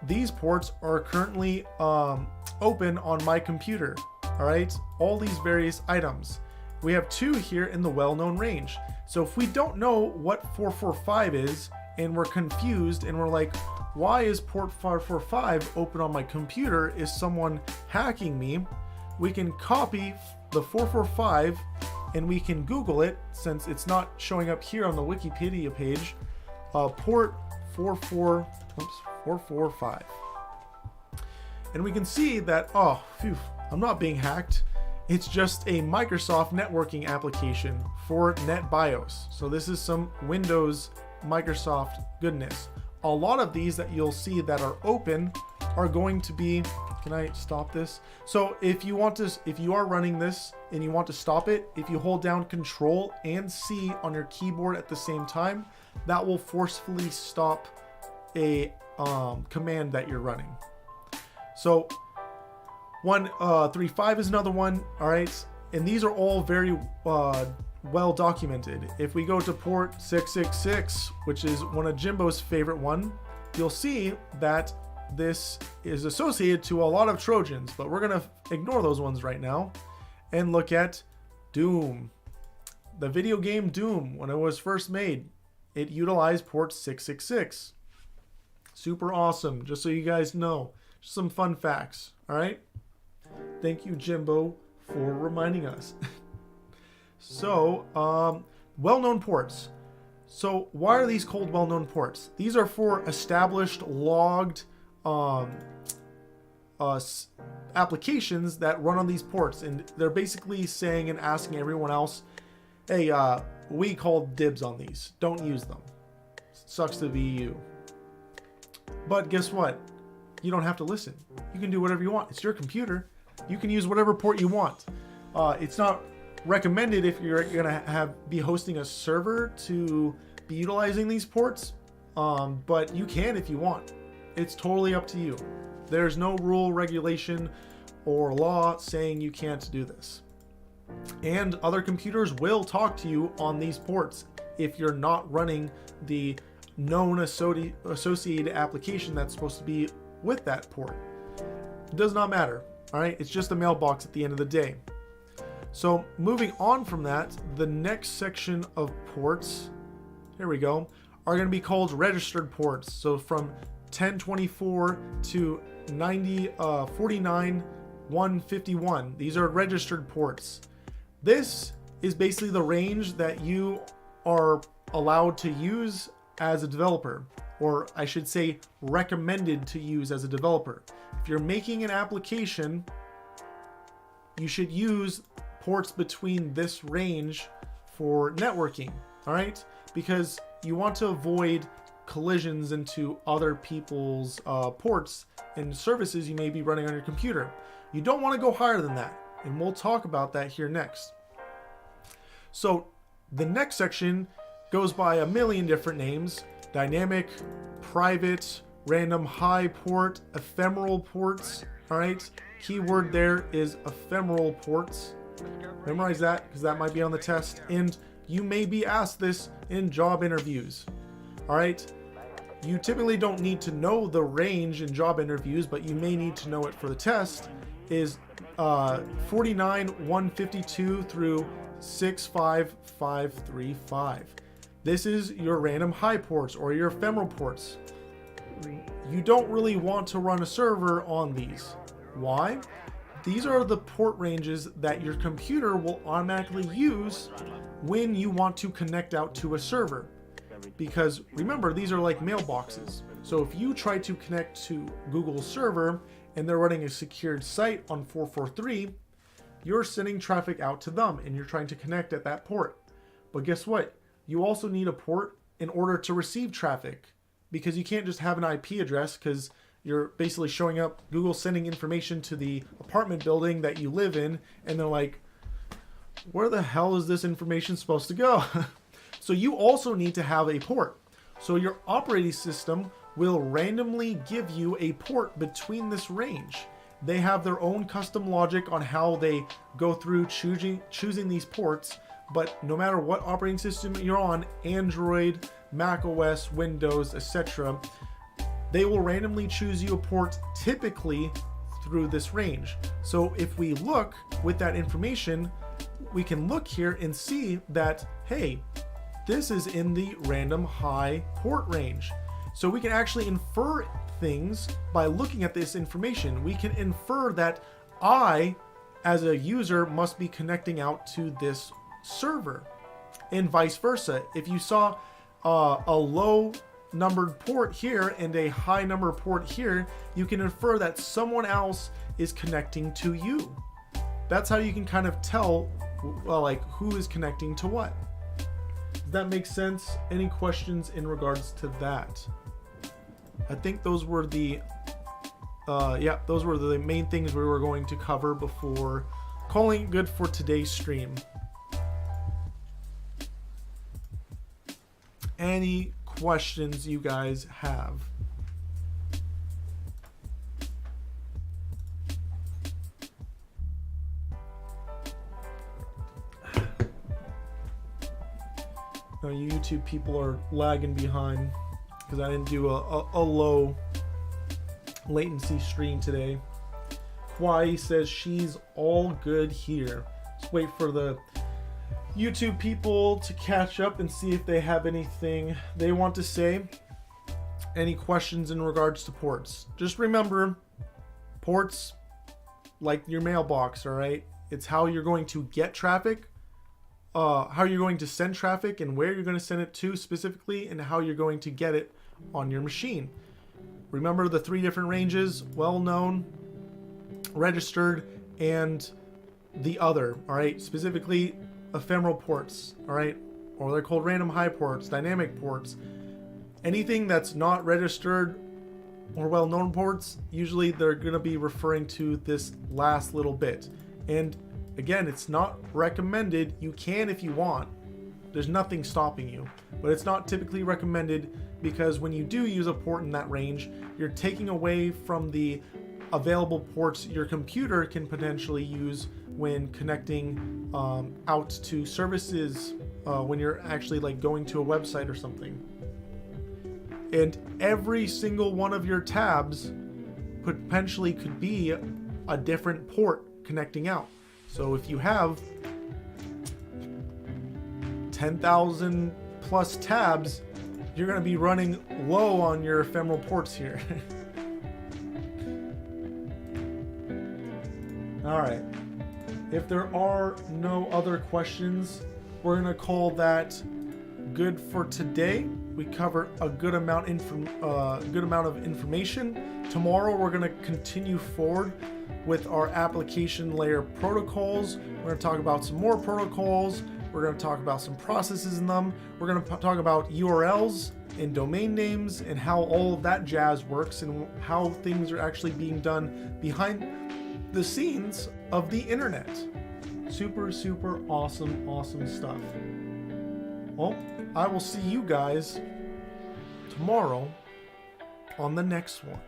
these ports are currently open on my computer. all right, all these various items. We have 2 here in the well-known range. So if we don't know what 445 is and we're confused and we're like, why is port 545 open on my computer? Is someone hacking me? We can copy the 445 and we can Google it, since it's not showing up here on the Wikipedia page. Port 445. And we can see that, oh, phew, I'm not being hacked. It's just a Microsoft networking application for NetBIOS. So this is some Windows Microsoft goodness. A lot of these that you'll see that are open are going to be, can I stop this? So if you are running this and you want to stop it, if you hold down Control and C on your keyboard at the same time, that will forcefully stop a command that you're running. So 135 is another one, all right? And these are all very well documented. If we go to port 666, which is one of Jimbo's favorite one, you'll see that this is associated to a lot of Trojans, but we're gonna ignore those ones right now and look at Doom. The video game Doom, when it was first made, it utilized port 666. Super awesome, just so you guys know. Just some fun facts, all right? Thank you, Jimbo, for reminding us. So, well-known ports. So why are these called well-known ports? These are for established, logged applications that run on these ports, and they're basically saying and asking everyone else, hey, we called dibs on these. Don't use them. Sucks to be you. But guess what? You don't have to listen. You can do whatever you want. It's your computer. You can use whatever port you want. It's not recommended if you're gonna be hosting a server to be utilizing these ports, but you can if you want. It's totally up to you. There's no rule, regulation, or law saying you can't do this. And other computers will talk to you on these ports if you're not running the known associated application that's supposed to be with that port. It does not matter, all right? It's just a mailbox at the end of the day. So moving on from that, the next section of ports, here we go, are going to be called registered ports. So from 1024 to 151, these are registered ports. This is basically the range that you are allowed to use as a developer, or I should say recommended to use as a developer. If you're making an application, you should use ports between this range for networking, all right? Because you want to avoid collisions into other people's ports and services you may be running on your computer. You don't want to go higher than that, and we'll talk about that here next. So the next section goes by a million different names: dynamic, private, random high port, ephemeral ports, all right? Keyword there is ephemeral ports. Memorize that because that might be on the test, and you may be asked this in job interviews, all right? You typically don't need to know the range in job interviews, but you may need to know it for the test. Is 49.152 through 65535. This is your random high ports or your ephemeral ports. You don't really want to run a server on these. Why? These are the port ranges that your computer will automatically use when you want to connect out to a server. Because remember, these are like mailboxes. So if you try to connect to Google's server and they're running a secured site on 443, you're sending traffic out to them and you're trying to connect at that port. But guess what? You also need a port in order to receive traffic, because you can't just have an IP address, because you're basically showing up, Google sending information to the apartment building that you live in, and they're like, where the hell is this information supposed to go? So you also need to have a port. So your operating system will randomly give you a port between this range. They have their own custom logic on how they go through choosing these ports, but no matter what operating system you're on, Android, Mac OS, Windows, etc., they will randomly choose you a port typically through this range. So if we look with that information, we can look here and see that, hey, this is in the random high port range. So we can actually infer things by looking at this information. We can infer that I, as a user, must be connecting out to this server, and vice versa. If you saw a low numbered port here and a high number port here, you can infer that someone else is connecting to you. That's how you can kind of tell, well, like, who is connecting to what. Does that make sense? Any questions in regards to that? I think those were the those were the main things we were going to cover before calling it good for today's stream. Any questions you guys have? Now, you YouTube people are lagging behind because I didn't do a low latency stream today. Kwai says she's all good here. Just wait for the YouTube people to catch up and see if they have anything they want to say. Any questions in regards to ports? Just remember, ports, like your mailbox, all right? It's how you're going to get traffic, how you're going to send traffic, and where you're going to send it to specifically, and how you're going to get it on your machine. Remember the 3 different ranges: well-known, registered, and the other, all right? Specifically, ephemeral ports, all right? Or they're called random high ports, dynamic ports. Anything that's not registered or well-known ports, usually they're going to be referring to this last little bit. And again, it's not recommended. You can if you want. There's nothing stopping you. But it's not typically recommended, because when you do use a port in that range, you're taking away from the available ports your computer can potentially use when connecting out to services, when you're actually like going to a website or something. And every single one of your tabs potentially could be a different port connecting out. So if you have 10,000 plus tabs, you're going to be running low on your ephemeral ports here. All right. If there are no other questions, we're going to call that good for today. We covered a good amount of information. Tomorrow we're going to continue forward with our application layer protocols. We're going to talk about some more protocols. We're going to talk about some processes in them. We're going to talk about URLs and domain names and how all of that jazz works and how things are actually being done behind the scenes of the internet. Super, super awesome stuff. Well, I will see you guys tomorrow on the next one.